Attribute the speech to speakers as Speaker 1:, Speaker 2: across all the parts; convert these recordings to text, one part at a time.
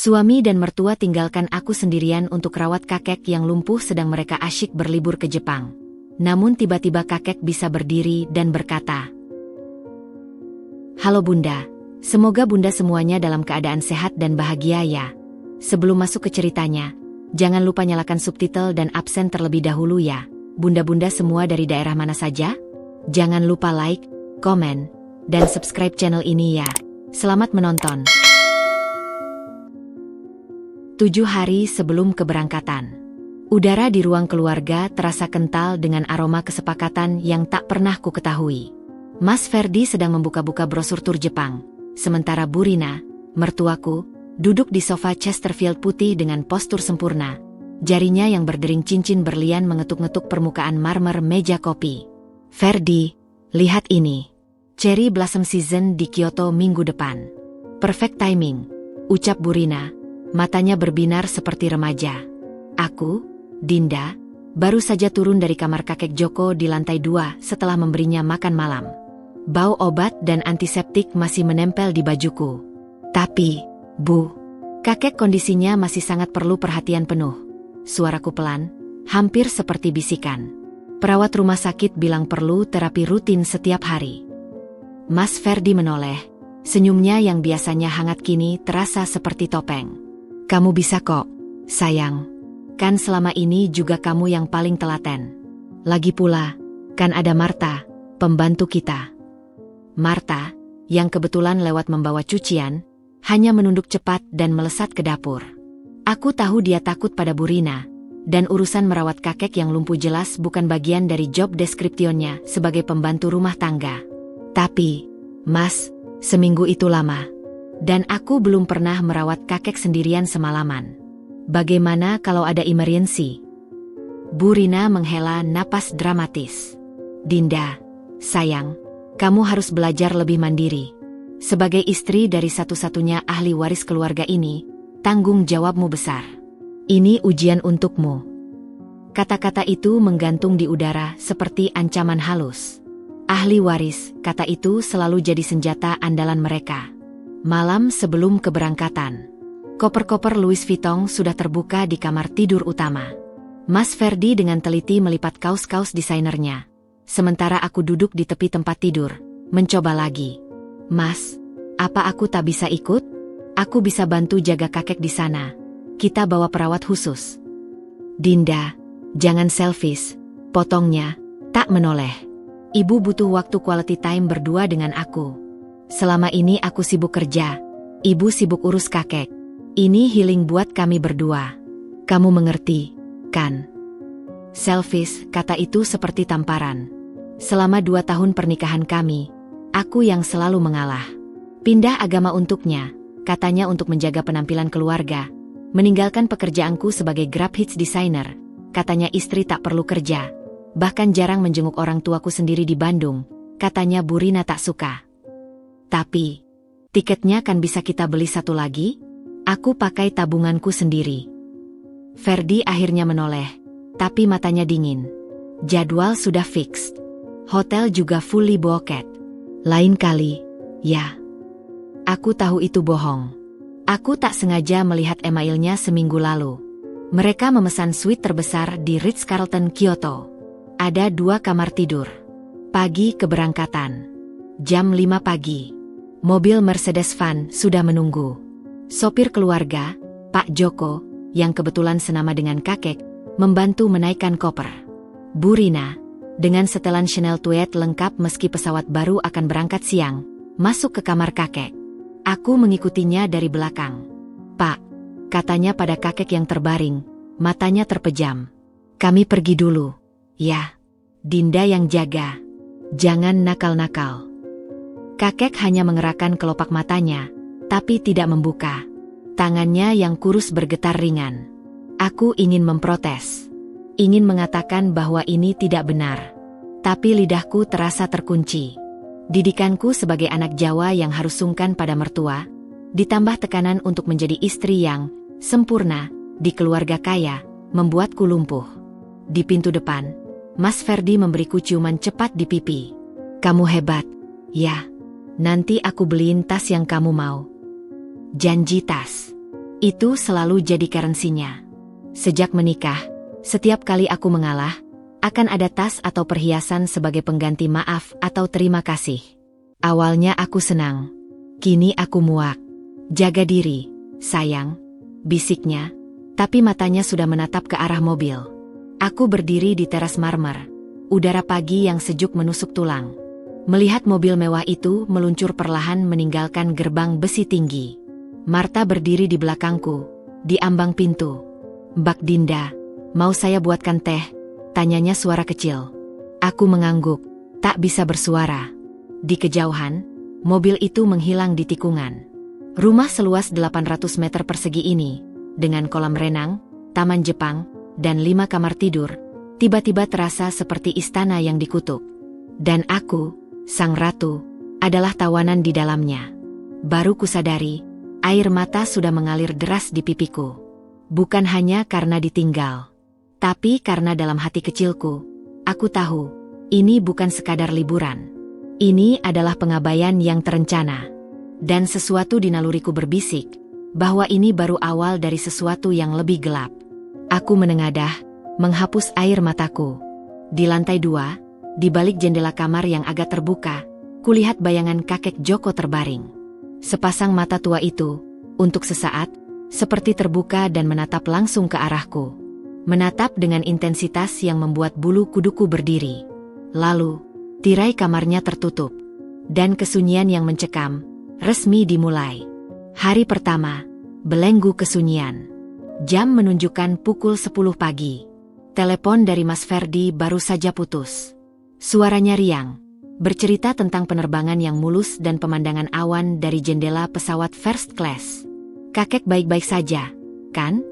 Speaker 1: Suami dan mertua tinggalkan aku sendirian untuk rawat kakek yang lumpuh sedang mereka asyik berlibur ke Jepang. Namun tiba-tiba kakek bisa berdiri dan berkata, "Halo Bunda, semoga Bunda semuanya dalam keadaan sehat dan bahagia ya." Sebelum masuk ke ceritanya, jangan lupa nyalakan subtitle dan absen terlebih dahulu ya. Bunda-bunda semua dari daerah mana saja? Jangan lupa like, komen, dan subscribe channel ini ya. Selamat menonton. 7 hari sebelum keberangkatan. Udara di ruang keluarga terasa kental dengan aroma kesepakatan yang tak pernah ku ketahui. Mas Ferdi sedang membuka-buka brosur tur Jepang, sementara Bu Rina, mertuaku, duduk di sofa Chesterfield putih dengan postur sempurna. Jarinya yang berdering cincin berlian mengetuk-ngetuk permukaan marmer meja kopi. "Ferdi, lihat ini. Cherry Blossom Season di Kyoto minggu depan. Perfect timing," ucap Bu Rina. Matanya berbinar seperti remaja. Aku, Dinda, baru saja turun dari kamar kakek Joko di lantai 2 setelah memberinya makan malam. Bau obat dan antiseptik masih menempel di bajuku. "Tapi, Bu, kakek kondisinya masih sangat perlu perhatian penuh." Suaraku pelan, hampir seperti bisikan. "Perawat rumah sakit bilang perlu terapi rutin setiap hari." Mas Ferdi menoleh. Senyumnya yang biasanya hangat kini terasa seperti topeng. "Kamu bisa kok, sayang. Kan selama ini juga kamu yang paling telaten. Lagi pula, kan ada Marta, pembantu kita." Marta, yang kebetulan lewat membawa cucian, hanya menunduk cepat dan melesat ke dapur. Aku tahu dia takut pada Bu Rina, dan urusan merawat kakek yang lumpuh jelas bukan bagian dari job deskripsionnya sebagai pembantu rumah tangga. Tapi, Mas, seminggu itu lama. Dan aku belum pernah merawat kakek sendirian semalaman. Bagaimana kalau ada emergency? Bu Rina menghela napas dramatis. "Dinda, sayang, kamu harus belajar lebih mandiri. Sebagai istri dari satu-satunya ahli waris keluarga ini, tanggung jawabmu besar. Ini ujian untukmu." Kata-kata itu menggantung di udara seperti ancaman halus. Ahli waris, kata itu selalu jadi senjata andalan mereka. Malam sebelum keberangkatan, koper-koper Louis Vuitton sudah terbuka di kamar tidur utama. Mas Ferdi dengan teliti melipat kaos-kaos desainernya. Sementara aku duduk di tepi tempat tidur, mencoba lagi. "Mas, apa aku tak bisa ikut? Aku bisa bantu jaga kakek di sana. Kita bawa perawat khusus." "Dinda, jangan selfish," potongnya, tak menoleh. "Ibu butuh waktu quality time berdua dengan aku. Selama ini aku sibuk kerja, ibu sibuk urus kakek. Ini healing buat kami berdua. Kamu mengerti, kan?" Selfish, kata itu seperti tamparan. Selama 2 tahun pernikahan kami, aku yang selalu mengalah. Pindah agama untuknya, katanya untuk menjaga penampilan keluarga. Meninggalkan pekerjaanku sebagai Grab Hits designer, katanya istri tak perlu kerja. Bahkan jarang menjenguk orang tuaku sendiri di Bandung, katanya Bu Rina tak suka. "Tapi, tiketnya kan bisa kita beli satu lagi? Aku pakai tabunganku sendiri." Ferdi akhirnya menoleh, tapi matanya dingin. "Jadwal sudah fixed. Hotel juga fully booked. Lain kali, ya." Aku tahu itu bohong. Aku tak sengaja melihat emailnya seminggu lalu. Mereka memesan suite terbesar di Ritz-Carlton Kyoto. Ada 2 kamar tidur. Pagi keberangkatan. Jam 5 pagi. Mobil Mercedes van sudah menunggu. Sopir keluarga, Pak Joko, yang kebetulan senama dengan kakek, membantu menaikkan koper. Bu Rina, dengan setelan Chanel Tweed lengkap meski pesawat baru akan berangkat siang, masuk ke kamar kakek. Aku mengikutinya dari belakang. "Pak," katanya pada kakek yang terbaring, matanya terpejam. "Kami pergi dulu." "Ya, Dinda yang jaga. Jangan nakal-nakal." Kakek hanya mengerakkan kelopak matanya, tapi tidak membuka. Tangannya yang kurus bergetar ringan. Aku ingin memprotes. Ingin mengatakan bahwa ini tidak benar. Tapi lidahku terasa terkunci. Didikanku sebagai anak Jawa yang harus sungkan pada mertua, ditambah tekanan untuk menjadi istri yang sempurna di keluarga kaya, membuatku lumpuh. Di pintu depan, Mas Ferdi memberiku ciuman cepat di pipi. "Kamu hebat, ya. Nanti aku beliin tas yang kamu mau." Janji tas. Itu selalu jadi currency-nya. Sejak menikah, setiap kali aku mengalah, akan ada tas atau perhiasan sebagai pengganti maaf atau terima kasih. Awalnya aku senang. Kini aku muak. Jaga diri, sayang, bisiknya, tapi matanya sudah menatap ke arah mobil. Aku berdiri di teras marmer. Udara pagi yang sejuk menusuk tulang. Melihat mobil mewah itu meluncur perlahan meninggalkan gerbang besi tinggi. Marta berdiri di belakangku, di ambang pintu. "Mbak Dinda, mau saya buatkan teh?" tanyanya suara kecil. Aku mengangguk, tak bisa bersuara. Di kejauhan, mobil itu menghilang di tikungan. Rumah seluas 800 meter persegi ini, dengan kolam renang, taman Jepang, dan 5 kamar tidur, tiba-tiba terasa seperti istana yang dikutuk. Dan aku, sang ratu, adalah tawanan di dalamnya. Baru kusadari, air mata sudah mengalir deras di pipiku. Bukan hanya karena ditinggal, tapi karena dalam hati kecilku, aku tahu, ini bukan sekadar liburan. Ini adalah pengabaian yang terencana. Dan sesuatu di naluriku berbisik, bahwa ini baru awal dari sesuatu yang lebih gelap. Aku menengadah, menghapus air mataku. Di lantai 2, di balik jendela kamar yang agak terbuka, kulihat bayangan kakek Joko terbaring. Sepasang mata tua itu, untuk sesaat, seperti terbuka dan menatap langsung ke arahku. Menatap dengan intensitas yang membuat bulu kuduku berdiri. Lalu, tirai kamarnya tertutup. Dan kesunyian yang mencekam, resmi dimulai. Hari pertama, belenggu kesunyian. Jam menunjukkan pukul 10 pagi. Telepon dari Mas Ferdi baru saja putus. Suaranya riang, bercerita tentang penerbangan yang mulus dan pemandangan awan dari jendela pesawat first class. "Kakek baik-baik saja, kan?"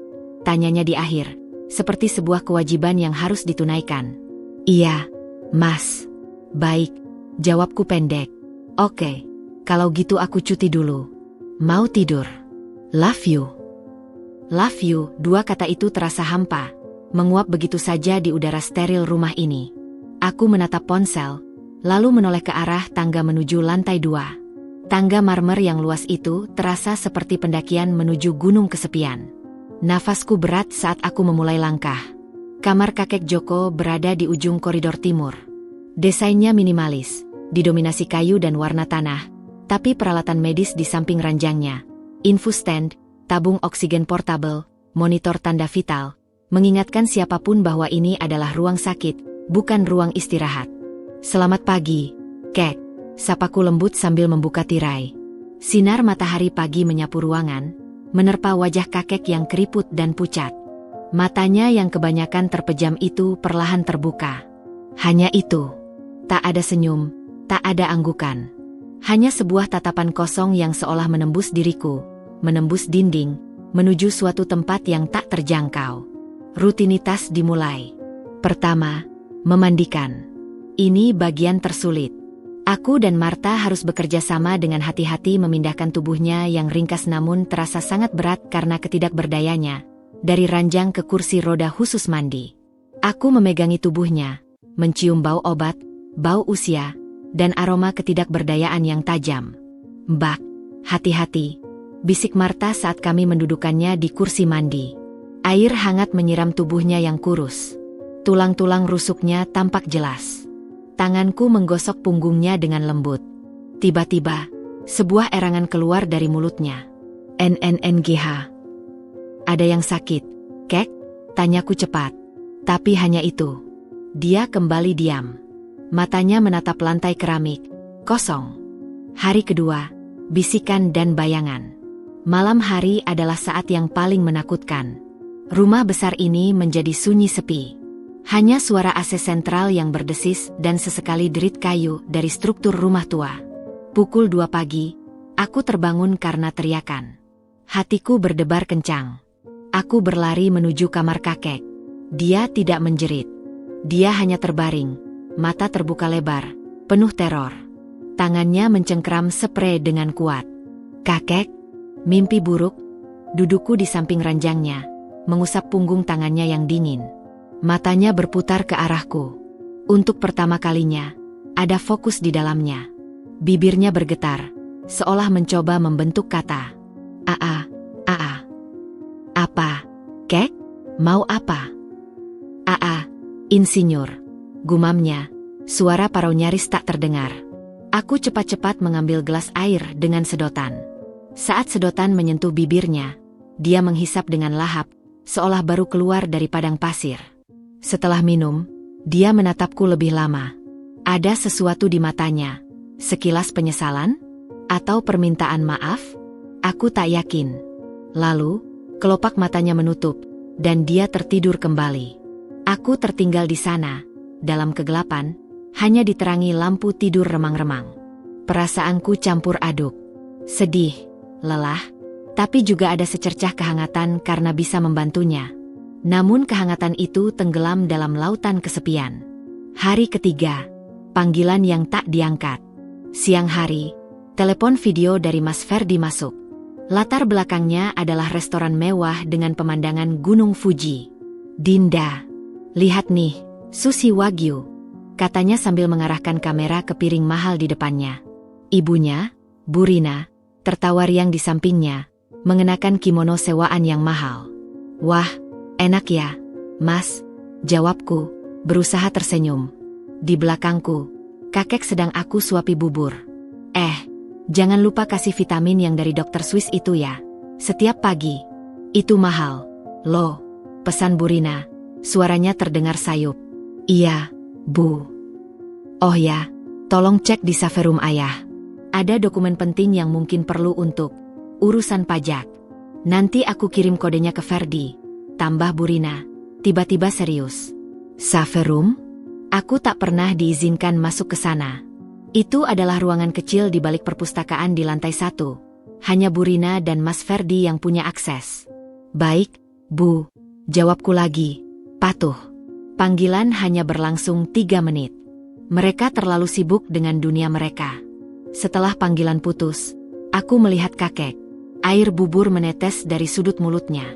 Speaker 1: tanyanya di akhir, seperti sebuah kewajiban yang harus ditunaikan. "Iya, Mas. Baik," jawabku pendek. "Oke, kalau gitu aku cuti dulu. Mau tidur. Love you." Love you, dua kata itu terasa hampa, menguap begitu saja di udara steril rumah ini. Aku menatap ponsel, lalu menoleh ke arah tangga menuju lantai 2. Tangga marmer yang luas itu terasa seperti pendakian menuju gunung kesepian. Nafasku berat saat aku memulai langkah. Kamar kakek Joko berada di ujung koridor timur. Desainnya minimalis, didominasi kayu dan warna tanah, tapi peralatan medis di samping ranjangnya. Infus stand, tabung oksigen portable, monitor tanda vital, mengingatkan siapapun bahwa ini adalah ruang sakit, bukan ruang istirahat. "Selamat pagi, Kek," sapaku lembut sambil membuka tirai. Sinar matahari pagi menyapu ruangan, menerpa wajah kakek yang keriput dan pucat. Matanya yang kebanyakan terpejam itu perlahan terbuka. Hanya itu. Tak ada senyum, tak ada anggukan. Hanya sebuah tatapan kosong yang seolah menembus diriku, menembus dinding, menuju suatu tempat yang tak terjangkau. Rutinitas dimulai. Pertama, memandikan. Ini bagian tersulit. Aku dan Marta harus bekerja sama dengan hati-hati memindahkan tubuhnya yang ringkas namun terasa sangat berat karena ketidakberdayanya, dari ranjang ke kursi roda khusus mandi. Aku memegangi tubuhnya, mencium bau obat, bau usia, dan aroma ketidakberdayaan yang tajam. "Mbak, hati-hati," bisik Marta saat kami mendudukannya di kursi mandi. Air hangat menyiram tubuhnya yang kurus. Tulang-tulang rusuknya tampak jelas. Tanganku menggosok punggungnya dengan lembut. Tiba-tiba, sebuah erangan keluar dari mulutnya. "NNNGH. Ada yang sakit, Kek?" tanyaku cepat. Tapi hanya itu. Dia kembali diam. Matanya menatap lantai keramik, kosong. Hari kedua, bisikan dan bayangan. Malam hari adalah saat yang paling menakutkan. Rumah besar ini menjadi sunyi sepi. Hanya suara AC sentral yang berdesis dan sesekali derit kayu dari struktur rumah tua. Pukul 2 pagi, aku terbangun karena teriakan. Hatiku berdebar kencang. Aku berlari menuju kamar kakek. Dia tidak menjerit. Dia hanya terbaring, mata terbuka lebar, penuh teror. Tangannya mencengkram sprei dengan kuat. "Kakek, mimpi buruk?" Dudukku di samping ranjangnya, mengusap punggung tangannya yang dingin. Matanya berputar ke arahku. Untuk pertama kalinya, ada fokus di dalamnya. Bibirnya bergetar, seolah mencoba membentuk kata. "Aa, aa." Apa? Kek? Mau apa? Aa, insinyur. Gumamnya, suara Paro nyaris tak terdengar. Aku cepat-cepat mengambil gelas air dengan sedotan. Saat sedotan menyentuh bibirnya, dia menghisap dengan lahap, seolah baru keluar dari padang pasir. Setelah minum, dia menatapku lebih lama. Ada sesuatu di matanya, sekilas penyesalan? Atau permintaan maaf? Aku tak yakin. Lalu, kelopak matanya menutup, dan dia tertidur kembali. Aku tertinggal di sana, dalam kegelapan, hanya diterangi lampu tidur remang-remang. Perasaanku campur aduk. Sedih, lelah, tapi juga ada secercah kehangatan karena bisa membantunya. Namun kehangatan itu tenggelam dalam lautan kesepian. Hari ketiga, panggilan yang tak diangkat. Siang hari, telepon video dari Mas Ferdi masuk. Latar belakangnya adalah restoran mewah dengan pemandangan Gunung Fuji. Dinda, lihat nih, sushi wagyu, katanya sambil mengarahkan kamera ke piring mahal di depannya. Ibunya, Bu Rina, tertawa riang di sampingnya, mengenakan kimono sewaan yang mahal. Wah, enak ya, Mas, jawabku, berusaha tersenyum. Di belakangku, kakek sedang aku suapi bubur. Jangan lupa kasih vitamin yang dari dokter Swiss itu ya, setiap pagi. Itu mahal, loh, pesan Bu Rina, suaranya terdengar sayup. Iya, Bu. Oh ya, tolong cek di Saverum ayah. Ada dokumen penting yang mungkin perlu untuk urusan pajak. Nanti aku kirim kodenya ke Ferdi, tambah Bu Rina, tiba-tiba serius. Saverum? Aku tak pernah diizinkan masuk ke sana. Itu adalah ruangan kecil di balik perpustakaan di lantai 1. Hanya Bu Rina dan Mas Ferdi yang punya akses. Baik, Bu, jawabku lagi, patuh. Panggilan hanya berlangsung 3 menit. Mereka terlalu sibuk dengan dunia mereka. Setelah panggilan putus, aku melihat kakek. Air bubur menetes dari sudut mulutnya.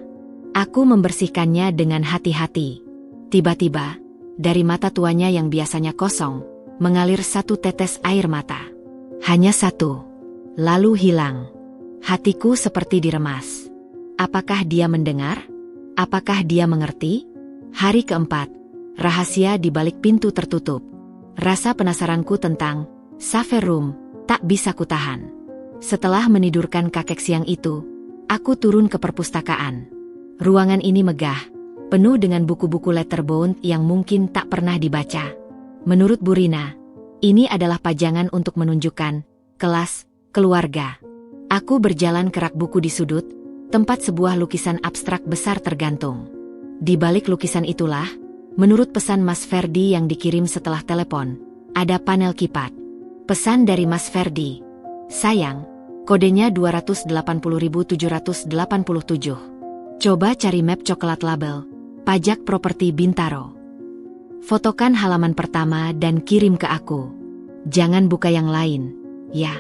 Speaker 1: Aku membersihkannya dengan hati-hati. Tiba-tiba, dari mata tuanya yang biasanya kosong, mengalir satu tetes air mata. Hanya satu. Lalu hilang. Hatiku seperti diremas. Apakah dia mendengar? Apakah dia mengerti? Hari keempat. Rahasia di balik pintu tertutup. Rasa penasaranku tentang Saverum tak bisa kutahan. Setelah menidurkan kakek siang itu, aku turun ke perpustakaan. Ruangan ini megah, penuh dengan buku-buku letterbound yang mungkin tak pernah dibaca. Menurut Bu Rina, ini adalah pajangan untuk menunjukkan kelas keluarga. Aku berjalan ke rak buku di sudut, tempat sebuah lukisan abstrak besar tergantung. Di balik lukisan itulah, menurut pesan Mas Ferdi yang dikirim setelah telepon, ada panel kipat. Pesan dari Mas Ferdi. Sayang, kodenya 280.787. Coba cari map coklat label, pajak properti Bintaro. Fotokan halaman pertama dan kirim ke aku. Jangan buka yang lain, ya.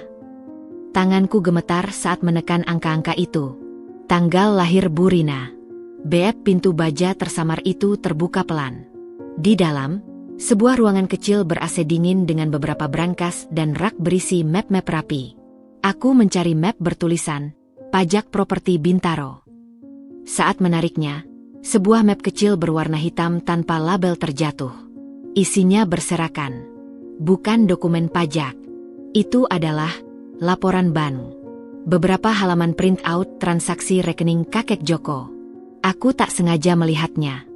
Speaker 1: Tanganku gemetar saat menekan angka-angka itu. Tanggal lahir Bu Rina. Beep pintu baja tersamar itu terbuka pelan. Di dalam, sebuah ruangan kecil ber-AC dingin dengan beberapa brankas dan rak berisi map-map rapi. Aku mencari map bertulisan, pajak properti Bintaro. Saat menariknya, sebuah map kecil berwarna hitam tanpa label terjatuh. Isinya berserakan. Bukan dokumen pajak. Itu adalah laporan bank. Beberapa halaman print out transaksi rekening kakek Joko. Aku tak sengaja melihatnya.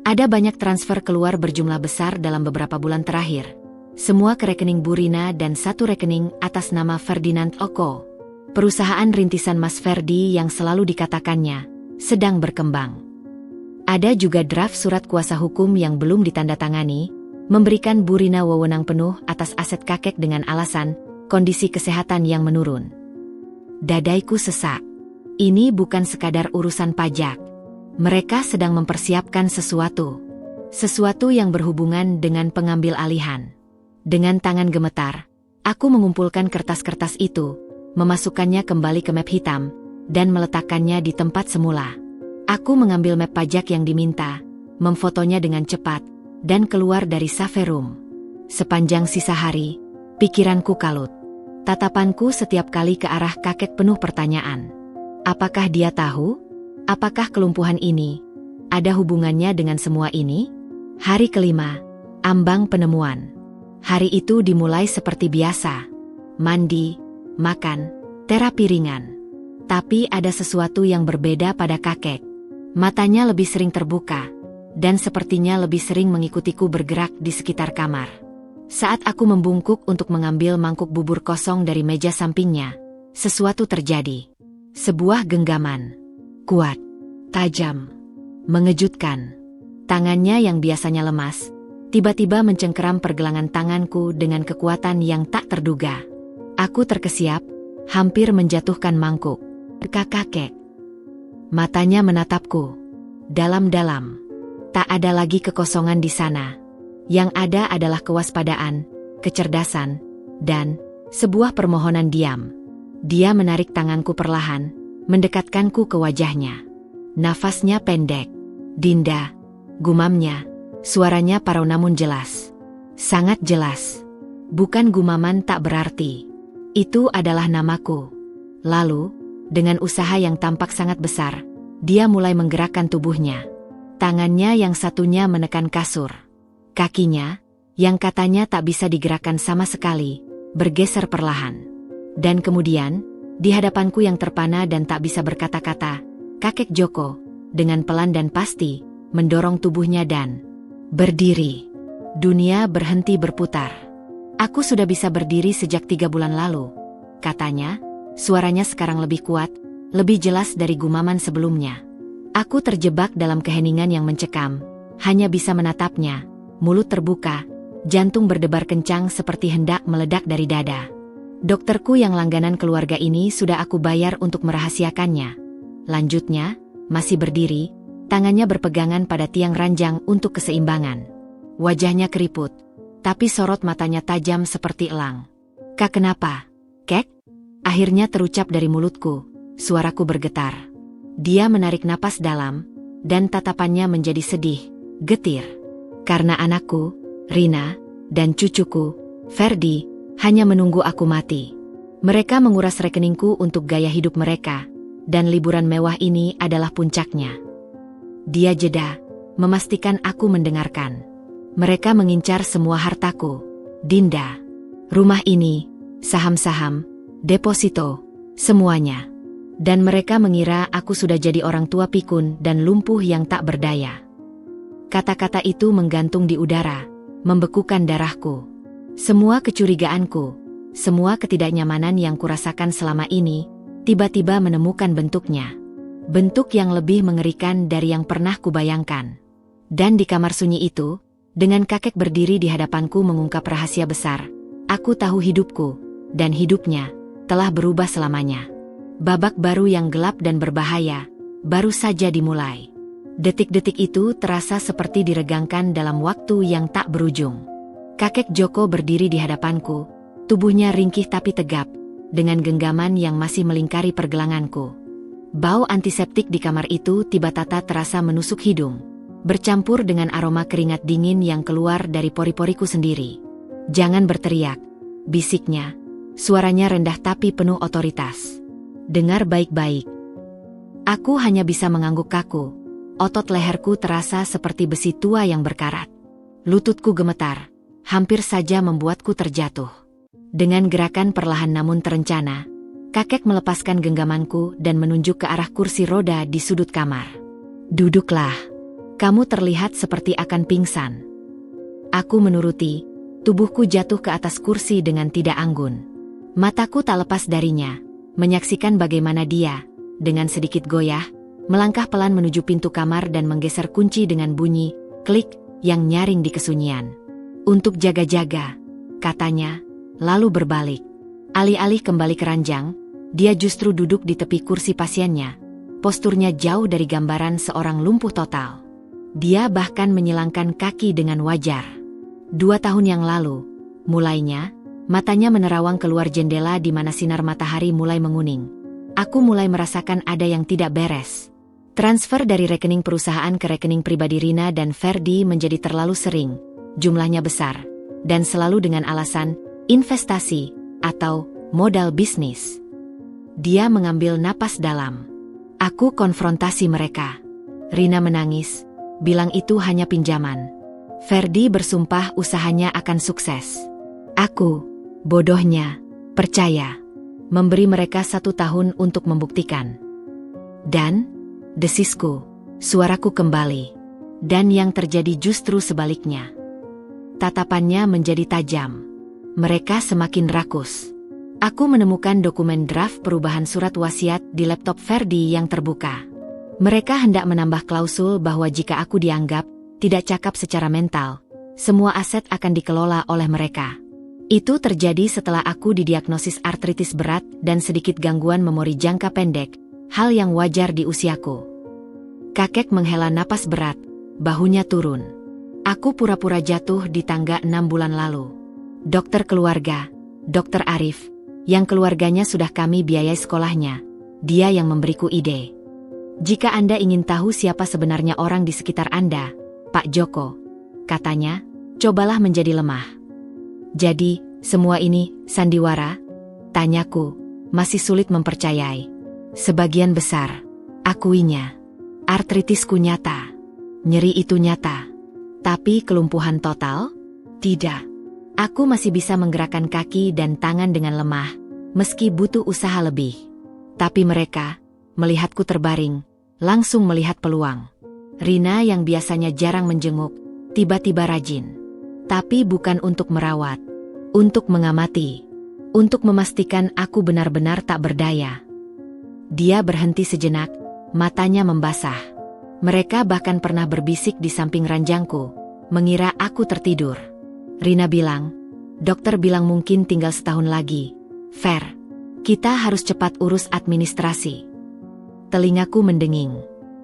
Speaker 1: Ada banyak transfer keluar berjumlah besar dalam beberapa bulan terakhir. Semua ke rekening Bu Rina dan satu rekening atas nama Ferdinand Oko. Perusahaan rintisan Mas Ferdi yang selalu dikatakannya sedang berkembang. Ada juga draft surat kuasa hukum yang belum ditandatangani, memberikan Bu Rina wewenang penuh atas aset kakek dengan alasan kondisi kesehatan yang menurun. Dadaiku sesak. Ini bukan sekadar urusan pajak. Mereka sedang mempersiapkan sesuatu. Sesuatu yang berhubungan dengan pengambil alihan. Dengan tangan gemetar, aku mengumpulkan kertas-kertas itu, memasukkannya kembali ke map hitam, dan meletakkannya di tempat semula. Aku mengambil map pajak yang diminta, memfotonya dengan cepat, dan keluar dari Saverum. Sepanjang sisa hari, pikiranku kalut. Tatapanku setiap kali ke arah kakek penuh pertanyaan. Apakah dia tahu? Apakah kelumpuhan ini ada hubungannya dengan semua ini? Hari kelima, ambang penemuan. Hari itu dimulai seperti biasa. Mandi, makan, terapi ringan. Tapi ada sesuatu yang berbeda pada kakek. Matanya lebih sering terbuka, dan sepertinya lebih sering mengikutiku bergerak di sekitar kamar. Saat aku membungkuk untuk mengambil mangkuk bubur kosong dari meja sampingnya, sesuatu terjadi. Sebuah genggaman. Kuat, tajam, mengejutkan. Tangannya yang biasanya lemas, tiba-tiba mencengkeram pergelangan tanganku dengan kekuatan yang tak terduga. Aku terkesiap, hampir menjatuhkan mangkuk. Kakek. Matanya menatapku. Dalam-dalam. Tak ada lagi kekosongan di sana. Yang ada adalah kewaspadaan, kecerdasan, dan sebuah permohonan diam. Dia menarik tanganku perlahan, mendekatkanku ke wajahnya. Nafasnya pendek. Dinda, gumamnya. Suaranya parau namun jelas. Sangat jelas. Bukan gumaman tak berarti. Itu adalah namaku. Lalu, dengan usaha yang tampak sangat besar, dia mulai menggerakkan tubuhnya. Tangannya yang satunya menekan kasur. Kakinya, yang katanya tak bisa digerakkan sama sekali, bergeser perlahan. Dan kemudian, di hadapanku yang terpana dan tak bisa berkata-kata, kakek Joko, dengan pelan dan pasti, mendorong tubuhnya dan berdiri. Dunia berhenti berputar. Aku sudah bisa berdiri sejak 3 bulan lalu, katanya. Suaranya sekarang lebih kuat, lebih jelas dari gumaman sebelumnya. Aku terjebak dalam keheningan yang mencekam, hanya bisa menatapnya, mulut terbuka, jantung berdebar kencang seperti hendak meledak dari dada. Dokterku yang langganan keluarga ini sudah aku bayar untuk merahasiakannya. Lanjutnya, masih berdiri, tangannya berpegangan pada tiang ranjang untuk keseimbangan. Wajahnya keriput, tapi sorot matanya tajam seperti elang. Kak, kenapa? Kek? Akhirnya terucap dari mulutku, suaraku bergetar. Dia menarik napas dalam, dan tatapannya menjadi sedih, getir. Karena anakku, Rina, dan cucuku, Ferdi, hanya menunggu aku mati. Mereka menguras rekeningku untuk gaya hidup mereka, dan liburan mewah ini adalah puncaknya. Dia jeda, memastikan aku mendengarkan. Mereka mengincar semua hartaku, Dinda. Rumah ini, saham-saham, deposito, semuanya. Dan mereka mengira aku sudah jadi orang tua pikun dan lumpuh yang tak berdaya. Kata-kata itu menggantung di udara, membekukan darahku. Semua kecurigaanku, semua ketidaknyamanan yang kurasakan selama ini, tiba-tiba menemukan bentuknya. Bentuk yang lebih mengerikan dari yang pernah kubayangkan. Dan di kamar sunyi itu, dengan kakek berdiri di hadapanku mengungkap rahasia besar, aku tahu hidupku, dan hidupnya, telah berubah selamanya. Babak baru yang gelap dan berbahaya, baru saja dimulai. Detik-detik itu terasa seperti diregangkan dalam waktu yang tak berujung. Kakek Joko berdiri di hadapanku, tubuhnya ringkih tapi tegap, dengan genggaman yang masih melingkari pergelanganku. Bau antiseptik di kamar itu tiba-tiba terasa menusuk hidung, bercampur dengan aroma keringat dingin yang keluar dari pori-poriku sendiri. Jangan berteriak, bisiknya. Suaranya rendah tapi penuh otoritas. Dengar baik-baik. Aku hanya bisa mengangguk kaku. Otot leherku terasa seperti besi tua yang berkarat. Lututku gemetar, hampir saja membuatku terjatuh. Dengan gerakan perlahan namun terencana, kakek melepaskan genggamanku dan menunjuk ke arah kursi roda di sudut kamar. Duduklah. Kamu terlihat seperti akan pingsan. Aku menuruti, tubuhku jatuh ke atas kursi dengan tidak anggun. Mataku tak lepas darinya, menyaksikan bagaimana dia, dengan sedikit goyah, melangkah pelan menuju pintu kamar dan menggeser kunci dengan bunyi, klik, yang nyaring di kesunyian. Untuk jaga-jaga, katanya, lalu berbalik. Alih-alih kembali ke ranjang, dia justru duduk di tepi kursi pasiennya. Posturnya jauh dari gambaran seorang lumpuh total. Dia bahkan menyilangkan kaki dengan wajar. 2 tahun yang lalu, mulainya, matanya menerawang keluar jendela di mana sinar matahari mulai menguning. Aku mulai merasakan ada yang tidak beres. Transfer dari rekening perusahaan ke rekening pribadi Rina dan Ferdi menjadi terlalu sering, jumlahnya besar, dan selalu dengan alasan investasi atau modal bisnis. Dia mengambil napas dalam. Aku konfrontasi mereka. Rina menangis, bilang itu hanya pinjaman. Ferdi bersumpah usahanya akan sukses. Aku, bodohnya, percaya. Memberi mereka 1 tahun untuk membuktikan. Dan, desisku, suaraku kembali. Dan yang terjadi justru sebaliknya. Tatapannya menjadi tajam. Mereka semakin rakus. Aku menemukan dokumen draft perubahan surat wasiat di laptop Ferdi yang terbuka. Mereka hendak menambah klausul bahwa jika aku dianggap tidak cakap secara mental, semua aset akan dikelola oleh mereka. Itu terjadi setelah aku didiagnosis artritis berat dan sedikit gangguan memori jangka pendek, hal yang wajar di usiaku. Kakek menghela napas berat, bahunya turun. Aku pura-pura jatuh di tangga 6 bulan lalu. Dokter keluarga, Dokter Arif, yang keluarganya sudah kami biayai sekolahnya, dia yang memberiku ide. Jika Anda ingin tahu siapa sebenarnya orang di sekitar Anda, Pak Joko, katanya, cobalah menjadi lemah. Jadi, semua ini, sandiwara? Tanyaku, masih sulit mempercayai. Sebagian besar, akuinya. Artritisku nyata. Nyeri itu nyata. Tapi kelumpuhan total? Tidak. Aku masih bisa menggerakkan kaki dan tangan dengan lemah, meski butuh usaha lebih. Tapi mereka, melihatku terbaring, langsung melihat peluang. Rina yang biasanya jarang menjenguk, tiba-tiba rajin. Tapi bukan untuk merawat, untuk mengamati, untuk memastikan aku benar-benar tak berdaya. Dia berhenti sejenak, matanya membasah. Mereka bahkan pernah berbisik di samping ranjangku, mengira aku tertidur. Rina bilang, dokter bilang mungkin tinggal setahun lagi. Fer, kita harus cepat urus administrasi. Telingaku mendenging.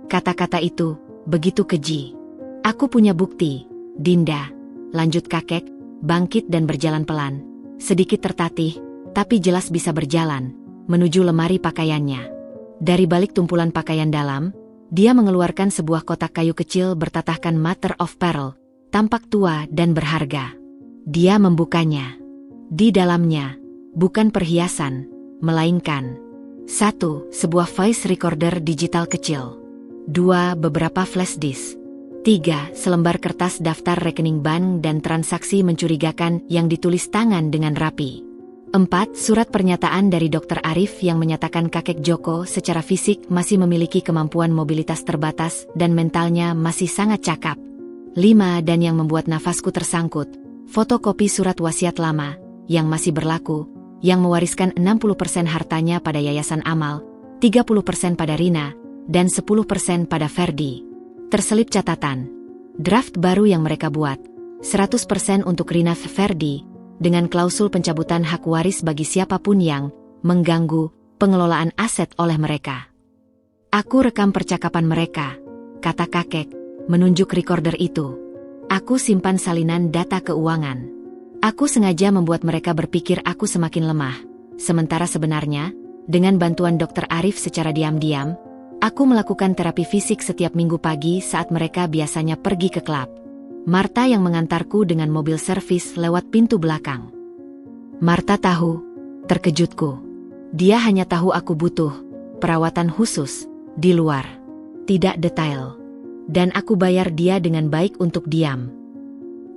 Speaker 1: Kata-kata itu, begitu keji. Aku punya bukti, Dinda. Lanjut kakek, bangkit dan berjalan pelan. Sedikit tertatih, tapi jelas bisa berjalan, menuju lemari pakaiannya. Dari balik tumpulan pakaian dalam, dia mengeluarkan sebuah kotak kayu kecil bertatahkan mother of pearl, tampak tua dan berharga. Dia membukanya. Di dalamnya, bukan perhiasan, melainkan 1. Sebuah voice recorder digital kecil. 2. Beberapa flash disk. 3. Selembar kertas daftar rekening bank dan transaksi mencurigakan yang ditulis tangan dengan rapi. 4. Surat pernyataan dari Dokter Arif yang menyatakan kakek Joko secara fisik masih memiliki kemampuan mobilitas terbatas dan mentalnya masih sangat cakap. 5. Dan yang membuat nafasku tersangkut, fotokopi surat wasiat lama, yang masih berlaku, yang mewariskan 60% hartanya pada Yayasan Amal, 30% pada Rina, dan 10% pada Ferdi. Terselip catatan, draft baru yang mereka buat, 100% untuk Rina Ferdi, dengan klausul pencabutan hak waris bagi siapapun yang mengganggu pengelolaan aset oleh mereka. Aku rekam percakapan mereka, kata kakek, menunjuk recorder itu. Aku simpan salinan data keuangan. Aku sengaja membuat mereka berpikir aku semakin lemah. Sementara sebenarnya, dengan bantuan Dokter Arif secara diam-diam, aku melakukan terapi fisik setiap minggu pagi saat mereka biasanya pergi ke klub. Marta yang mengantarku dengan mobil servis lewat pintu belakang. Marta tahu, terkejutku. Dia hanya tahu aku butuh perawatan khusus, di luar. Tidak detail. Dan aku bayar dia dengan baik untuk diam.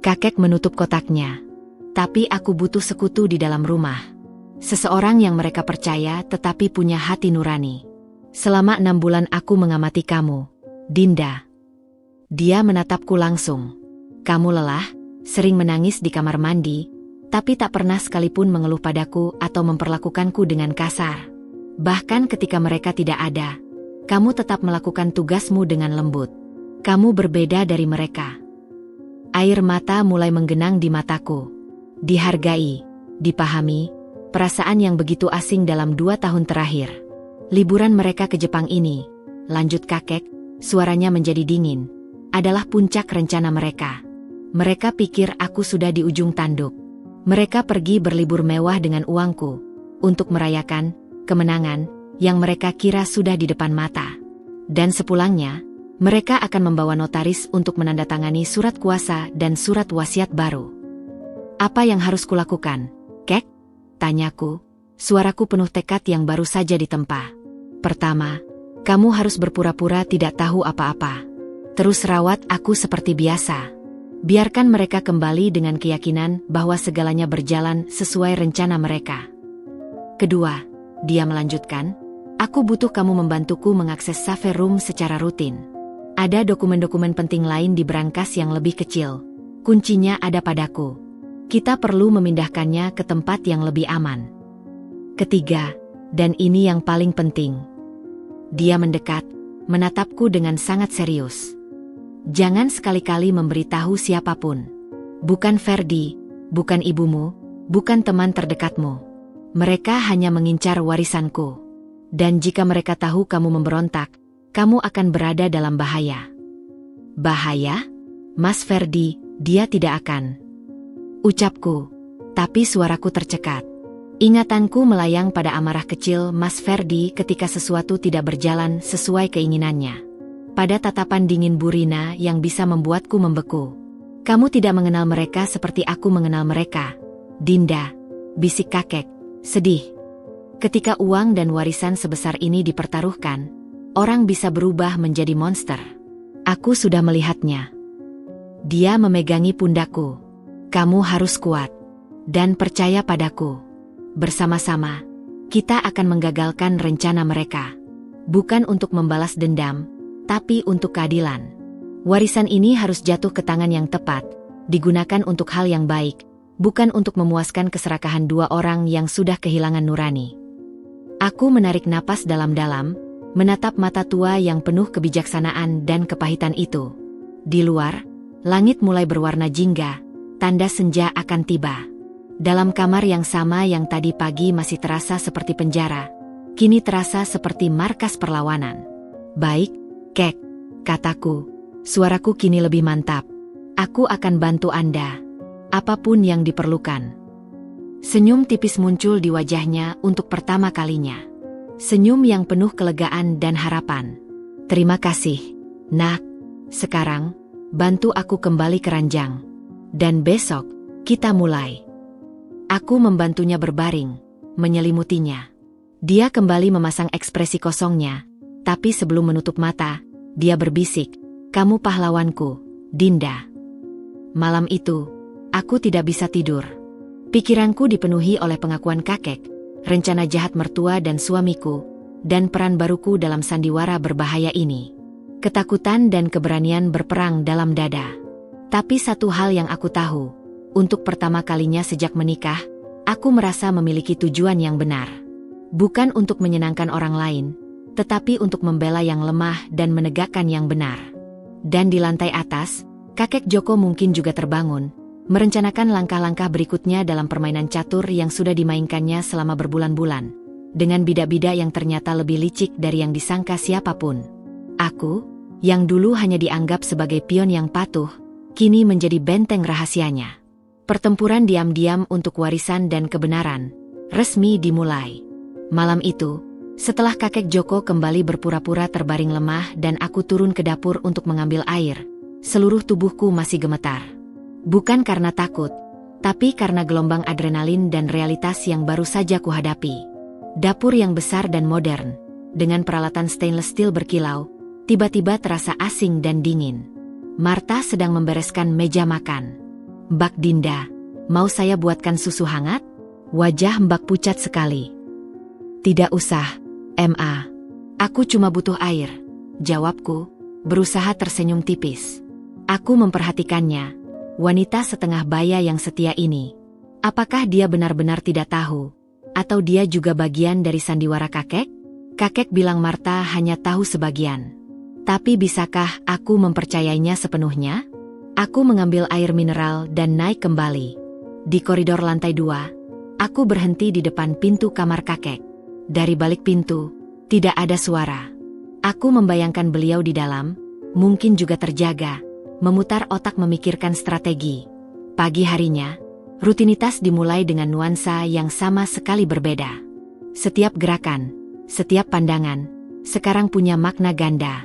Speaker 1: Kakek menutup kotaknya. Tapi aku butuh sekutu di dalam rumah. Seseorang yang mereka percaya tetapi punya hati nurani. Selama 6 bulan aku mengamati kamu, Dinda. Dia menatapku langsung. Kamu lelah, sering menangis di kamar mandi, tapi tak pernah sekalipun mengeluh padaku atau memperlakukanku dengan kasar. Bahkan ketika mereka tidak ada, kamu tetap melakukan tugasmu dengan lembut. Kamu berbeda dari mereka. Air mata mulai menggenang di mataku. Dihargai, dipahami, perasaan yang begitu asing dalam 2 tahun terakhir. Liburan mereka ke Jepang ini, lanjut kakek, suaranya menjadi dingin, adalah puncak rencana mereka. Mereka pikir aku sudah di ujung tanduk. Mereka pergi berlibur mewah dengan uangku, untuk merayakan kemenangan yang mereka kira sudah di depan mata. Dan sepulangnya, mereka akan membawa notaris untuk menandatangani surat kuasa dan surat wasiat baru. Apa yang harus kulakukan, Kek? Tanyaku, suaraku penuh tekad yang baru saja ditempa. Pertama, Kamu harus berpura-pura tidak tahu apa-apa. Terus rawat aku seperti biasa. Biarkan mereka kembali dengan keyakinan bahwa segalanya berjalan sesuai rencana mereka. Kedua, dia melanjutkan, aku butuh kamu membantuku mengakses safe room secara rutin. Ada dokumen-dokumen penting lain di brankas yang lebih kecil. Kuncinya ada padaku. Kita perlu memindahkannya ke tempat yang lebih aman. Ketiga, dan ini yang paling penting. Dia mendekat, menatapku dengan sangat serius. Jangan sekali-kali memberitahu siapapun. Bukan Ferdi, bukan ibumu, bukan teman terdekatmu. Mereka hanya mengincar warisanku. Dan jika mereka tahu kamu memberontak, kamu akan berada dalam bahaya. Bahaya? Mas Ferdi, dia tidak akan. Ucapku, tapi suaraku tercekat. Ingatanku melayang pada amarah kecil Mas Ferdi ketika sesuatu tidak berjalan sesuai keinginannya. Pada tatapan dingin Bu Rina yang bisa membuatku membeku. Kamu tidak mengenal mereka seperti aku mengenal mereka. Dinda, bisik kakek, sedih. Ketika uang dan warisan sebesar ini dipertaruhkan, orang bisa berubah menjadi monster. Aku sudah melihatnya. Dia memegangi pundakku. Kamu harus kuat. Dan percaya padaku. Bersama-sama, kita akan menggagalkan rencana mereka. Bukan untuk membalas dendam, tapi untuk keadilan. Warisan ini harus jatuh ke tangan yang tepat, digunakan untuk hal yang baik, bukan untuk memuaskan keserakahan dua orang yang sudah kehilangan nurani. Aku menarik napas dalam-dalam, menatap mata tua yang penuh kebijaksanaan dan kepahitan itu. Di luar, langit mulai berwarna jingga, tanda senja akan tiba. Dalam kamar yang sama yang tadi pagi masih terasa seperti penjara, kini terasa seperti markas perlawanan. Baik, Kek, kataku. Suaraku kini lebih mantap. Aku akan bantu Anda. Apapun yang diperlukan. Senyum tipis muncul di wajahnya untuk pertama kalinya. Senyum yang penuh kelegaan dan harapan. Terima kasih, Nak. Sekarang, bantu aku kembali ke ranjang. Dan besok, kita mulai. Aku membantunya berbaring, menyelimutinya. Dia kembali memasang ekspresi kosongnya, tapi sebelum menutup mata, dia berbisik, kamu pahlawanku, Dinda. Malam itu, aku tidak bisa tidur. Pikiranku dipenuhi oleh pengakuan kakek, rencana jahat mertua dan suamiku, dan peran baruku dalam sandiwara berbahaya ini. Ketakutan dan keberanian berperang dalam dada. Tapi satu hal yang aku tahu, untuk pertama kalinya sejak menikah, aku merasa memiliki tujuan yang benar. Bukan untuk menyenangkan orang lain, tetapi untuk membela yang lemah dan menegakkan yang benar. Dan di lantai atas, kakek Joko mungkin juga terbangun, merencanakan langkah-langkah berikutnya dalam permainan catur yang sudah dimainkannya selama berbulan-bulan, dengan bidak-bidak yang ternyata lebih licik dari yang disangka siapapun. Aku, yang dulu hanya dianggap sebagai pion yang patuh, kini menjadi benteng rahasianya. Pertempuran diam-diam untuk warisan dan kebenaran, resmi dimulai. Malam itu, setelah kakek Joko kembali berpura-pura terbaring lemah dan aku turun ke dapur untuk mengambil air, seluruh tubuhku masih gemetar. Bukan karena takut, tapi karena gelombang adrenalin dan realitas yang baru saja kuhadapi. Dapur yang besar dan modern, dengan peralatan stainless steel berkilau, tiba-tiba terasa asing dan dingin. Marta sedang membereskan meja makan. Mbak Dinda, mau saya buatkan susu hangat? Wajah Mbak pucat sekali. Tidak usah, Ma. Aku cuma butuh air, jawabku, berusaha tersenyum tipis. Aku memperhatikannya, wanita setengah baya yang setia ini. Apakah dia benar-benar tidak tahu? Atau dia juga bagian dari sandiwara kakek? Kakek bilang Marta hanya tahu sebagian. Tapi bisakah aku mempercayainya sepenuhnya? Aku mengambil air mineral dan naik kembali. Di koridor lantai 2, aku berhenti di depan pintu kamar kakek. Dari balik pintu, tidak ada suara. Aku membayangkan beliau di dalam, mungkin juga terjaga, memutar otak memikirkan strategi. Pagi harinya, rutinitas dimulai dengan nuansa yang sama sekali berbeda. Setiap gerakan, setiap pandangan, sekarang punya makna ganda.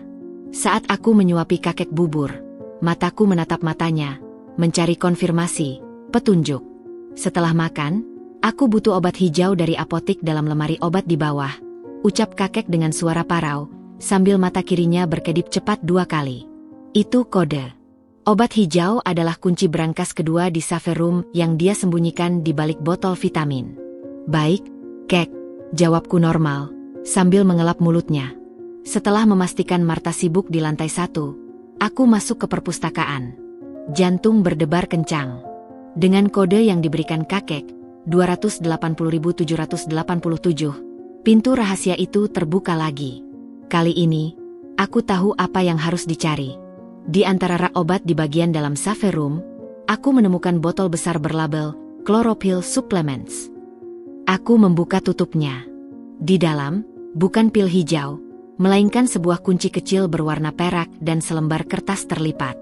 Speaker 1: Saat aku menyuapi kakek bubur, mataku menatap matanya, mencari konfirmasi, petunjuk. Setelah makan, aku butuh obat hijau dari apotik dalam lemari obat di bawah, ucap kakek dengan suara parau, sambil mata kirinya berkedip cepat 2 kali. Itu kode. Obat hijau adalah kunci berangkas kedua di safe room yang dia sembunyikan di balik botol vitamin. Baik, Kek, jawabku normal, sambil mengelap mulutnya. Setelah memastikan Marta sibuk di lantai 1, aku masuk ke perpustakaan. Jantung berdebar kencang. Dengan kode yang diberikan kakek, 280.787, pintu rahasia itu terbuka lagi. Kali ini, aku tahu apa yang harus dicari. Di antara rak obat di bagian dalam safe room, aku menemukan botol besar berlabel Chlorophyll Supplements. Aku membuka tutupnya. Di dalam, bukan pil hijau, melainkan sebuah kunci kecil berwarna perak dan selembar kertas terlipat.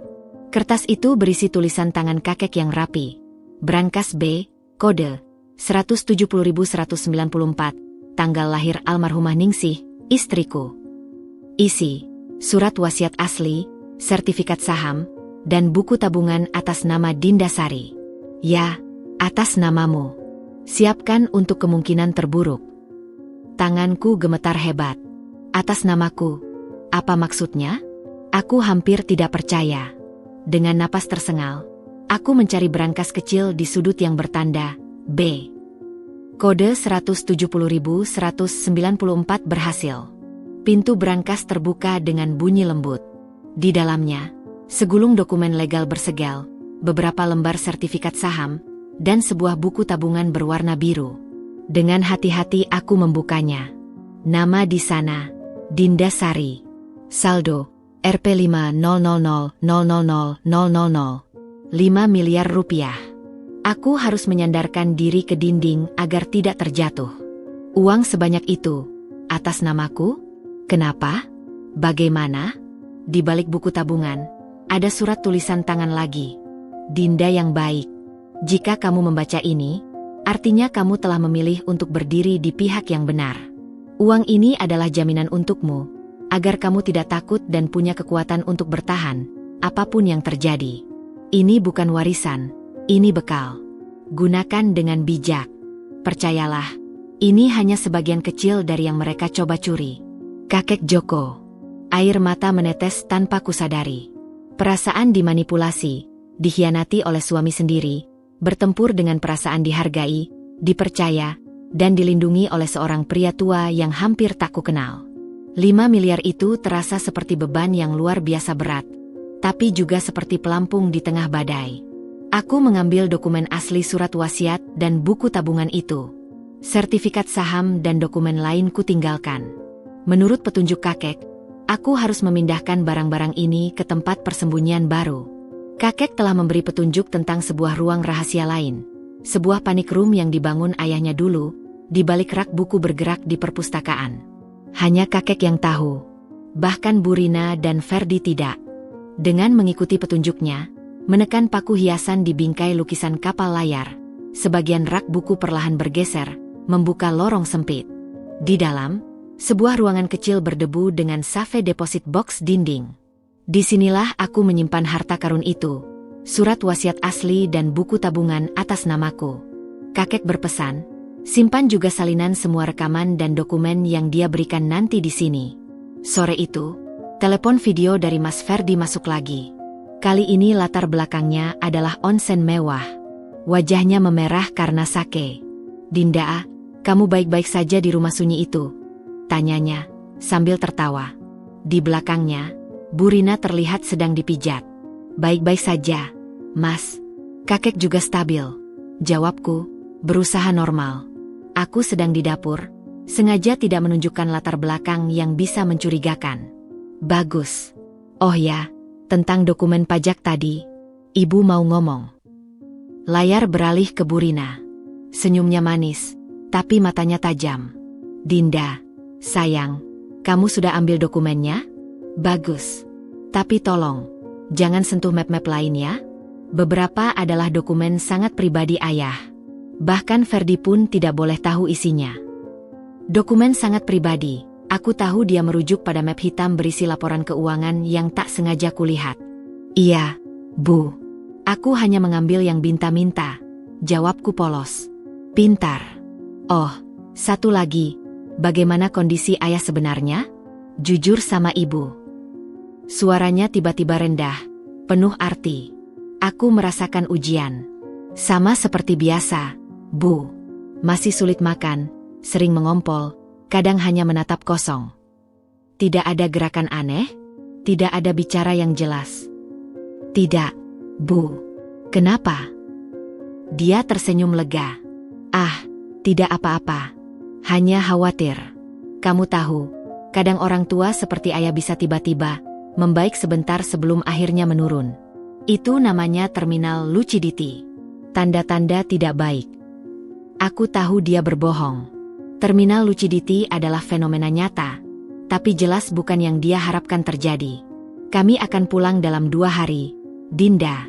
Speaker 1: Kertas itu berisi tulisan tangan kakek yang rapi. Brankas B, kode 170.194, tanggal lahir almarhumah Ningsih, istriku. Isi, surat wasiat asli, sertifikat saham, dan buku tabungan atas nama Dinda Sari. Ya, atas namamu. Siapkan untuk kemungkinan terburuk. Tanganku gemetar hebat. Atas namaku. Apa maksudnya? Aku hampir tidak percaya. Dengan napas tersengal, aku mencari brankas kecil di sudut yang bertanda B. Kode 170.194 berhasil. Pintu brankas terbuka dengan bunyi lembut. Di dalamnya, segulung dokumen legal bersegel, beberapa lembar sertifikat saham, dan sebuah buku tabungan berwarna biru. Dengan hati-hati aku membukanya. Nama di sana, Dinda Sari. Saldo, Rp5.000.000.000, 5 miliar rupiah. Aku harus menyandarkan diri ke dinding agar tidak terjatuh. Uang sebanyak itu, atas namaku? Kenapa? Bagaimana? Di balik buku tabungan, ada surat tulisan tangan lagi. Dinda yang baik. Jika kamu membaca ini, artinya kamu telah memilih untuk berdiri di pihak yang benar. Uang ini adalah jaminan untukmu, agar kamu tidak takut dan punya kekuatan untuk bertahan, apapun yang terjadi. Ini bukan warisan, ini bekal. Gunakan dengan bijak. Percayalah, ini hanya sebagian kecil dari yang mereka coba curi. Kakek Joko. Air mata menetes tanpa kusadari. Perasaan dimanipulasi, dikhianati oleh suami sendiri, bertempur dengan perasaan dihargai, dipercaya, dan dilindungi oleh seorang pria tua yang hampir tak kukenal. 5 miliar itu terasa seperti beban yang luar biasa berat, tapi juga seperti pelampung di tengah badai. Aku mengambil dokumen asli surat wasiat dan buku tabungan itu. Sertifikat saham dan dokumen lain kutinggalkan. Menurut petunjuk kakek, aku harus memindahkan barang-barang ini ke tempat persembunyian baru. Kakek telah memberi petunjuk tentang sebuah ruang rahasia lain, sebuah panik room yang dibangun ayahnya dulu, di balik rak buku bergerak di perpustakaan. Hanya kakek yang tahu, bahkan Bu Rina dan Ferdi tidak. Dengan mengikuti petunjuknya, menekan paku hiasan di bingkai lukisan kapal layar, sebagian rak buku perlahan bergeser, membuka lorong sempit. Di dalam, sebuah ruangan kecil berdebu dengan safe deposit box dinding. Disinilah aku menyimpan harta karun itu, surat wasiat asli dan buku tabungan atas namaku. Kakek berpesan, simpan juga salinan semua rekaman dan dokumen yang dia berikan nanti di sini. Sore itu, telepon video dari Mas Ferdi masuk lagi. Kali ini latar belakangnya adalah onsen mewah. Wajahnya memerah karena sake. Dinda, kamu baik-baik saja di rumah sunyi itu? Tanyanya, sambil tertawa. Di belakangnya, Bu Rina terlihat sedang dipijat. Baik-baik saja, Mas. Kakek juga stabil. Jawabku, berusaha normal. Aku sedang di dapur, sengaja tidak menunjukkan latar belakang yang bisa mencurigakan. Bagus. Oh ya, tentang dokumen pajak tadi, Ibu mau ngomong. Layar beralih ke Bu Rina. Senyumnya manis, tapi matanya tajam. Dinda, sayang, kamu sudah ambil dokumennya? Bagus. Tapi tolong, jangan sentuh map-map lain ya. Beberapa adalah dokumen sangat pribadi ayah. Bahkan Ferdi pun tidak boleh tahu isinya. Dokumen sangat pribadi, aku tahu dia merujuk pada map hitam berisi laporan keuangan yang tak sengaja kulihat. Iya, Bu. Aku hanya mengambil yang minta-minta. Jawabku polos. Pintar. Oh, satu lagi. Bagaimana kondisi ayah sebenarnya? Jujur sama ibu. Suaranya tiba-tiba rendah, penuh arti. Aku merasakan ujian. Sama seperti biasa, Bu. Masih sulit makan, sering mengompol, kadang hanya menatap kosong. Tidak ada gerakan aneh, tidak ada bicara yang jelas. Tidak, Bu. Kenapa? Dia tersenyum lega. Ah, tidak apa-apa. Hanya khawatir. Kamu tahu, kadang orang tua seperti ayah bisa tiba-tiba membaik sebentar sebelum akhirnya menurun. Itu namanya terminal lucidity. Tanda-tanda tidak baik. Aku tahu dia berbohong. Terminal lucidity adalah fenomena nyata, tapi jelas bukan yang dia harapkan terjadi. Kami akan pulang dalam 2 hari. Dinda,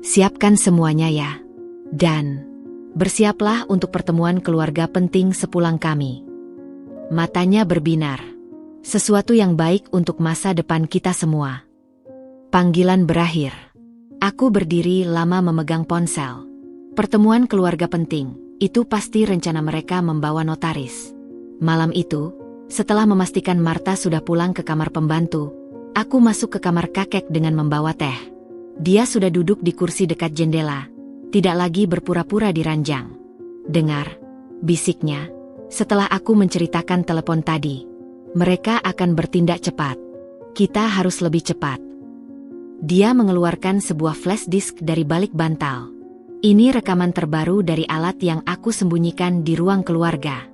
Speaker 1: siapkan semuanya ya. Dan bersiaplah untuk pertemuan keluarga penting sepulang kami. Matanya berbinar. Sesuatu yang baik untuk masa depan kita semua. Panggilan berakhir. Aku berdiri lama memegang ponsel. Pertemuan keluarga penting, itu pasti rencana mereka membawa notaris. Malam itu, setelah memastikan Marta sudah pulang ke kamar pembantu, aku masuk ke kamar kakek dengan membawa teh. Dia sudah duduk di kursi dekat jendela, tidak lagi berpura-pura di ranjang. Dengar, bisiknya, setelah aku menceritakan telepon tadi. Mereka akan bertindak cepat. Kita harus lebih cepat. Dia mengeluarkan sebuah flash disk dari balik bantal. Ini rekaman terbaru dari alat yang aku sembunyikan di ruang keluarga.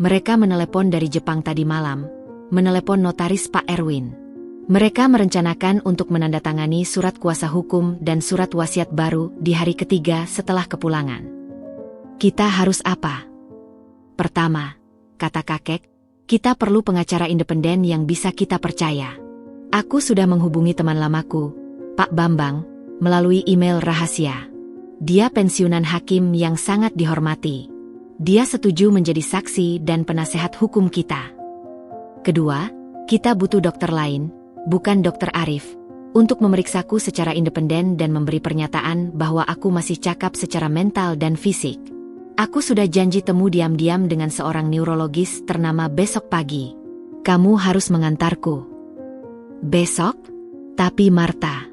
Speaker 1: Mereka menelepon dari Jepang tadi malam, menelepon notaris Pak Erwin. Mereka merencanakan untuk menandatangani surat kuasa hukum dan surat wasiat baru di hari ketiga setelah kepulangan. Kita harus apa? Pertama, kata kakek, kita perlu pengacara independen yang bisa kita percaya. Aku sudah menghubungi teman lamaku, Pak Bambang, melalui email rahasia. Dia pensiunan hakim yang sangat dihormati. Dia setuju menjadi saksi dan penasehat hukum kita. Kedua, kita butuh dokter lain, bukan Dokter Arif, untuk memeriksaku secara independen dan memberi pernyataan bahwa aku masih cakap secara mental dan fisik. Aku sudah janji temu diam-diam dengan seorang neurologis ternama besok pagi. Kamu harus mengantarku. Besok? Tapi Marta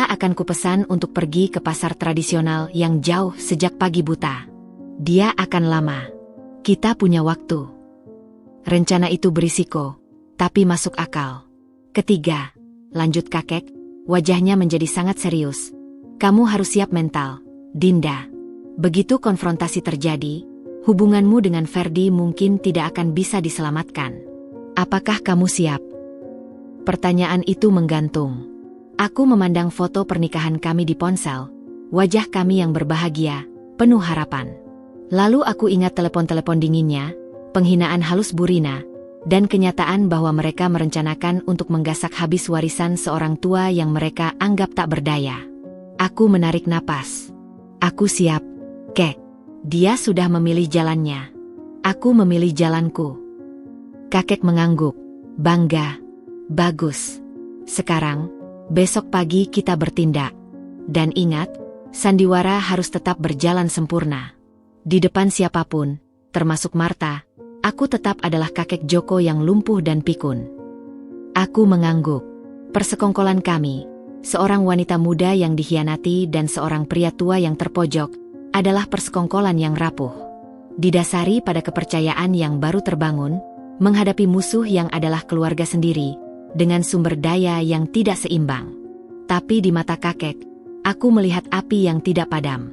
Speaker 1: akan kupesan untuk pergi ke pasar tradisional yang jauh sejak pagi buta. Dia akan lama. Kita punya waktu. Rencana itu berisiko, tapi masuk akal. Ketiga, lanjut kakek, wajahnya menjadi sangat serius. Kamu harus siap mental, Dinda. Begitu konfrontasi terjadi, hubunganmu dengan Ferdi mungkin tidak akan bisa diselamatkan. Apakah kamu siap? Pertanyaan itu menggantung. Aku memandang foto pernikahan kami di ponsel, wajah kami yang berbahagia, penuh harapan. Lalu aku ingat telepon-telepon dinginnya, penghinaan halus Burina, dan kenyataan bahwa mereka merencanakan untuk menggasak habis warisan seorang tua yang mereka anggap tak berdaya. Aku menarik napas. Aku siap. Kek, dia sudah memilih jalannya. Aku memilih jalanku. Kakek mengangguk, bangga. Bagus. Sekarang, besok pagi kita bertindak. Dan ingat, sandiwara harus tetap berjalan sempurna. Di depan siapapun, termasuk Marta, aku tetap adalah kakek Joko yang lumpuh dan pikun. Aku mengangguk. Persekongkolan kami, seorang wanita muda yang dikhianati dan seorang pria tua yang terpojok, adalah persekongkolan yang rapuh. Didasari pada kepercayaan yang baru terbangun, menghadapi musuh yang adalah keluarga sendiri, dengan sumber daya yang tidak seimbang. Tapi di mata kakek, aku melihat api yang tidak padam.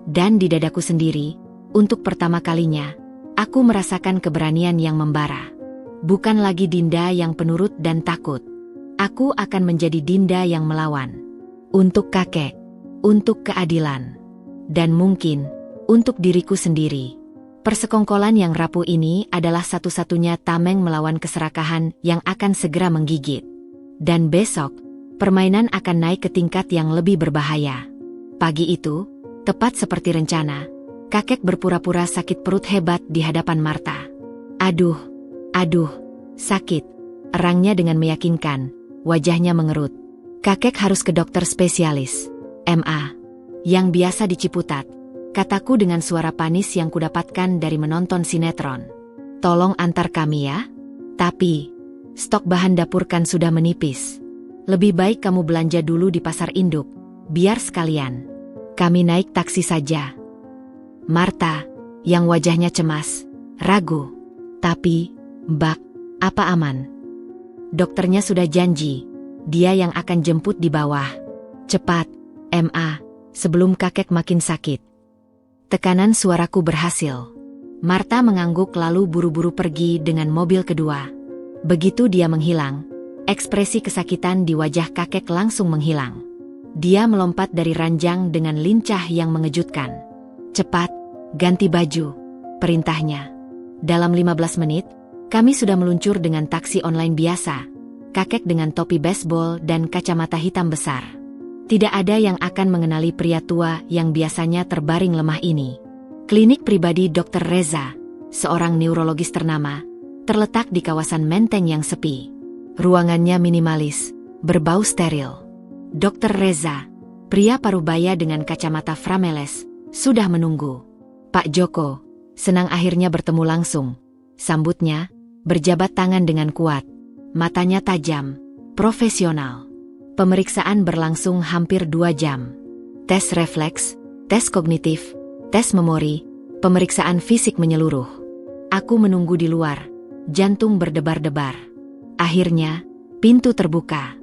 Speaker 1: Dan di dadaku sendiri, untuk pertama kalinya, aku merasakan keberanian yang membara. Bukan lagi Dinda yang penurut dan takut. Aku akan menjadi Dinda yang melawan. Untuk kakek, untuk keadilan. Dan mungkin, untuk diriku sendiri. Persekongkolan yang rapuh ini adalah satu-satunya tameng melawan keserakahan yang akan segera menggigit. Dan besok, permainan akan naik ke tingkat yang lebih berbahaya. Pagi itu, tepat seperti rencana, kakek berpura-pura sakit perut hebat di hadapan Marta. Aduh, sakit, erangnya dengan meyakinkan, wajahnya mengerut. Kakek harus ke dokter spesialis, MA. Yang biasa di Ciputat, kataku dengan suara panis yang kudapatkan dari menonton sinetron. Tolong antar kami ya. Tapi, Stok bahan dapur kan sudah menipis. Lebih baik kamu belanja dulu di pasar induk, biar sekalian. Kami naik taksi saja. Marta, yang wajahnya cemas, ragu. Tapi, Mbak, apa aman? Dokternya sudah janji, dia yang akan jemput di bawah. Cepat, MA, sebelum kakek makin sakit. Tekanan suaraku berhasil. Marta mengangguk lalu buru-buru pergi dengan mobil kedua. Begitu dia menghilang, ekspresi kesakitan di wajah kakek langsung menghilang. Dia melompat dari ranjang dengan lincah yang mengejutkan. Cepat, ganti baju, perintahnya. Dalam 15 menit, kami sudah meluncur dengan taksi online biasa. Kakek dengan topi baseball dan kacamata hitam besar. Tidak ada yang akan mengenali pria tua yang biasanya terbaring lemah ini. Klinik pribadi Dr. Reza, seorang neurologis ternama, terletak di kawasan Menteng yang sepi. Ruangannya minimalis, berbau steril. Dr. Reza, pria parubaya dengan kacamata frameles, sudah menunggu. Pak Joko, senang akhirnya bertemu langsung. Sambutnya, berjabat tangan dengan kuat. Matanya tajam, profesional. Pemeriksaan berlangsung hampir 2 jam. Tes refleks, tes kognitif, tes memori, pemeriksaan fisik menyeluruh. Aku menunggu di luar, jantung berdebar-debar. Akhirnya, pintu terbuka.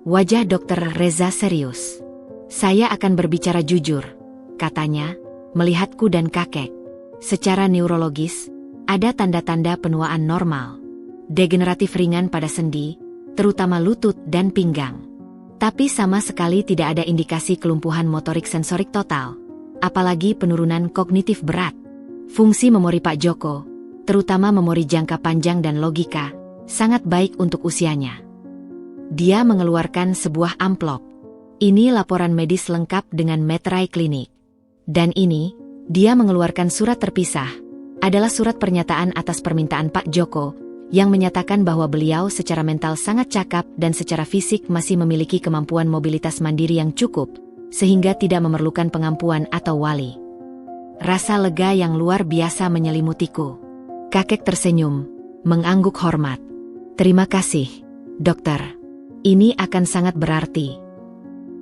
Speaker 1: Wajah Dr. Reza serius. Saya akan berbicara jujur, katanya, melihatku dan kakek. Secara neurologis, ada tanda-tanda penuaan normal. Degeneratif ringan pada sendi, terutama lutut dan pinggang. Tapi sama sekali tidak ada indikasi kelumpuhan motorik sensorik total, apalagi penurunan kognitif berat. Fungsi memori Pak Joko, terutama memori jangka panjang dan logika, sangat baik untuk usianya. Dia mengeluarkan sebuah amplop. Ini laporan medis lengkap dengan meterai klinik. Dan ini, dia mengeluarkan surat terpisah, adalah surat pernyataan atas permintaan Pak Joko, yang menyatakan bahwa beliau secara mental sangat cakap dan secara fisik masih memiliki kemampuan mobilitas mandiri yang cukup, sehingga tidak memerlukan pengampuan atau wali. Rasa lega yang luar biasa menyelimutiku. Kakek tersenyum, mengangguk hormat. Terima kasih, dokter. Ini akan sangat berarti.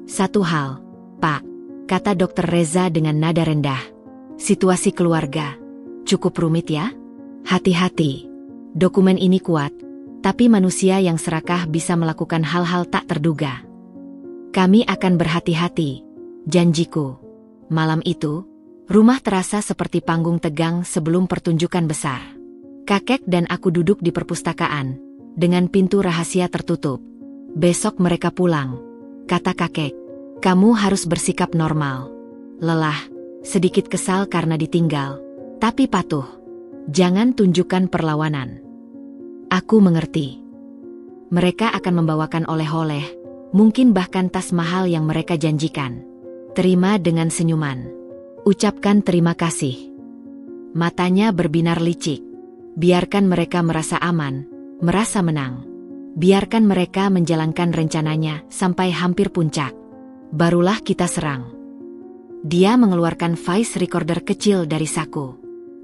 Speaker 1: Satu hal, Pak, kata Dr. Reza dengan nada rendah. Situasi keluarga cukup rumit ya? Hati-hati. Dokumen ini kuat, tapi manusia yang serakah bisa melakukan hal-hal tak terduga. Kami akan berhati-hati, janjiku. Malam itu, rumah terasa seperti panggung tegang sebelum pertunjukan besar. Kakek dan aku duduk di perpustakaan, dengan pintu rahasia tertutup. Besok mereka pulang, kata kakek. Kamu harus bersikap normal. Lelah, sedikit kesal karena ditinggal, tapi patuh. Jangan tunjukkan perlawanan. Aku mengerti. Mereka akan membawakan oleh-oleh, mungkin bahkan tas mahal yang mereka janjikan. Terima dengan senyuman. Ucapkan terima kasih. Matanya berbinar licik. Biarkan mereka merasa aman, merasa menang. Biarkan mereka menjalankan rencananya sampai hampir puncak. Barulah kita serang. Dia mengeluarkan voice recorder kecil dari saku.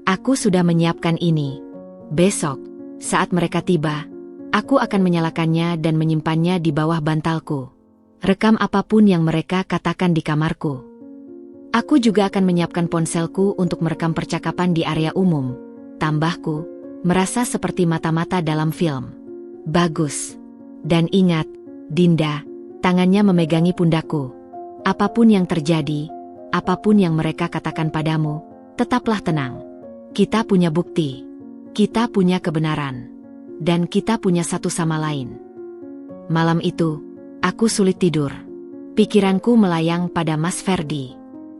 Speaker 1: Aku sudah menyiapkan ini. Besok, saat mereka tiba, aku akan menyalakannya dan menyimpannya di bawah bantalku. Rekam apapun yang mereka katakan di kamarku. Aku juga akan menyiapkan ponselku untuk merekam percakapan di area umum. Tambahku, merasa seperti mata-mata dalam film. Bagus. Dan ingat, Dinda, tangannya memegangi pundakku. Apapun yang terjadi, apapun yang mereka katakan padamu, tetaplah tenang. Kita punya bukti, kita punya kebenaran, dan kita punya satu sama lain. Malam itu, aku sulit tidur. Pikiranku melayang pada Mas Ferdi.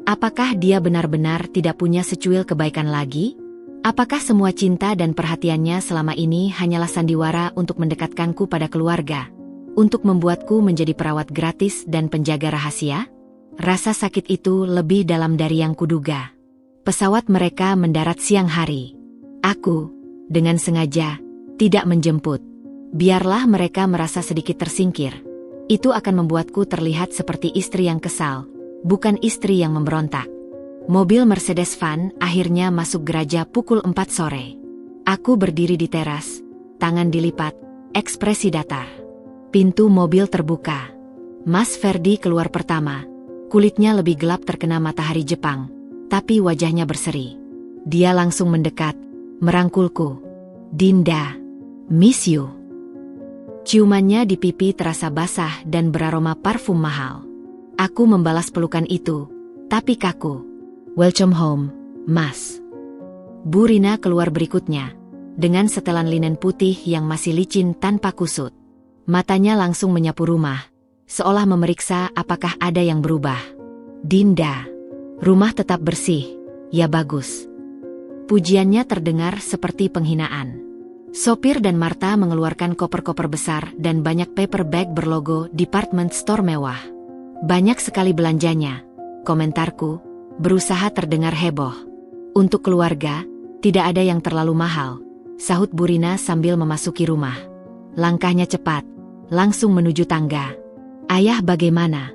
Speaker 1: Apakah dia benar-benar tidak punya secuil kebaikan lagi? Apakah semua cinta dan perhatiannya selama ini hanyalah sandiwara untuk mendekatkanku pada keluarga? Untuk membuatku menjadi perawat gratis dan penjaga rahasia? Rasa sakit itu lebih dalam dari yang kuduga. Pesawat mereka mendarat siang hari. Aku, dengan sengaja, tidak menjemput. Biarlah mereka merasa sedikit tersingkir. Itu akan membuatku terlihat seperti istri yang kesal, bukan istri yang memberontak. Mobil Mercedes van akhirnya masuk gereja pukul 4 sore. Aku berdiri di teras, tangan dilipat, ekspresi datar. Pintu mobil terbuka. Mas Ferdi keluar pertama. Kulitnya lebih gelap terkena matahari Jepang, tapi wajahnya berseri. Dia langsung mendekat, merangkulku. Dinda, miss you. Ciumannya di pipi terasa basah dan beraroma parfum mahal. Aku membalas pelukan itu, tapi kaku. Welcome home, Mas. Bu Rina keluar berikutnya, dengan setelan linen putih yang masih licin tanpa kusut. Matanya langsung menyapu rumah, seolah memeriksa apakah ada yang berubah. Dinda, rumah tetap bersih, ya bagus. Pujiannya terdengar seperti penghinaan. Sopir dan Marta mengeluarkan koper-koper besar dan banyak paper bag berlogo department store mewah. Banyak sekali belanjanya, komentarku, berusaha terdengar heboh. Untuk keluarga, tidak ada yang terlalu mahal, sahut Bu Rina sambil memasuki rumah. Langkahnya cepat, langsung menuju tangga. Ayah bagaimana?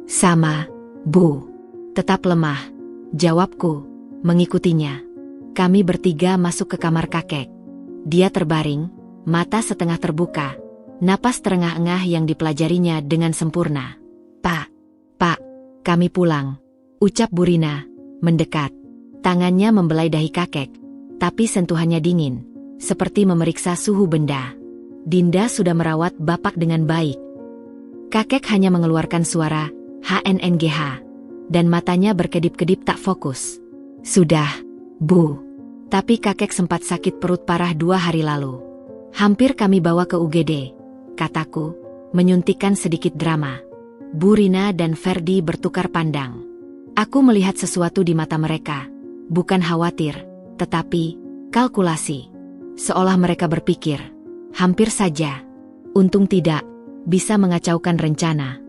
Speaker 1: Sama, Bu. Tetap lemah, jawabku, mengikutinya. Kami bertiga masuk ke kamar kakek. Dia terbaring, mata setengah terbuka, napas terengah-engah yang dipelajarinya dengan sempurna. Pak, kami pulang, ucap Bu Rina, mendekat. Tangannya membelai dahi kakek, tapi sentuhannya dingin, seperti memeriksa suhu benda. Dinda sudah merawat bapak dengan baik. Kakek hanya mengeluarkan suara, HNNGH, dan matanya berkedip-kedip tak fokus. Sudah, Bu. Tapi kakek sempat sakit perut parah 2 hari lalu. Hampir kami bawa ke UGD, kataku, menyuntikkan sedikit drama. Bu Rina dan Ferdi bertukar pandang. Aku melihat sesuatu di mata mereka, bukan khawatir, tetapi kalkulasi. Seolah mereka berpikir, hampir saja, untung tidak, bisa mengacaukan rencana.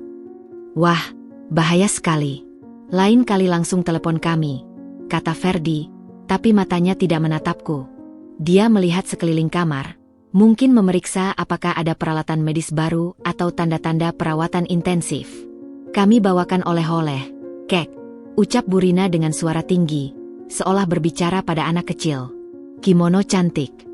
Speaker 1: Wah, bahaya sekali. Lain kali langsung telepon kami, kata Ferdi, tapi matanya tidak menatapku. Dia melihat sekeliling kamar, mungkin memeriksa apakah ada peralatan medis baru atau tanda-tanda perawatan intensif. Kami bawakan oleh-oleh, kek, ucap Bu Rina dengan suara tinggi, seolah berbicara pada anak kecil. Kimono cantik.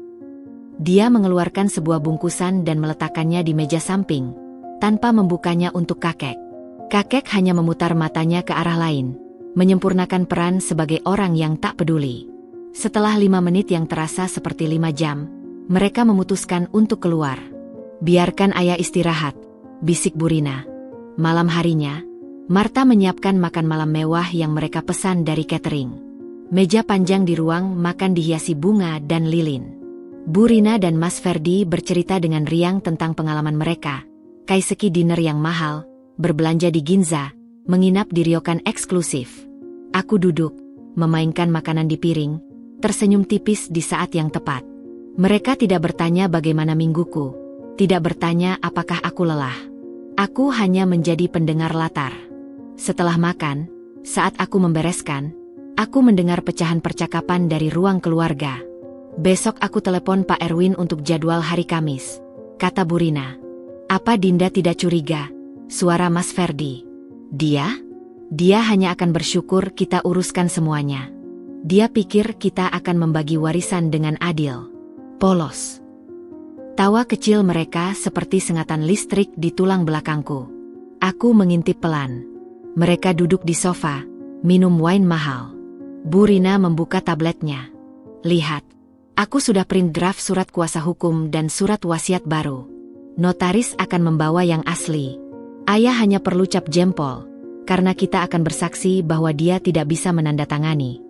Speaker 1: Dia mengeluarkan sebuah bungkusan dan meletakkannya di meja samping, tanpa membukanya untuk kakek. Kakek hanya memutar matanya ke arah lain, menyempurnakan peran sebagai orang yang tak peduli. Setelah 5 menit yang terasa seperti 5 jam, mereka memutuskan untuk keluar. Biarkan ayah istirahat, bisik Bu Rina. Malam harinya, Marta menyiapkan makan malam mewah yang mereka pesan dari catering. Meja panjang di ruang makan dihiasi bunga dan lilin. Bu Rina dan Mas Ferdi bercerita dengan riang tentang pengalaman mereka, kaiseki dinner yang mahal, berbelanja di Ginza, menginap di ryokan eksklusif. Aku duduk, memainkan makanan di piring, tersenyum tipis di saat yang tepat. Mereka tidak bertanya bagaimana mingguku, tidak bertanya apakah aku lelah. Aku hanya menjadi pendengar latar. Setelah makan, saat aku membereskan, aku mendengar pecahan percakapan dari ruang keluarga. Besok aku telepon Pak Erwin untuk jadwal hari Kamis, kata Bu Rina. Apa Dinda tidak curiga? Suara Mas Ferdi. Dia hanya akan bersyukur kita uruskan semuanya. Dia pikir kita akan membagi warisan dengan adil. Polos. Tawa kecil mereka seperti sengatan listrik di tulang belakangku. Aku mengintip pelan. Mereka duduk di sofa, minum wine mahal. Bu Rina membuka tabletnya. Lihat, aku sudah print draft surat kuasa hukum dan surat wasiat baru. Notaris akan membawa yang asli. Ayah hanya perlu cap jempol, karena kita akan bersaksi bahwa dia tidak bisa menandatangani.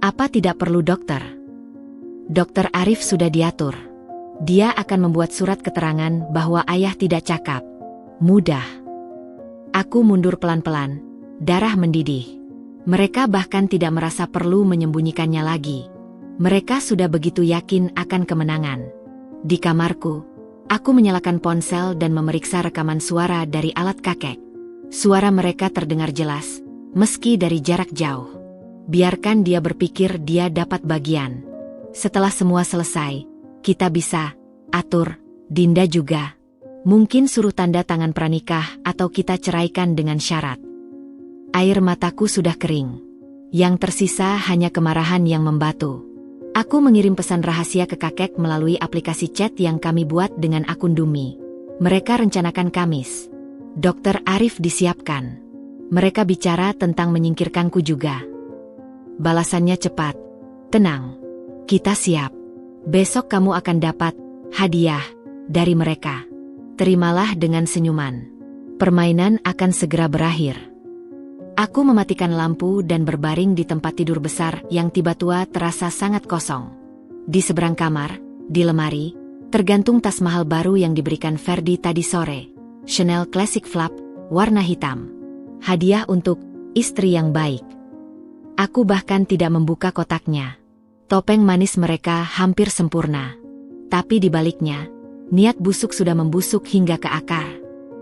Speaker 1: Apa tidak perlu dokter? Dokter Arif sudah diatur. Dia akan membuat surat keterangan bahwa ayah tidak cakap. Mudah. Aku mundur pelan-pelan, darah mendidih. Mereka bahkan tidak merasa perlu menyembunyikannya lagi. Mereka sudah begitu yakin akan kemenangan. Di kamarku, aku menyalakan ponsel dan memeriksa rekaman suara dari alat kakek. Suara mereka terdengar jelas, meski dari jarak jauh. Biarkan dia berpikir dia dapat bagian. Setelah semua selesai, kita bisa atur, Dinda juga. Mungkin suruh tanda tangan pranikah atau kita ceraikan dengan syarat. Air mataku sudah kering. Yang tersisa hanya kemarahan yang membatu. Aku mengirim pesan rahasia ke kakek melalui aplikasi chat yang kami buat dengan akun Dumi. Mereka rencanakan Kamis. Dokter Arif disiapkan. Mereka bicara tentang menyingkirkanku juga. Balasannya cepat. Tenang. Kita siap. Besok kamu akan dapat hadiah dari mereka. Terimalah dengan senyuman. Permainan akan segera berakhir. Aku mematikan lampu dan berbaring di tempat tidur besar yang tiba-tiba terasa sangat kosong. Di seberang kamar, di lemari, tergantung tas mahal baru yang diberikan Ferdi tadi sore. Chanel Classic Flap, warna hitam. Hadiah untuk istri yang baik. Aku bahkan tidak membuka kotaknya. Topeng manis mereka hampir sempurna. Tapi di baliknya, niat busuk sudah membusuk hingga ke akar.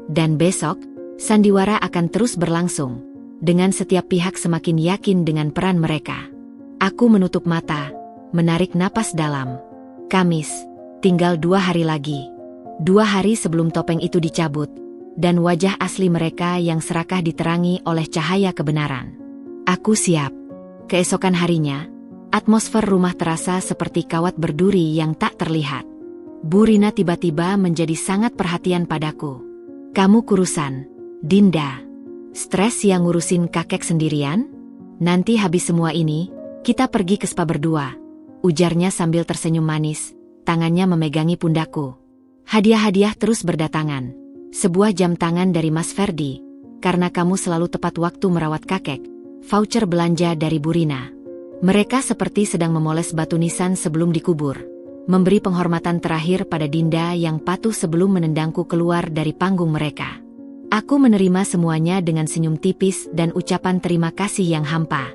Speaker 1: Dan besok, sandiwara akan terus berlangsung. Dengan setiap pihak semakin yakin dengan peran mereka. Aku menutup mata, menarik napas dalam. Kamis, tinggal 2 hari lagi. 2 hari sebelum topeng itu dicabut, dan wajah asli mereka yang serakah diterangi oleh cahaya kebenaran. Aku siap. Keesokan harinya, atmosfer rumah terasa seperti kawat berduri yang tak terlihat. Bu Rina tiba-tiba menjadi sangat perhatian padaku. Kamu kurusan, Dinda. Stres yang ngurusin kakek sendirian? Nanti habis semua ini, kita pergi ke spa berdua. Ujarnya sambil tersenyum manis, tangannya memegangi pundakku. Hadiah-hadiah terus berdatangan. Sebuah jam tangan dari Mas Ferdi, karena kamu selalu tepat waktu merawat kakek. Voucher belanja dari Bu Rina. Mereka seperti sedang memoles batu nisan sebelum dikubur. Memberi penghormatan terakhir pada Dinda yang patuh sebelum menendangku keluar dari panggung mereka. Aku menerima semuanya dengan senyum tipis dan ucapan terima kasih yang hampa.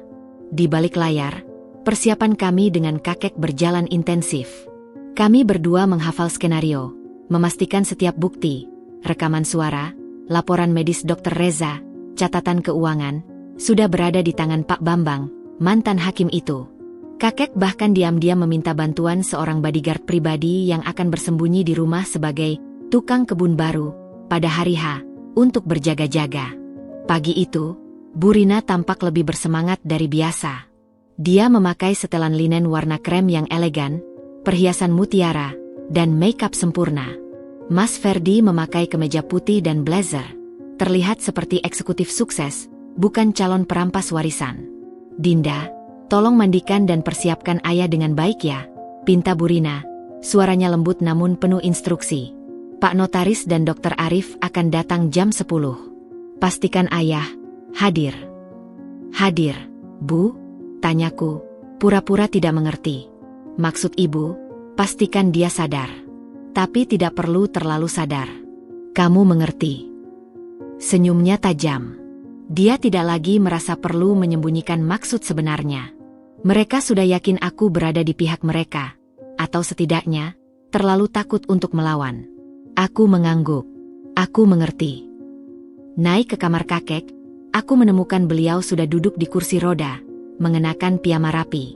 Speaker 1: Di balik layar, persiapan kami dengan kakek berjalan intensif. Kami berdua menghafal skenario, memastikan setiap bukti, rekaman suara, laporan medis Dr. Reza, catatan keuangan, sudah berada di tangan Pak Bambang, mantan hakim itu. Kakek bahkan diam-diam meminta bantuan seorang bodyguard pribadi yang akan bersembunyi di rumah sebagai tukang kebun baru pada hari H. Untuk berjaga-jaga. Pagi itu, Bu Rina tampak lebih bersemangat dari biasa. Dia memakai setelan linen warna krem yang elegan, perhiasan mutiara, dan make-up sempurna. Mas Ferdi memakai kemeja putih dan blazer. Terlihat seperti eksekutif sukses, bukan calon perampas warisan. Dinda, tolong mandikan dan persiapkan ayah dengan baik ya, pinta Bu Rina. Suaranya lembut namun penuh instruksi. Pak Notaris dan Dokter Arif akan datang jam 10. Pastikan ayah hadir. Hadir, Bu? Tanyaku, pura-pura tidak mengerti. Maksud ibu, pastikan dia sadar. Tapi tidak perlu terlalu sadar. Kamu mengerti. Senyumnya tajam. Dia tidak lagi merasa perlu menyembunyikan maksud sebenarnya. Mereka sudah yakin aku berada di pihak mereka. Atau setidaknya, terlalu takut untuk melawan. Aku mengangguk. Aku mengerti. Naik ke kamar kakek, aku menemukan beliau sudah duduk di kursi roda, mengenakan piyama rapi.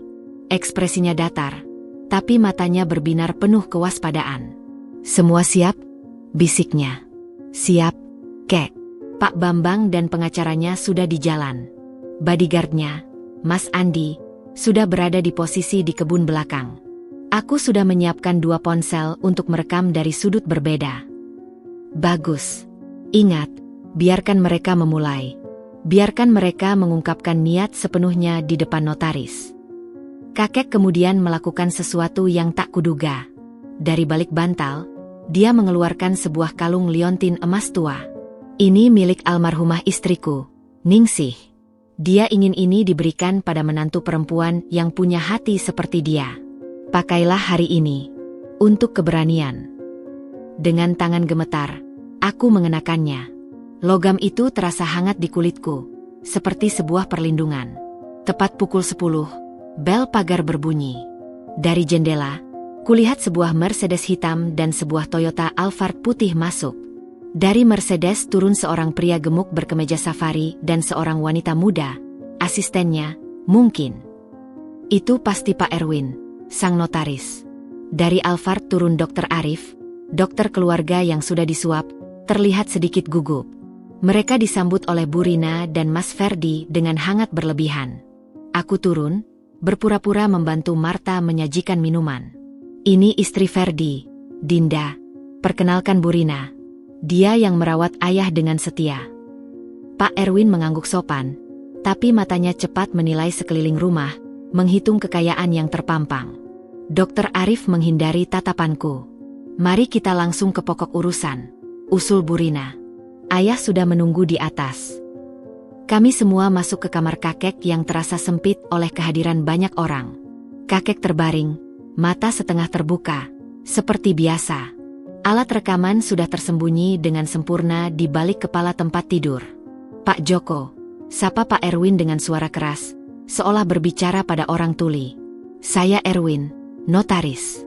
Speaker 1: Ekspresinya datar, tapi matanya berbinar penuh kewaspadaan. Semua siap? Bisiknya. Siap, Kek. Pak Bambang dan pengacaranya sudah di jalan. Bodyguardnya, Mas Andi, sudah berada di posisi di kebun belakang. Aku sudah menyiapkan 2 ponsel untuk merekam dari sudut berbeda. Bagus. Ingat, biarkan mereka memulai. Biarkan mereka mengungkapkan niat sepenuhnya di depan notaris. Kakek kemudian melakukan sesuatu yang tak kuduga. Dari balik bantal, dia mengeluarkan sebuah kalung liontin emas tua. Ini milik almarhumah istriku, Ningsih. Dia ingin ini diberikan pada menantu perempuan yang punya hati seperti dia. Pakailah hari ini, untuk keberanian. Dengan tangan gemetar, aku mengenakannya. Logam itu terasa hangat di kulitku, seperti sebuah perlindungan. Tepat pukul 10, bel pagar berbunyi. Dari jendela, kulihat sebuah Mercedes hitam dan sebuah Toyota Alphard putih masuk. Dari Mercedes turun seorang pria gemuk berkemeja safari dan seorang wanita muda, asistennya, mungkin. Itu pasti Pak Erwin, sang notaris. Dari Alphard turun Dokter Arif, dokter keluarga yang sudah disuap, terlihat sedikit gugup. Mereka disambut oleh Bu Rina dan Mas Ferdi dengan hangat berlebihan. Aku turun, berpura-pura membantu Marta menyajikan minuman. Ini istri Ferdi, Dinda. Perkenalkan Bu Rina. Dia yang merawat ayah dengan setia. Pak Erwin mengangguk sopan, tapi matanya cepat menilai sekeliling rumah, menghitung kekayaan yang terpampang. Dokter Arif menghindari tatapanku. Mari kita langsung ke pokok urusan, usul Bu Rina. Ayah sudah menunggu di atas. Kami semua masuk ke kamar kakek yang terasa sempit oleh kehadiran banyak orang. Kakek terbaring, mata setengah terbuka, seperti biasa. Alat rekaman sudah tersembunyi dengan sempurna di balik kepala tempat tidur. Pak Joko, sapa Pak Erwin dengan suara keras, seolah berbicara pada orang tuli. Saya Erwin, notaris.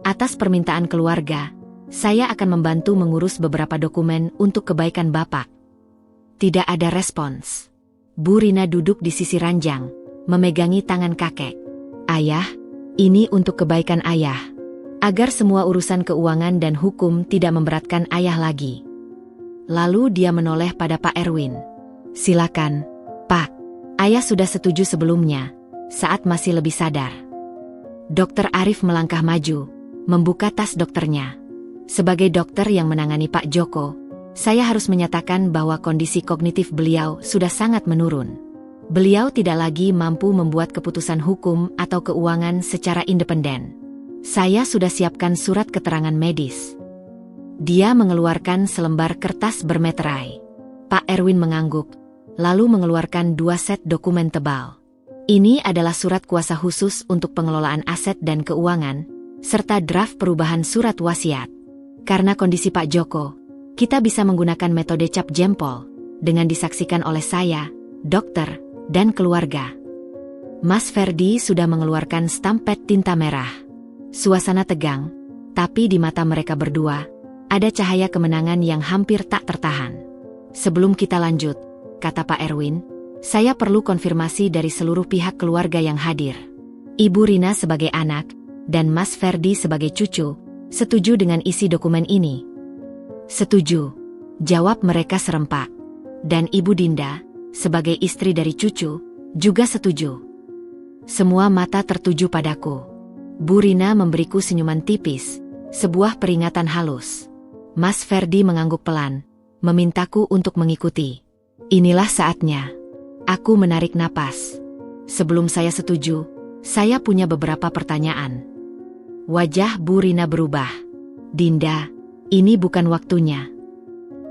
Speaker 1: Atas permintaan keluarga, saya akan membantu mengurus beberapa dokumen untuk kebaikan Bapak. Tidak ada respons. Bu Rina duduk di sisi ranjang, memegangi tangan kakek. Ayah, ini untuk kebaikan ayah. Agar semua urusan keuangan dan hukum tidak memberatkan ayah lagi. Lalu dia menoleh pada Pak Erwin. Silakan, Pak. Ayah sudah setuju sebelumnya, saat masih lebih sadar. Dokter Arif melangkah maju, membuka tas dokternya. Sebagai dokter yang menangani Pak Joko, saya harus menyatakan bahwa kondisi kognitif beliau sudah sangat menurun. Beliau tidak lagi mampu membuat keputusan hukum atau keuangan secara independen. Saya sudah siapkan surat keterangan medis. Dia mengeluarkan selembar kertas bermeterai. Pak Erwin mengangguk, lalu mengeluarkan 2 set dokumen tebal. Ini adalah surat kuasa khusus untuk pengelolaan aset dan keuangan, serta draft perubahan surat wasiat. Karena kondisi Pak Joko, kita bisa menggunakan metode cap jempol, dengan disaksikan oleh saya, dokter, dan keluarga. Mas Ferdi sudah mengeluarkan stampet tinta merah. Suasana tegang, tapi di mata mereka berdua, ada cahaya kemenangan yang hampir tak tertahan. Sebelum kita lanjut, kata Pak Erwin, saya perlu konfirmasi dari seluruh pihak keluarga yang hadir. Ibu Rina sebagai anak, dan Mas Ferdi sebagai cucu, setuju dengan isi dokumen ini? Setuju, jawab mereka serempak. Dan Ibu Dinda, sebagai istri dari cucu, juga setuju. Semua mata tertuju padaku. Bu Rina memberiku senyuman tipis, sebuah peringatan halus. Mas Ferdi mengangguk pelan, memintaku untuk mengikuti. Inilah saatnya. Aku menarik napas. Sebelum saya setuju, saya punya beberapa pertanyaan. Wajah Bu Rina berubah. Dinda, ini bukan waktunya.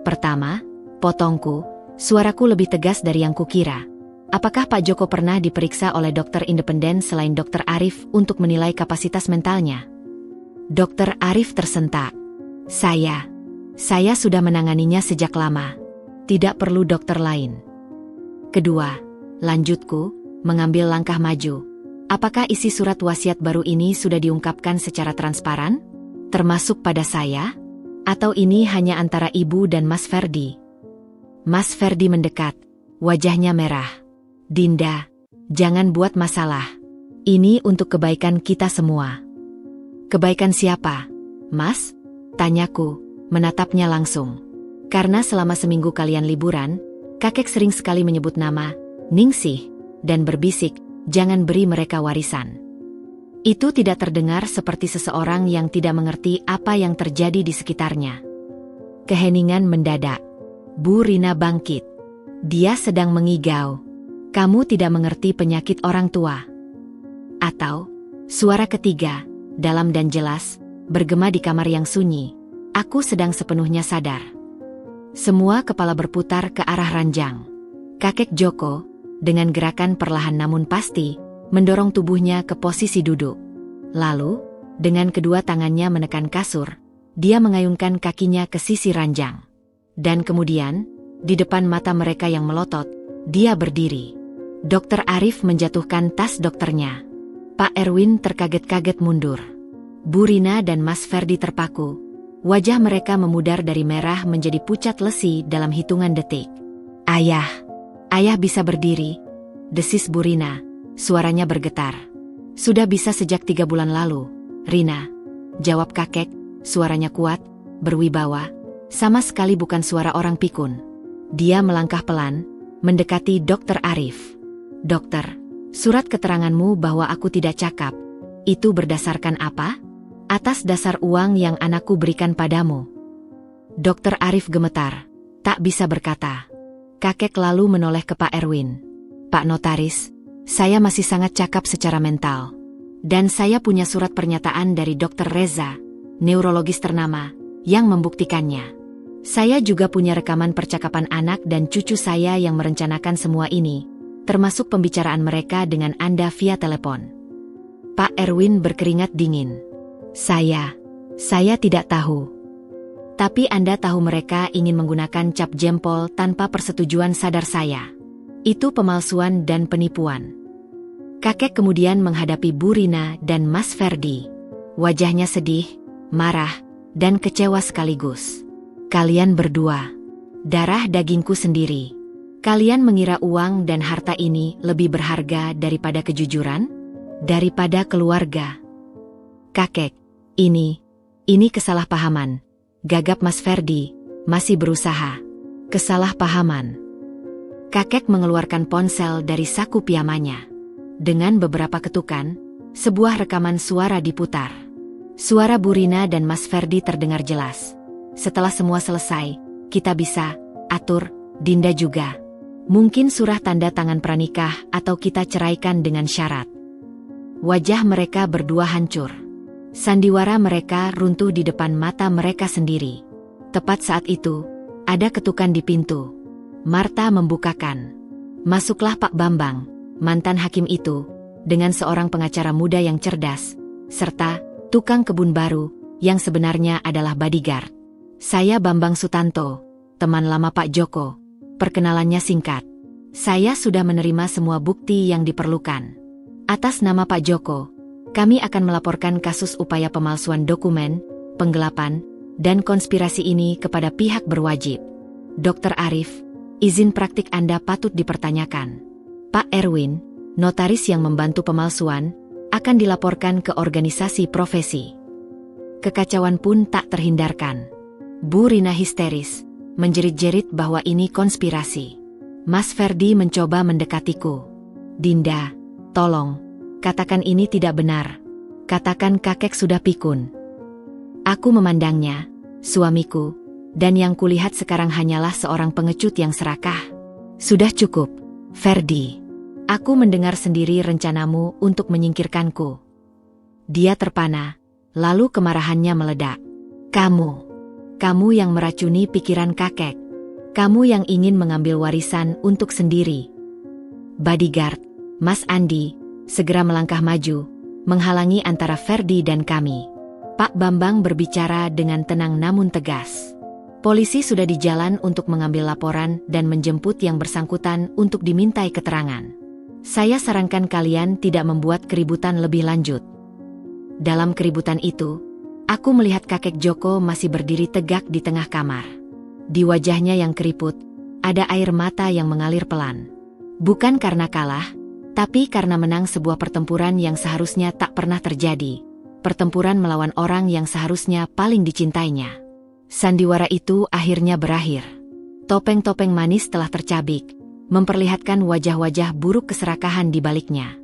Speaker 1: Pertama, potongku, suaraku lebih tegas dari yang kukira. Apakah Pak Joko pernah diperiksa oleh dokter independen selain dokter Arif untuk menilai kapasitas mentalnya? Dokter Arif tersentak. Saya sudah menanganinya sejak lama. Tidak perlu dokter lain. Kedua, lanjutku, mengambil langkah maju. Apakah isi surat wasiat baru ini sudah diungkapkan secara transparan? Termasuk pada saya? Atau ini hanya antara ibu dan Mas Ferdi? Mas Ferdi mendekat, wajahnya merah. Dinda, jangan buat masalah. Ini untuk kebaikan kita semua. Kebaikan siapa, Mas? Tanyaku, menatapnya langsung. Karena selama seminggu kalian liburan, kakek sering sekali menyebut nama Ningsih, dan berbisik, jangan beri mereka warisan. Itu tidak terdengar seperti seseorang yang tidak mengerti apa yang terjadi di sekitarnya. Keheningan mendadak. Bu Rina bangkit. Dia sedang mengigau. Kamu tidak mengerti penyakit orang tua. Atau, suara ketiga, dalam dan jelas, bergema di kamar yang sunyi. Aku sedang sepenuhnya sadar. Semua kepala berputar ke arah ranjang. Kakek Joko, dengan gerakan perlahan namun pasti, mendorong tubuhnya ke posisi duduk. Lalu, dengan kedua tangannya menekan kasur, dia mengayunkan kakinya ke sisi ranjang. Dan kemudian, di depan mata mereka yang melotot, dia berdiri. Dokter Arif menjatuhkan tas dokternya. Pak Erwin terkaget-kaget mundur. Bu Rina dan Mas Ferdi terpaku. Wajah mereka memudar dari merah menjadi pucat lesi dalam hitungan detik. Ayah bisa berdiri, desis Bu Rina, suaranya bergetar. Sudah bisa sejak 3 bulan lalu, Rina, jawab kakek, suaranya kuat, berwibawa, sama sekali bukan suara orang pikun. Dia melangkah pelan, mendekati Dokter Arif. Dokter, Surat keteranganmu bahwa aku tidak cakap, itu berdasarkan apa? Atas dasar uang yang anakku berikan padamu. Dokter Arif gemetar, tak bisa berkata. Kakek lalu menoleh ke Pak Erwin. Pak Notaris, saya masih sangat cakap secara mental. Dan saya punya surat pernyataan dari Dokter Reza, neurologis ternama, yang membuktikannya. Saya juga punya rekaman percakapan anak dan cucu saya yang merencanakan semua ini, termasuk pembicaraan mereka dengan Anda via telepon. Pak Erwin berkeringat dingin. Saya tidak tahu. Tapi Anda tahu mereka ingin menggunakan cap jempol tanpa persetujuan sadar saya. Itu pemalsuan dan penipuan. Kakek kemudian menghadapi Bu Rina dan Mas Ferdi. Wajahnya sedih, marah, dan kecewa sekaligus. Kalian berdua, darah dagingku sendiri. Kalian mengira uang dan harta ini lebih berharga daripada kejujuran? Daripada keluarga? Kakek, ini kesalahpahaman. Gagap Mas Ferdi, masih berusaha. Kesalahpahaman. Kakek mengeluarkan ponsel dari saku piyamanya. Dengan beberapa ketukan, sebuah rekaman suara diputar. Suara Bu Rina dan Mas Ferdi terdengar jelas. Setelah semua selesai, kita bisa atur, Dinda juga. Mungkin surah tanda tangan pranikah atau kita ceraikan dengan syarat. Wajah mereka berdua hancur. Sandiwara mereka runtuh di depan mata mereka sendiri. Tepat saat itu, ada ketukan di pintu. Marta membukakan. Masuklah Pak Bambang, mantan hakim itu, dengan seorang pengacara muda yang cerdas, serta tukang kebun baru, yang sebenarnya adalah bodyguard. Saya Bambang Sutanto, teman lama Pak Joko. Perkenalannya singkat. Saya sudah menerima semua bukti yang diperlukan. Atas nama Pak Joko, kami akan melaporkan kasus upaya pemalsuan dokumen, penggelapan, dan konspirasi ini kepada pihak berwajib. Dokter Arif, izin praktik Anda patut dipertanyakan. Pak Erwin, notaris yang membantu pemalsuan, akan dilaporkan ke organisasi profesi. Kekacauan pun tak terhindarkan. Bu Rina histeris, menjerit-jerit bahwa ini konspirasi. Mas Ferdi mencoba mendekatiku. Dinda, tolong, katakan ini tidak benar. Katakan kakek sudah pikun. Aku memandangnya, suamiku, dan yang kulihat sekarang hanyalah seorang pengecut yang serakah. Sudah cukup, Ferdi. Aku mendengar sendiri rencanamu untuk menyingkirkanku. Dia terpana, lalu kemarahannya meledak. Kamu yang meracuni pikiran kakek. Kamu yang ingin mengambil warisan untuk sendiri. Bodyguard, Mas Andi, segera melangkah maju, menghalangi antara Ferdi dan kami. Pak Bambang berbicara dengan tenang namun tegas. Polisi sudah di jalan untuk mengambil laporan dan menjemput yang bersangkutan untuk dimintai keterangan. Saya sarankan kalian tidak membuat keributan lebih lanjut. Dalam keributan itu, aku melihat kakek Joko masih berdiri tegak di tengah kamar. Di wajahnya yang keriput, ada air mata yang mengalir pelan. Bukan karena kalah, tapi karena menang sebuah pertempuran yang seharusnya tak pernah terjadi. Pertempuran melawan orang yang seharusnya paling dicintainya. Sandiwara itu akhirnya berakhir. Topeng-topeng manis telah tercabik, memperlihatkan wajah-wajah buruk keserakahan di baliknya.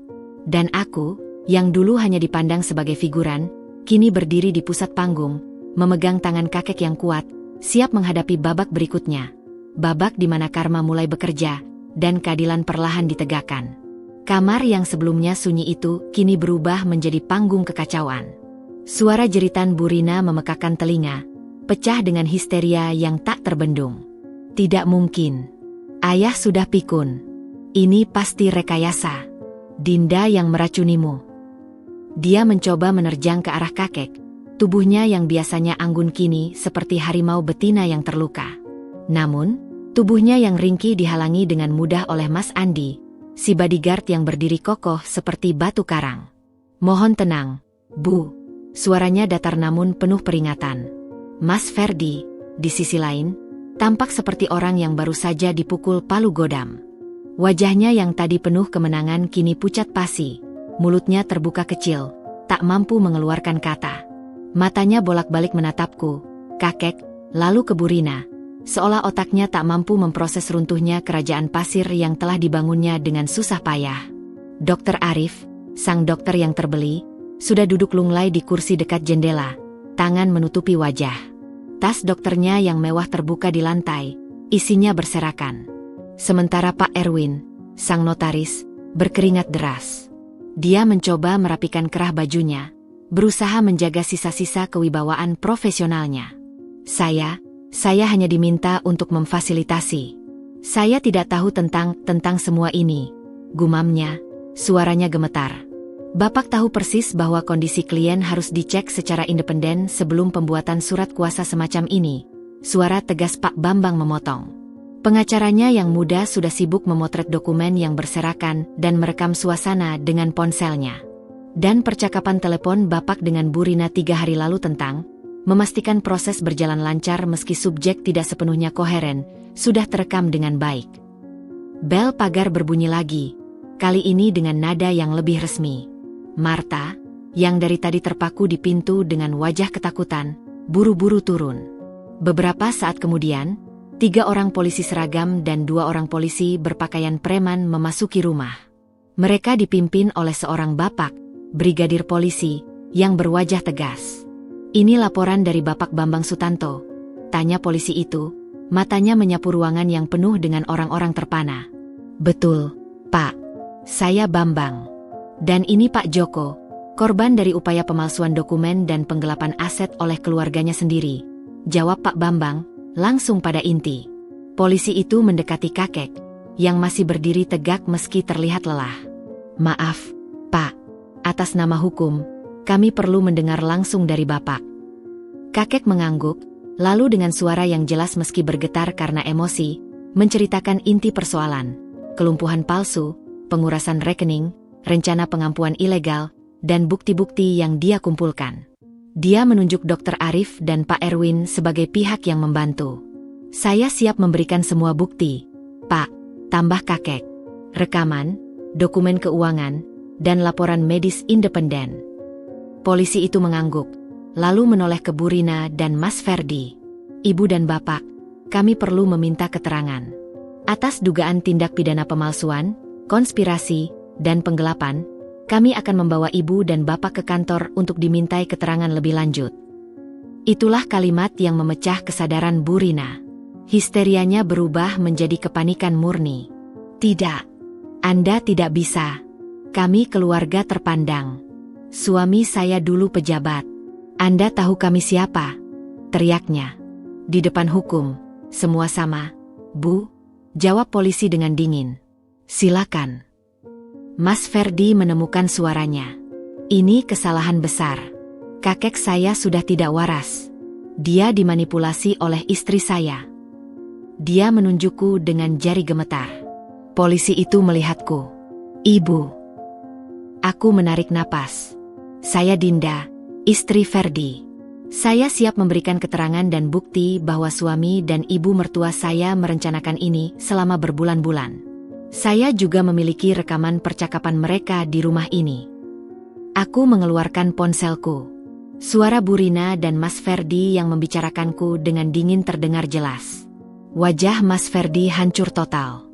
Speaker 1: Dan aku, yang dulu hanya dipandang sebagai figuran, kini berdiri di pusat panggung, memegang tangan kakek yang kuat, siap menghadapi babak berikutnya. Babak di mana karma mulai bekerja, dan keadilan perlahan ditegakkan. Kamar yang sebelumnya sunyi itu kini berubah menjadi panggung kekacauan. Suara jeritan Bu Rina memekakkan telinga, pecah dengan histeria yang tak terbendung. Tidak mungkin. Ayah sudah pikun. Ini pasti rekayasa. Dinda yang meracunimu. Dia mencoba menerjang ke arah kakek. Tubuhnya yang biasanya anggun kini seperti harimau betina yang terluka. Namun, tubuhnya yang ringkih dihalangi dengan mudah oleh Mas Andi, si bodyguard yang berdiri kokoh seperti batu karang. Mohon tenang, Bu. Suaranya datar namun penuh peringatan. Mas Ferdi, di sisi lain, tampak seperti orang yang baru saja dipukul palu godam. Wajahnya yang tadi penuh kemenangan kini pucat pasi, mulutnya terbuka kecil, tak mampu mengeluarkan kata. Matanya bolak-balik menatapku, kakek, lalu ke Bu Rina, seolah otaknya tak mampu memproses runtuhnya kerajaan pasir yang telah dibangunnya dengan susah payah. Dokter Arif, sang dokter yang terbeli, sudah duduk lunglai di kursi dekat jendela, tangan menutupi wajah. Tas dokternya yang mewah terbuka di lantai, isinya berserakan. Sementara Pak Erwin, sang notaris, berkeringat deras. Dia mencoba merapikan kerah bajunya, berusaha menjaga sisa-sisa kewibawaan profesionalnya. Saya hanya diminta untuk memfasilitasi. Saya tidak tahu tentang semua ini, gumamnya, suaranya gemetar. Bapak tahu persis bahwa kondisi klien harus dicek secara independen sebelum pembuatan surat kuasa semacam ini. Suara tegas Pak Bambang memotong. Pengacaranya yang muda sudah sibuk memotret dokumen yang berserakan dan merekam suasana dengan ponselnya. Dan percakapan telepon Bapak dengan Bu Rina 3 hari lalu tentang memastikan proses berjalan lancar meski subjek tidak sepenuhnya koheren, sudah terekam dengan baik. Bel pagar berbunyi lagi, kali ini dengan nada yang lebih resmi. Marta, yang dari tadi terpaku di pintu dengan wajah ketakutan, buru-buru turun. Beberapa saat kemudian, 3 orang polisi seragam dan 2 orang polisi berpakaian preman memasuki rumah. Mereka dipimpin oleh seorang bapak, brigadir polisi, yang berwajah tegas. "Ini laporan dari Bapak Bambang Sutanto," tanya polisi itu, matanya menyapu ruangan yang penuh dengan orang-orang terpana. "Betul, Pak. Saya Bambang. Dan ini Pak Joko, korban dari upaya pemalsuan dokumen dan penggelapan aset oleh keluarganya sendiri," jawab Pak Bambang, langsung pada inti. Polisi itu mendekati kakek, yang masih berdiri tegak meski terlihat lelah. "Maaf, Pak. Atas nama hukum, kami perlu mendengar langsung dari Bapak." Kakek mengangguk, lalu dengan suara yang jelas meski bergetar karena emosi, menceritakan inti persoalan, kelumpuhan palsu, pengurasan rekening, rencana pengampuan ilegal, dan bukti-bukti yang dia kumpulkan. Dia menunjuk Dokter Arif dan Pak Erwin sebagai pihak yang membantu. "Saya siap memberikan semua bukti, Pak," tambah kakek. "Rekaman, dokumen keuangan, dan laporan medis independen." Polisi itu mengangguk, lalu menoleh ke Bu Rina dan Mas Ferdi. "Ibu dan Bapak, kami perlu meminta keterangan. Atas dugaan tindak pidana pemalsuan, konspirasi, dan penggelapan, kami akan membawa Ibu dan Bapak ke kantor untuk dimintai keterangan lebih lanjut." Itulah kalimat yang memecah kesadaran Bu Rina. Histerianya berubah menjadi kepanikan murni. "Tidak. Anda tidak bisa. Kami keluarga terpandang. Suami saya dulu pejabat. Anda tahu kami siapa?" teriaknya. "Di depan hukum, semua sama, Bu," jawab polisi dengan dingin. "Silakan." Mas Ferdi menemukan suaranya. "Ini kesalahan besar. Kakek saya sudah tidak waras. Dia dimanipulasi oleh istri saya." Dia menunjukku dengan jari gemetar. Polisi itu melihatku. "Ibu." Aku menarik napas. "Saya Dinda, istri Ferdi. Saya siap memberikan keterangan dan bukti bahwa suami dan ibu mertua saya merencanakan ini selama berbulan-bulan. Saya juga memiliki rekaman percakapan mereka di rumah ini." Aku mengeluarkan ponselku. Suara Bu Rina dan Mas Ferdi yang membicarakanku dengan dingin terdengar jelas. Wajah Mas Ferdi hancur total.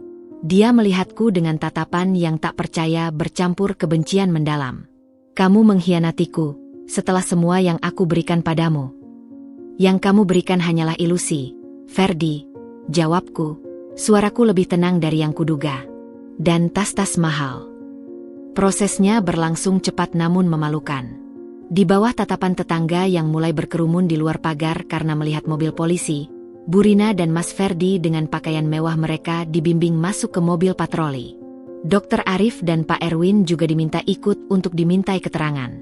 Speaker 1: Dia melihatku dengan tatapan yang tak percaya bercampur kebencian mendalam. "Kamu mengkhianatiku, setelah semua yang aku berikan padamu." "Yang kamu berikan hanyalah ilusi, Ferdi," jawabku. Suaraku lebih tenang dari yang kuduga. "Dan tas-tas mahal." Prosesnya berlangsung cepat namun memalukan. Di bawah tatapan tetangga yang mulai berkerumun di luar pagar karena melihat mobil polisi, Bu Rina dan Mas Ferdi dengan pakaian mewah mereka dibimbing masuk ke mobil patroli. Dokter Arif dan Pak Erwin juga diminta ikut untuk dimintai keterangan.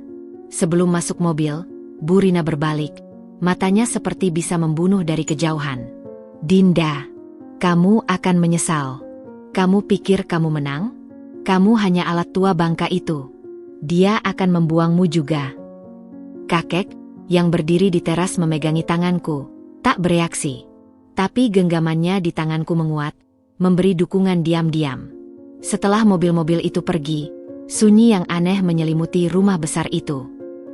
Speaker 1: Sebelum masuk mobil, Bu Rina berbalik, matanya seperti bisa membunuh dari kejauhan. "Dinda, kamu akan menyesal. Kamu pikir kamu menang? Kamu hanya alat tua bangka itu. Dia akan membuangmu juga." Kakek, yang berdiri di teras memegangi tanganku, tak bereaksi. Tapi genggamannya di tanganku menguat, memberi dukungan diam-diam. Setelah mobil-mobil itu pergi, sunyi yang aneh menyelimuti rumah besar itu.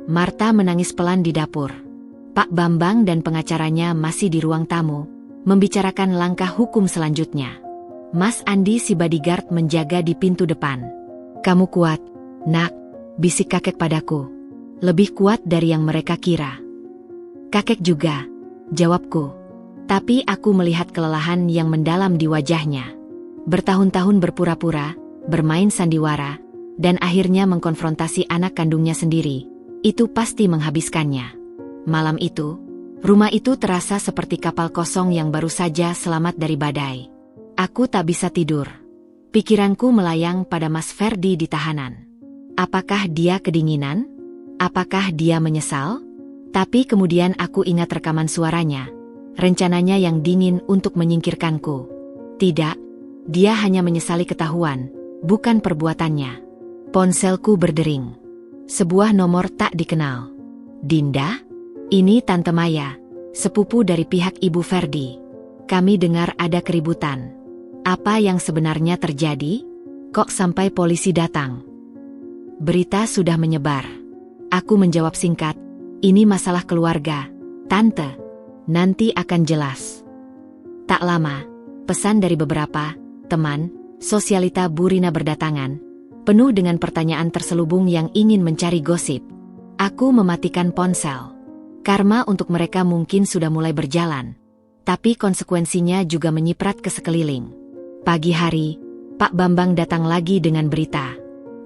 Speaker 1: Marta menangis pelan di dapur. Pak Bambang dan pengacaranya masih di ruang tamu, membicarakan langkah hukum selanjutnya. Mas Andi si bodyguard menjaga di pintu depan. Kamu kuat, nak, bisik kakek padaku. Lebih kuat dari yang mereka kira. Kakek juga, jawabku. Tapi aku melihat kelelahan yang mendalam di wajahnya. Bertahun-tahun berpura-pura, bermain sandiwara, dan akhirnya mengkonfrontasi anak kandungnya sendiri. Itu pasti menghabiskannya. Malam itu, rumah itu terasa seperti kapal kosong yang baru saja selamat dari badai. Aku tak bisa tidur. Pikiranku melayang pada Mas Ferdi di tahanan. Apakah dia kedinginan? Apakah dia menyesal? Tapi kemudian aku ingat rekaman suaranya. Rencananya yang dingin untuk menyingkirkanku. Tidak, dia hanya menyesali ketahuan, bukan perbuatannya. Ponselku berdering. Sebuah nomor tak dikenal. Dinda? Ini Tante Maya, sepupu dari pihak Ibu Ferdi. Kami dengar ada keributan. Apa yang sebenarnya terjadi? Kok sampai polisi datang? Berita sudah menyebar. Aku menjawab singkat, ini masalah keluarga, Tante. Nanti akan jelas. Tak lama, pesan dari beberapa teman sosialita Bu Rina berdatangan, penuh dengan pertanyaan terselubung yang ingin mencari gosip. Aku mematikan ponsel. Karma untuk mereka mungkin sudah mulai berjalan, tapi konsekuensinya juga menyiprat ke sekeliling. Pagi hari, Pak Bambang datang lagi dengan berita.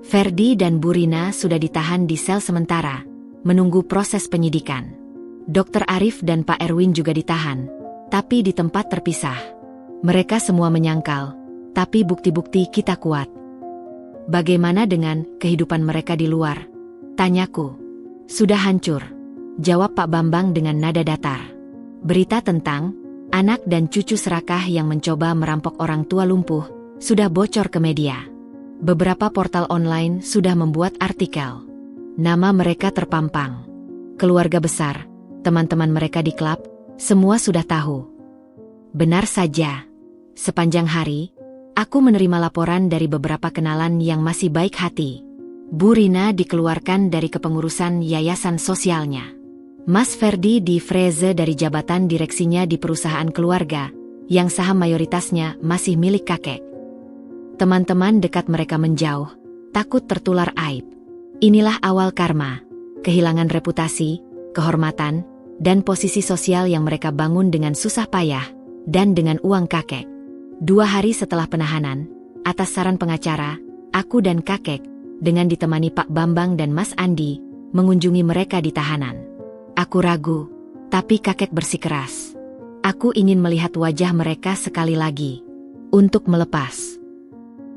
Speaker 1: Ferdi dan Bu Rina sudah ditahan di sel sementara, menunggu proses penyidikan. Dr. Arif dan Pak Erwin juga ditahan, tapi di tempat terpisah. Mereka semua menyangkal, tapi bukti-bukti kita kuat. Bagaimana dengan kehidupan mereka di luar? Tanyaku. Sudah hancur, jawab Pak Bambang dengan nada datar. Berita tentang anak dan cucu serakah yang mencoba merampok orang tua lumpuh sudah bocor ke media. Beberapa portal online sudah membuat artikel. Nama mereka terpampang. Keluarga besar, teman-teman mereka di klub, semua sudah tahu. Benar saja. Sepanjang hari, aku menerima laporan dari beberapa kenalan yang masih baik hati. Bu Rina dikeluarkan dari kepengurusan yayasan sosialnya. Mas Ferdi di freze dari jabatan direksinya di perusahaan keluarga, yang saham mayoritasnya masih milik kakek. Teman-teman dekat mereka menjauh, takut tertular aib. Inilah awal karma, kehilangan reputasi, kehormatan, dan posisi sosial yang mereka bangun dengan susah payah, dan dengan uang kakek. 2 hari setelah penahanan, atas saran pengacara, aku dan kakek, dengan ditemani Pak Bambang dan Mas Andi, mengunjungi mereka di tahanan. Aku ragu, tapi kakek bersikeras. Aku ingin melihat wajah mereka sekali lagi. Untuk melepas.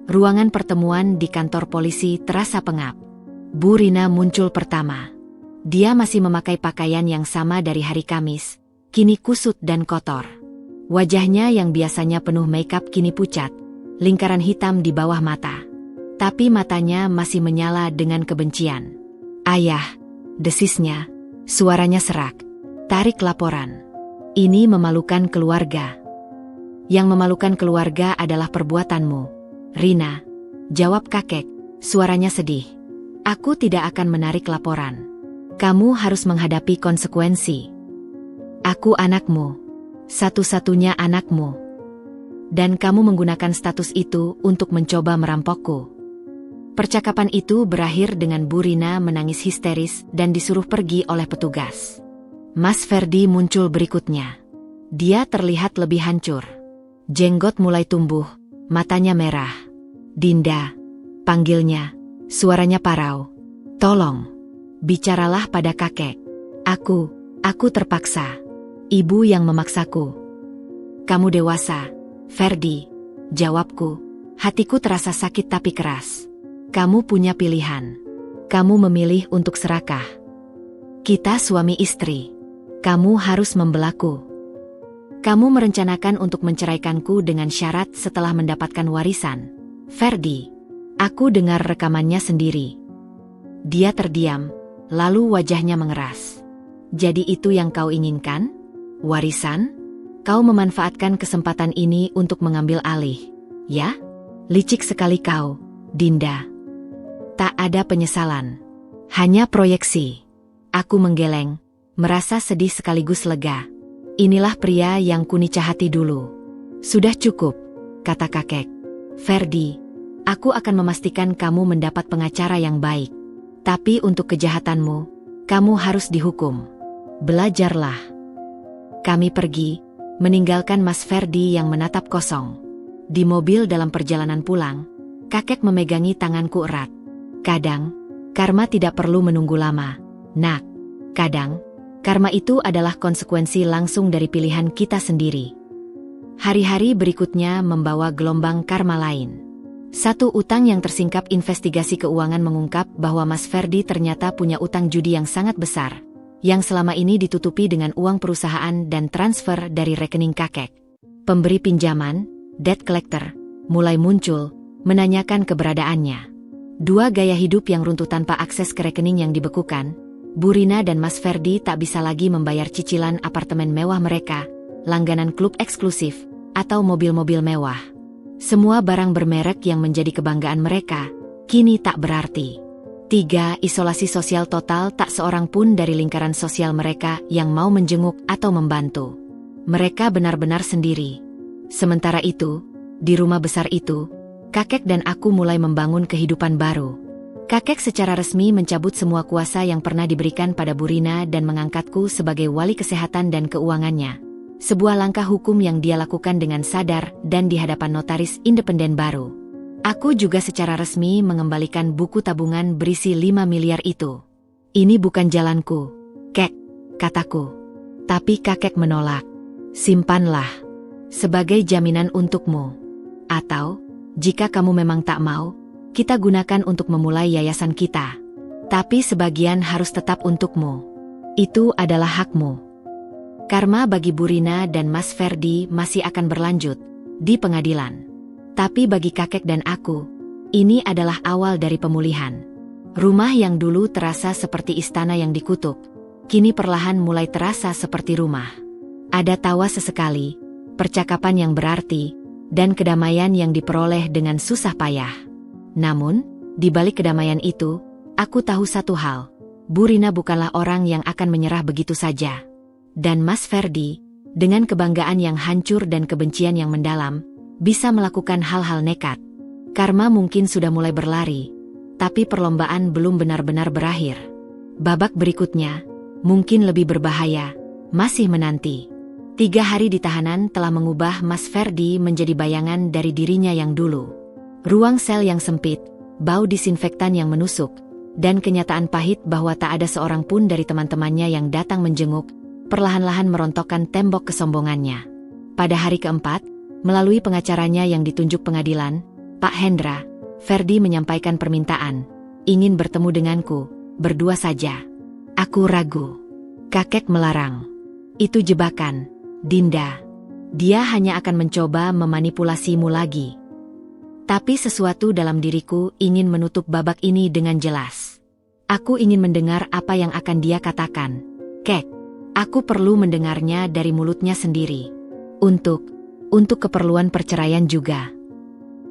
Speaker 1: Ruangan pertemuan di kantor polisi terasa pengap. Bu Rina muncul pertama. Dia masih memakai pakaian yang sama dari hari Kamis, kini kusut dan kotor. Wajahnya yang biasanya penuh makeup kini pucat, lingkaran hitam di bawah mata. Tapi matanya masih menyala dengan kebencian. Ayah, desisnya, suaranya serak. Tarik laporan. Ini memalukan keluarga. Yang memalukan keluarga adalah perbuatanmu, Rina, jawab kakek, suaranya sedih. Aku tidak akan menarik laporan. Kamu harus menghadapi konsekuensi. Aku anakmu, satu-satunya anakmu. Dan kamu menggunakan status itu untuk mencoba merampokku. Percakapan itu berakhir dengan Bu Rina menangis histeris dan disuruh pergi oleh petugas. Mas Ferdi muncul berikutnya. Dia terlihat lebih hancur. Jenggot mulai tumbuh, matanya merah. Dinda, panggilnya, suaranya parau. Tolong. Bicaralah pada kakek. Aku terpaksa. Ibu yang memaksaku. Kamu dewasa, Ferdi, jawabku. Hatiku terasa sakit tapi keras. Kamu punya pilihan. Kamu memilih untuk serakah. Kita suami istri. Kamu harus membelaku. Kamu merencanakan untuk menceraikanku dengan syarat setelah mendapatkan warisan. Ferdi, aku dengar rekamannya sendiri. Dia terdiam. Lalu wajahnya mengeras. Jadi itu yang kau inginkan? Warisan? Kau memanfaatkan kesempatan ini untuk mengambil alih, ya? Licik sekali kau, Dinda. Tak ada penyesalan. Hanya proyeksi. Aku menggeleng, merasa sedih sekaligus lega. Inilah pria yang kunicah hati dulu. Sudah cukup, kata kakek. Ferdi, Aku akan memastikan kamu mendapat pengacara yang baik. Tapi untuk kejahatanmu, kamu harus dihukum. Belajarlah. Kami pergi, meninggalkan Mas Ferdi yang menatap kosong. Di mobil dalam perjalanan pulang, kakek memegangi tanganku erat. Kadang, karma tidak perlu menunggu lama, nak. Kadang, karma itu adalah konsekuensi langsung dari pilihan kita sendiri. Hari-hari berikutnya membawa gelombang karma lain. Satu utang yang tersingkap investigasi keuangan mengungkap bahwa Mas Ferdi ternyata punya utang judi yang sangat besar, yang selama ini ditutupi dengan uang perusahaan dan transfer dari rekening kakek. Pemberi pinjaman, debt collector, mulai muncul, menanyakan keberadaannya. Dua gaya hidup yang runtuh tanpa akses ke rekening yang dibekukan, Bu Rina dan Mas Ferdi tak bisa lagi membayar cicilan apartemen mewah mereka, langganan klub eksklusif, atau mobil-mobil mewah. Semua barang bermerek yang menjadi kebanggaan mereka, kini tak berarti. 3. Isolasi sosial total, tak seorang pun dari lingkaran sosial mereka yang mau menjenguk atau membantu. Mereka benar-benar sendiri. Sementara itu, di rumah besar itu, kakek dan aku mulai membangun kehidupan baru. Kakek secara resmi mencabut semua kuasa yang pernah diberikan pada Bu Rina dan mengangkatku sebagai wali kesehatan dan keuangannya. Sebuah langkah hukum yang dia lakukan dengan sadar dan di hadapan notaris independen baru. Aku juga secara resmi mengembalikan buku tabungan berisi 5 miliar itu. Ini bukan jalanku, kek, kataku. Tapi kakek menolak. Simpanlah. Sebagai jaminan untukmu. Atau, jika kamu memang tak mau, kita gunakan untuk memulai yayasan kita. Tapi sebagian harus tetap untukmu. Itu adalah hakmu. Karma bagi Bu Rina dan Mas Ferdi masih akan berlanjut di pengadilan. Tapi bagi kakek dan aku, ini adalah awal dari pemulihan. Rumah yang dulu terasa seperti istana yang dikutuk, kini perlahan mulai terasa seperti rumah. Ada tawa sesekali, percakapan yang berarti, dan kedamaian yang diperoleh dengan susah payah. Namun, di balik kedamaian itu, aku tahu satu hal, Bu Rina bukanlah orang yang akan menyerah begitu saja. Dan Mas Ferdi, dengan kebanggaan yang hancur dan kebencian yang mendalam, bisa melakukan hal-hal nekat. Karma mungkin sudah mulai berlari, tapi perlombaan belum benar-benar berakhir. Babak berikutnya, mungkin lebih berbahaya, masih menanti. 3 hari di tahanan telah mengubah Mas Ferdi menjadi bayangan dari dirinya yang dulu. Ruang sel yang sempit, bau disinfektan yang menusuk, dan kenyataan pahit bahwa tak ada seorang pun dari teman-temannya yang datang menjenguk, perlahan-lahan merontokkan tembok kesombongannya. Pada hari keempat, melalui pengacaranya yang ditunjuk pengadilan, Pak Hendra, Ferdi menyampaikan permintaan, ingin bertemu denganku, berdua saja. Aku ragu. Kakek melarang. Itu jebakan, Dinda. Dia hanya akan mencoba memanipulasimu lagi. Tapi sesuatu dalam diriku ingin menutup babak ini dengan jelas. Aku ingin mendengar apa yang akan dia katakan. Kek. Aku perlu mendengarnya dari mulutnya sendiri. Untuk keperluan perceraian juga.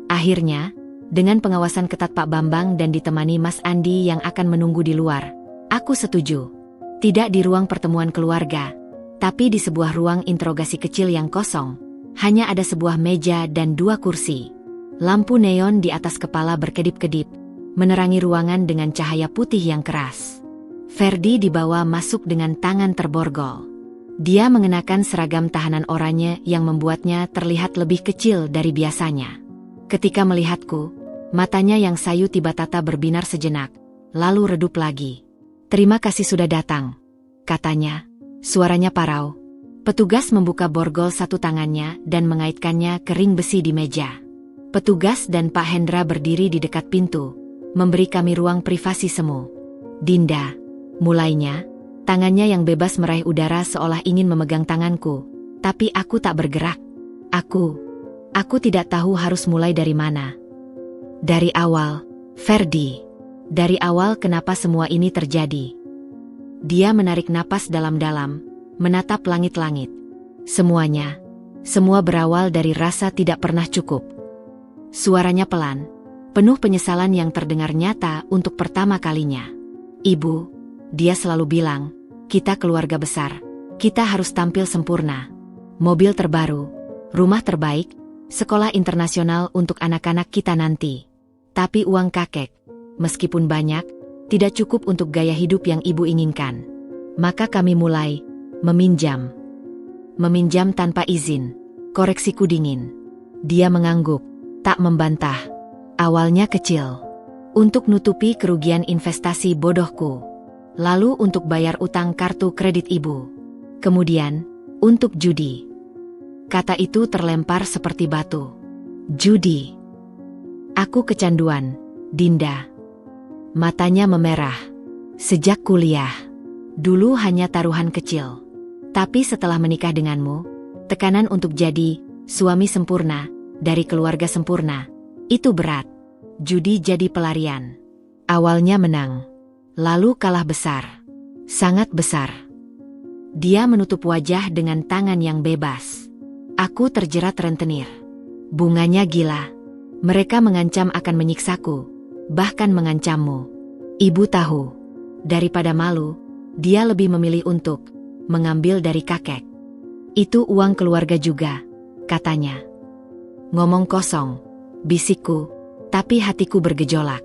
Speaker 1: Akhirnya, dengan pengawasan ketat Pak Bambang dan ditemani Mas Andi yang akan menunggu di luar, aku setuju. Tidak di ruang pertemuan keluarga, tapi di sebuah ruang interogasi kecil yang kosong. Hanya ada sebuah meja dan 2 kursi. Lampu neon di atas kepala berkedip-kedip, menerangi ruangan dengan cahaya putih yang keras. Ferdi dibawa masuk dengan tangan terborgol. Dia mengenakan seragam tahanan oranye yang membuatnya terlihat lebih kecil dari biasanya. Ketika melihatku, matanya yang sayu tiba-tiba berbinar sejenak, lalu redup lagi. "Terima kasih sudah datang," katanya. Suaranya parau. Petugas membuka borgol satu tangannya dan mengaitkannya ke ring besi di meja. Petugas dan Pak Hendra berdiri di dekat pintu, memberi kami ruang privasi semu. "Dinda," mulainya, tangannya yang bebas meraih udara seolah ingin memegang tanganku, tapi aku tak bergerak. Aku tidak tahu harus mulai dari mana. Dari awal, Ferdi. Dari awal kenapa semua ini terjadi. Dia menarik napas dalam-dalam, menatap langit-langit. Semua berawal dari rasa tidak pernah cukup. Suaranya pelan, penuh penyesalan yang terdengar nyata untuk pertama kalinya. "Ibu," dia selalu bilang, "kita keluarga besar, kita harus tampil sempurna. Mobil terbaru, rumah terbaik, sekolah internasional untuk anak-anak kita nanti. Tapi uang kakek, meskipun banyak, tidak cukup untuk gaya hidup yang ibu inginkan. Maka kami mulai meminjam. Meminjam tanpa izin. Koreksiku dingin. Dia mengangguk, tak membantah. Awalnya kecil. Untuk nutupi kerugian investasi bodohku. Lalu untuk bayar utang kartu kredit ibu. Kemudian, untuk judi. Kata itu terlempar seperti batu. Judi. Aku kecanduan, Dinda. Matanya memerah. Sejak kuliah. Dulu hanya taruhan kecil. Tapi setelah menikah denganmu, tekanan untuk jadi suami sempurna, dari keluarga sempurna, itu berat. Judi jadi pelarian. Awalnya menang. Lalu kalah besar. Sangat besar. Dia menutup wajah dengan tangan yang bebas. Aku terjerat rentenir. Bunganya gila. Mereka mengancam akan menyiksaku. Bahkan mengancammu. Ibu tahu. Daripada malu, dia lebih memilih untuk mengambil dari kakek. Itu uang keluarga juga, katanya. Ngomong kosong, bisikku, tapi hatiku bergejolak.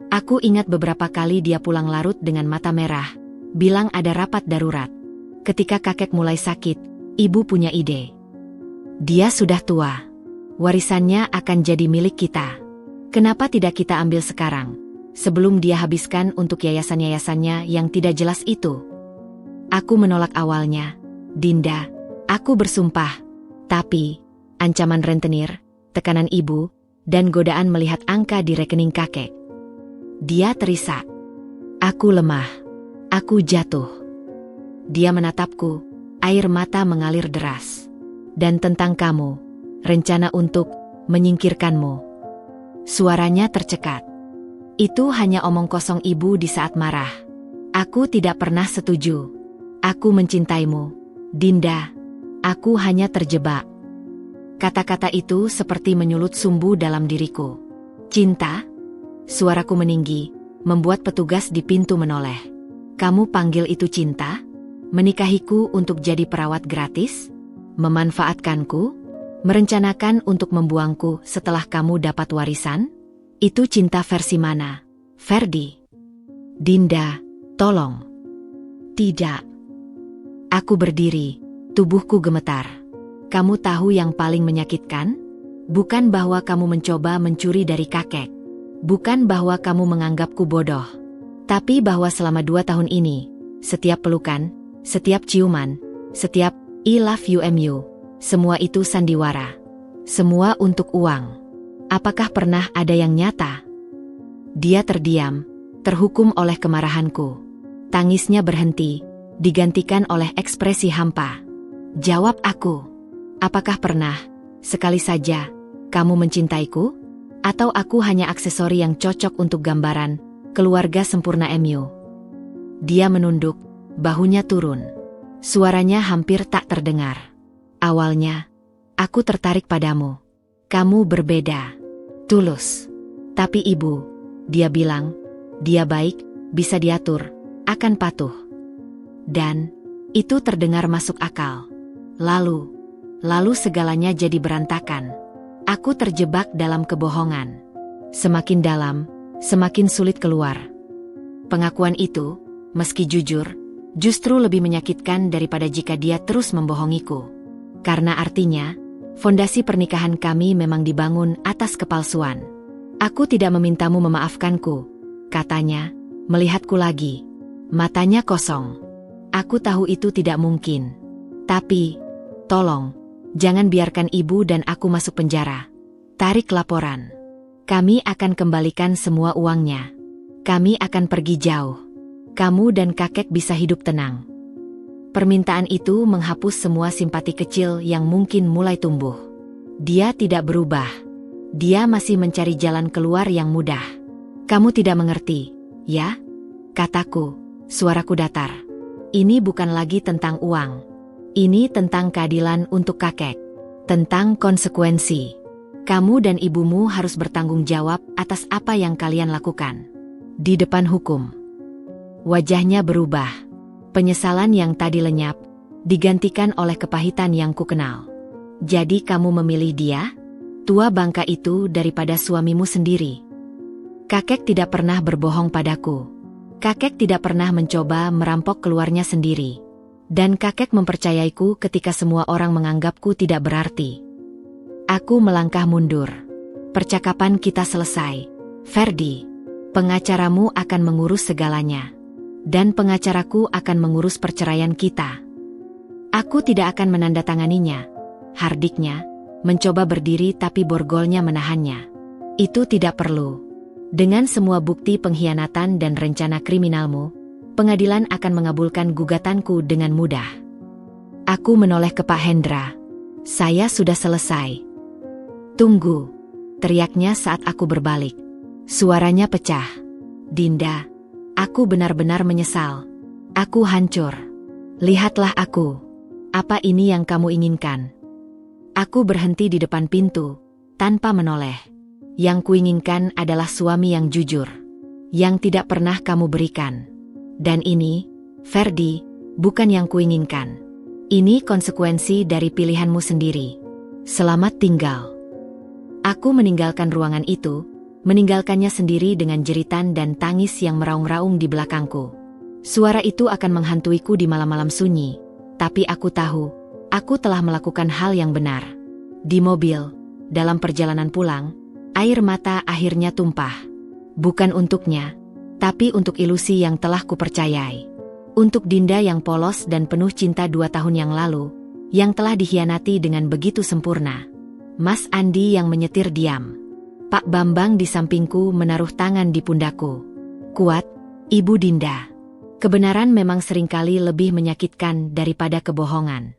Speaker 1: Aku ingat beberapa kali dia pulang larut dengan mata merah, bilang ada rapat darurat. Ketika kakek mulai sakit, ibu punya ide. Dia sudah tua. Warisannya akan jadi milik kita. Kenapa tidak kita ambil sekarang, sebelum dia habiskan untuk yayasan-yayasannya yang tidak jelas itu? Aku menolak awalnya, Dinda, aku bersumpah. Tapi, ancaman rentenir, tekanan ibu, dan godaan melihat angka di rekening kakek. Dia terisak. Aku lemah. Aku jatuh. Dia menatapku, air mata mengalir deras. Dan tentang kamu, rencana untuk menyingkirkanmu. Suaranya tercekat. Itu hanya omong kosong ibu di saat marah. Aku tidak pernah setuju. Aku mencintaimu, Dinda. Aku hanya terjebak. Kata-kata itu seperti menyulut sumbu dalam diriku. Cinta? Suaraku meninggi, membuat petugas di pintu menoleh. Kamu panggil itu cinta? Menikahiku untuk jadi perawat gratis? Memanfaatkanku? Merencanakan untuk membuangku setelah kamu dapat warisan? Itu cinta versi mana, Ferdi? Dinda, tolong. Tidak. Aku berdiri, tubuhku gemetar. Kamu tahu yang paling menyakitkan? Bukan bahwa kamu mencoba mencuri dari kakek. Bukan bahwa kamu menganggapku bodoh. Tapi bahwa selama 2 tahun ini, setiap pelukan, setiap ciuman, setiap I love you MU, semua itu sandiwara. Semua untuk uang. Apakah pernah ada yang nyata? Dia terdiam, terhukum oleh kemarahanku. Tangisnya berhenti, digantikan oleh ekspresi hampa. Jawab aku. Apakah pernah, sekali saja, kamu mencintaiku? Atau aku hanya aksesori yang cocok untuk gambaran keluarga sempurna MU? Dia menunduk, bahunya turun. Suaranya hampir tak terdengar. Awalnya, aku tertarik padamu. Kamu berbeda. Tulus. Tapi ibu, dia bilang, dia baik, bisa diatur, akan patuh. Dan, itu terdengar masuk akal. Lalu segalanya jadi berantakan. Aku terjebak dalam kebohongan. Semakin dalam, semakin sulit keluar. Pengakuan itu, meski jujur, justru lebih menyakitkan daripada jika dia terus membohongiku. Karena artinya, fondasi pernikahan kami memang dibangun atas kepalsuan. Aku tidak memintamu memaafkanku, katanya, melihatku lagi. Matanya kosong. Aku tahu itu tidak mungkin. Tapi, tolong, jangan biarkan ibu dan aku masuk penjara. Tarik laporan. Kami akan kembalikan semua uangnya. Kami akan pergi jauh. Kamu dan kakek bisa hidup tenang. Permintaan itu menghapus semua simpati kecil yang mungkin mulai tumbuh. Dia tidak berubah. Dia masih mencari jalan keluar yang mudah. Kamu tidak mengerti, ya? Kataku, suaraku datar. Ini bukan lagi tentang uang. Ini tentang keadilan untuk kakek. Tentang konsekuensi. Kamu dan ibumu harus bertanggung jawab atas apa yang kalian lakukan. Di depan hukum. Wajahnya berubah. Penyesalan yang tadi lenyap, digantikan oleh kepahitan yang kukenal. Jadi kamu memilih dia? Tua bangka itu daripada suamimu sendiri. Kakek tidak pernah berbohong padaku. Kakek tidak pernah mencoba merampok keluarnya sendiri. Dan kakek mempercayaiku ketika semua orang menganggapku tidak berarti. Aku melangkah mundur. Percakapan kita selesai. Ferdi, pengacaramu akan mengurus segalanya. Dan pengacaraku akan mengurus perceraian kita. Aku tidak akan menandatanganinya. Hardiknya mencoba berdiri tapi borgolnya menahannya. Itu tidak perlu. Dengan semua bukti pengkhianatan dan rencana kriminalmu, pengadilan akan mengabulkan gugatanku dengan mudah. Aku menoleh ke Pak Hendra. Saya sudah selesai. Tunggu, teriaknya saat aku berbalik. Suaranya pecah. Dinda, aku benar-benar menyesal. Aku hancur. Lihatlah aku. Apa ini yang kamu inginkan? Aku berhenti di depan pintu, tanpa menoleh. Yang kuinginkan adalah suami yang jujur, yang tidak pernah kamu berikan. Dan ini, Ferdi, bukan yang kuinginkan. Ini konsekuensi dari pilihanmu sendiri. Selamat tinggal. Aku meninggalkan ruangan itu, meninggalkannya sendiri dengan jeritan dan tangis yang meraung-raung di belakangku. Suara itu akan menghantuiku di malam-malam sunyi, tapi aku tahu, aku telah melakukan hal yang benar. Di mobil, dalam perjalanan pulang, air mata akhirnya tumpah. Bukan untuknya, tapi untuk ilusi yang telah kupercayai. Untuk Dinda yang polos dan penuh cinta 2 tahun yang lalu, yang telah dikhianati dengan begitu sempurna. Mas Andi yang menyetir diam. Pak Bambang di sampingku menaruh tangan di pundakku. Kuat, Ibu Dinda. Kebenaran memang seringkali lebih menyakitkan daripada kebohongan.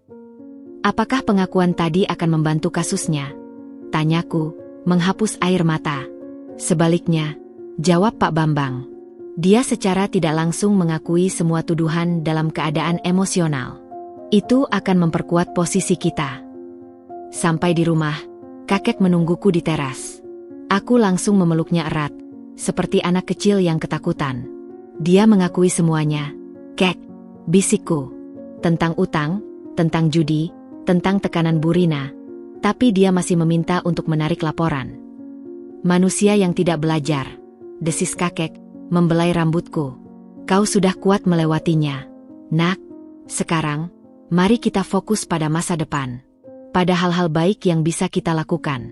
Speaker 1: Apakah pengakuan tadi akan membantu kasusnya? Tanyaku, menghapus air mata. Sebaliknya, jawab Pak Bambang. Dia secara tidak langsung mengakui semua tuduhan dalam keadaan emosional. Itu akan memperkuat posisi kita. Sampai di rumah, kakek menungguku di teras. Aku langsung memeluknya erat, seperti anak kecil yang ketakutan. Dia mengakui semuanya. Kek, bisikku. Tentang utang, tentang judi, tentang tekanan Bu Rina. Tapi dia masih meminta untuk menarik laporan. Manusia yang tidak belajar, desis kakek, membelai rambutku. Kau sudah kuat melewatinya. Nak, sekarang, mari kita fokus pada masa depan. Pada hal-hal baik yang bisa kita lakukan.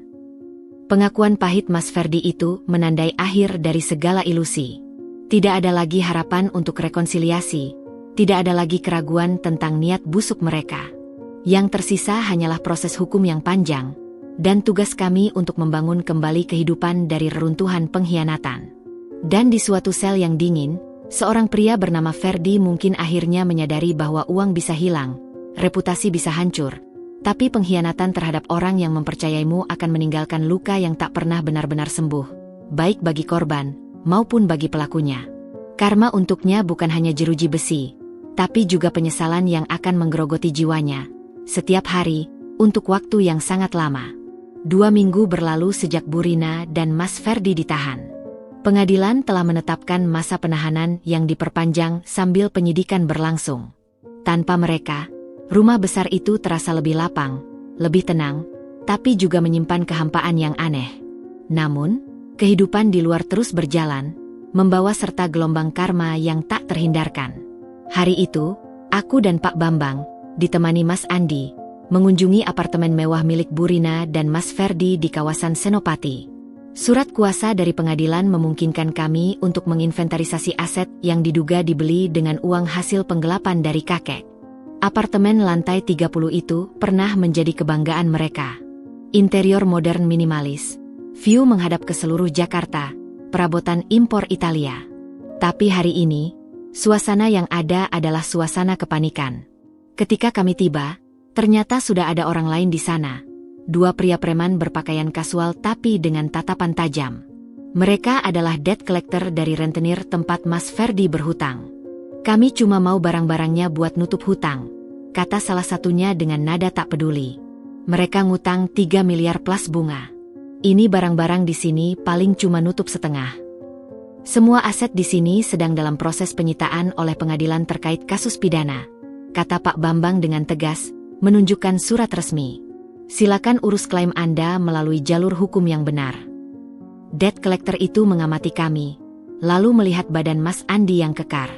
Speaker 1: Pengakuan pahit Mas Ferdi itu menandai akhir dari segala ilusi. Tidak ada lagi harapan untuk rekonsiliasi. Tidak ada lagi keraguan tentang niat busuk mereka. Yang tersisa hanyalah proses hukum yang panjang, dan tugas kami untuk membangun kembali kehidupan dari reruntuhan pengkhianatan. Dan di suatu sel yang dingin, seorang pria bernama Ferdi mungkin akhirnya menyadari bahwa uang bisa hilang, reputasi bisa hancur, tapi pengkhianatan terhadap orang yang mempercayaimu akan meninggalkan luka yang tak pernah benar-benar sembuh, baik bagi korban, maupun bagi pelakunya. Karma untuknya bukan hanya jeruji besi, tapi juga penyesalan yang akan menggerogoti jiwanya. Setiap hari, untuk waktu yang sangat lama. 2 minggu berlalu sejak Bu Rina dan Mas Ferdi ditahan. Pengadilan telah menetapkan masa penahanan yang diperpanjang sambil penyidikan berlangsung. Tanpa mereka, rumah besar itu terasa lebih lapang, lebih tenang, tapi juga menyimpan kehampaan yang aneh. Namun, kehidupan di luar terus berjalan, membawa serta gelombang karma yang tak terhindarkan. Hari itu, aku dan Pak Bambang, ditemani Mas Andi, mengunjungi apartemen mewah milik Bu Rina dan Mas Ferdi di kawasan Senopati. Surat kuasa dari pengadilan memungkinkan kami untuk menginventarisasi aset yang diduga dibeli dengan uang hasil penggelapan dari kakek. Apartemen lantai 30 itu pernah menjadi kebanggaan mereka. Interior modern minimalis, view menghadap ke seluruh Jakarta, perabotan impor Italia. Tapi hari ini, suasana yang ada adalah suasana kepanikan. Ketika kami tiba, ternyata sudah ada orang lain di sana. 2 pria preman berpakaian kasual tapi dengan tatapan tajam. Mereka adalah debt collector dari rentenir tempat Mas Ferdi berhutang. Kami cuma mau barang-barangnya buat nutup hutang, kata salah satunya dengan nada tak peduli. Mereka ngutang 3 miliar plus bunga. Ini barang-barang di sini paling cuma nutup setengah. Semua aset di sini sedang dalam proses penyitaan oleh pengadilan terkait kasus pidana, kata Pak Bambang dengan tegas, menunjukkan surat resmi. Silakan urus klaim Anda melalui jalur hukum yang benar. Debt collector itu mengamati kami, lalu melihat badan Mas Andi yang kekar.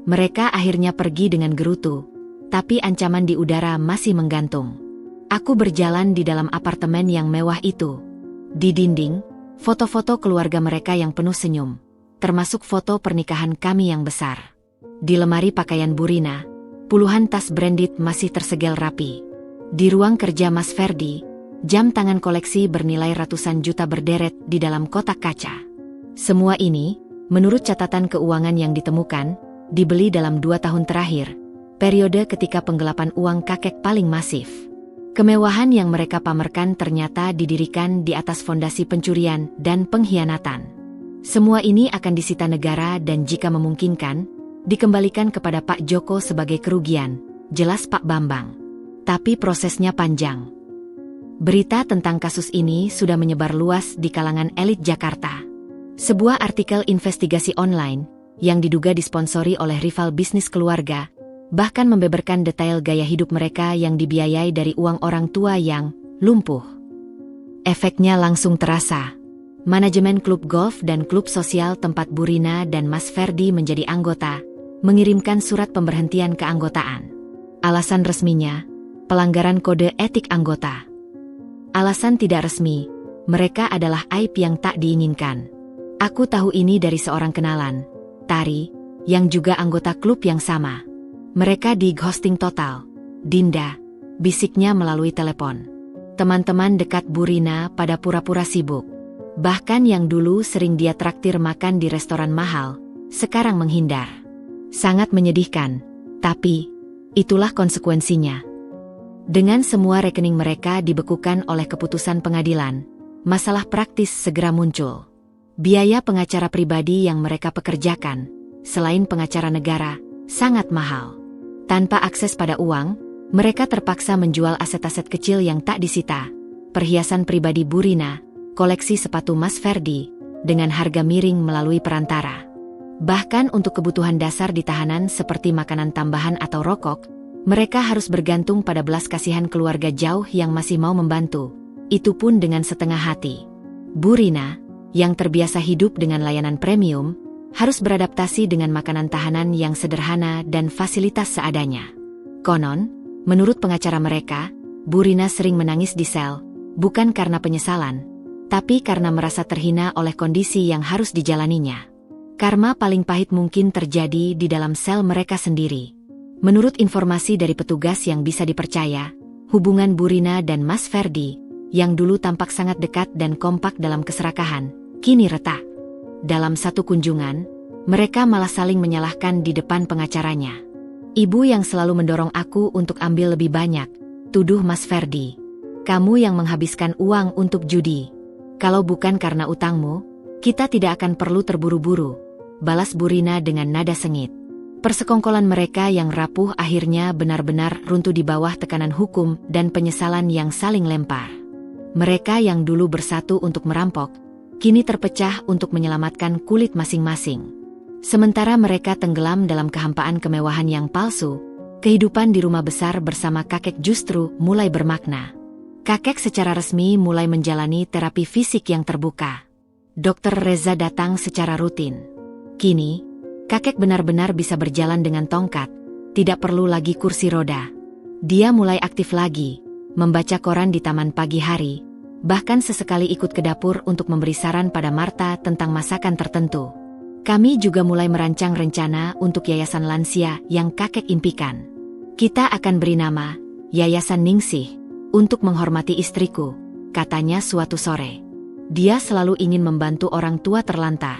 Speaker 1: Mereka akhirnya pergi dengan gerutu, tapi ancaman di udara masih menggantung. Aku berjalan di dalam apartemen yang mewah itu. Di dinding, foto-foto keluarga mereka yang penuh senyum, termasuk foto pernikahan kami yang besar. Di lemari pakaian Burina, puluhan tas branded masih tersegel rapi. Di ruang kerja Mas Ferdi, jam tangan koleksi bernilai ratusan juta berderet di dalam kotak kaca. Semua ini, menurut catatan keuangan yang ditemukan, dibeli dalam 2 tahun terakhir, periode ketika penggelapan uang kakek paling masif. Kemewahan yang mereka pamerkan ternyata didirikan di atas fondasi pencurian dan pengkhianatan. Semua ini akan disita negara dan jika memungkinkan, dikembalikan kepada Pak Joko sebagai kerugian, jelas Pak Bambang. Tapi prosesnya panjang. Berita tentang kasus ini sudah menyebar luas di kalangan elit Jakarta. Sebuah artikel investigasi online, yang diduga disponsori oleh rival bisnis keluarga, bahkan membeberkan detail gaya hidup mereka yang dibiayai dari uang orang tua yang lumpuh. Efeknya langsung terasa. Manajemen klub golf dan klub sosial tempat Burina dan Mas Ferdi menjadi anggota, mengirimkan surat pemberhentian keanggotaan. Alasan resminya, pelanggaran kode etik anggota. Alasan tidak resmi, mereka adalah aib yang tak diinginkan. Aku tahu ini dari seorang kenalan, Tari, yang juga anggota klub yang sama. Mereka di ghosting total. Dinda, bisiknya melalui telepon. Teman-teman dekat Burina pada pura-pura sibuk. Bahkan yang dulu sering dia traktir makan di restoran mahal, sekarang menghindar. Sangat menyedihkan, tapi itulah konsekuensinya. Dengan semua rekening mereka dibekukan oleh keputusan pengadilan, masalah praktis segera muncul. Biaya pengacara pribadi yang mereka pekerjakan, selain pengacara negara, sangat mahal. Tanpa akses pada uang, mereka terpaksa menjual aset-aset kecil yang tak disita, perhiasan pribadi Burina, koleksi sepatu Mas Ferdi, dengan harga miring melalui perantara. Bahkan untuk kebutuhan dasar di tahanan seperti makanan tambahan atau rokok, mereka harus bergantung pada belas kasihan keluarga jauh yang masih mau membantu, itu pun dengan setengah hati. Burina, yang terbiasa hidup dengan layanan premium, harus beradaptasi dengan makanan tahanan yang sederhana dan fasilitas seadanya. Konon, menurut pengacara mereka, Burina sering menangis di sel, bukan karena penyesalan, tapi karena merasa terhina oleh kondisi yang harus dijalaninya. Karma paling pahit mungkin terjadi di dalam sel mereka sendiri. Menurut informasi dari petugas yang bisa dipercaya, hubungan Burina dan Mas Ferdi, yang dulu tampak sangat dekat dan kompak dalam keserakahan, kini retak. Dalam satu kunjungan, mereka malah saling menyalahkan di depan pengacaranya. Ibu yang selalu mendorong aku untuk ambil lebih banyak, tuduh Mas Ferdi. Kamu yang menghabiskan uang untuk judi. Kalau bukan karena utangmu, kita tidak akan perlu terburu-buru, balas Burina dengan nada sengit. Persekongkolan mereka yang rapuh akhirnya benar-benar runtuh di bawah tekanan hukum dan penyesalan yang saling lempar. Mereka yang dulu bersatu untuk merampok, kini terpecah untuk menyelamatkan kulit masing-masing. Sementara mereka tenggelam dalam kehampaan kemewahan yang palsu, kehidupan di rumah besar bersama kakek justru mulai bermakna. Kakek secara resmi mulai menjalani terapi fisik yang terbuka. Dr. Reza datang secara rutin. Kini, kakek benar-benar bisa berjalan dengan tongkat, tidak perlu lagi kursi roda. Dia mulai aktif lagi, membaca koran di taman pagi hari, bahkan sesekali ikut ke dapur untuk memberi saran pada Marta tentang masakan tertentu. Kami juga mulai merancang rencana untuk yayasan lansia yang kakek impikan. Kita akan beri nama, Yayasan Ningsih, untuk menghormati istriku, katanya suatu sore. Dia selalu ingin membantu orang tua terlantar.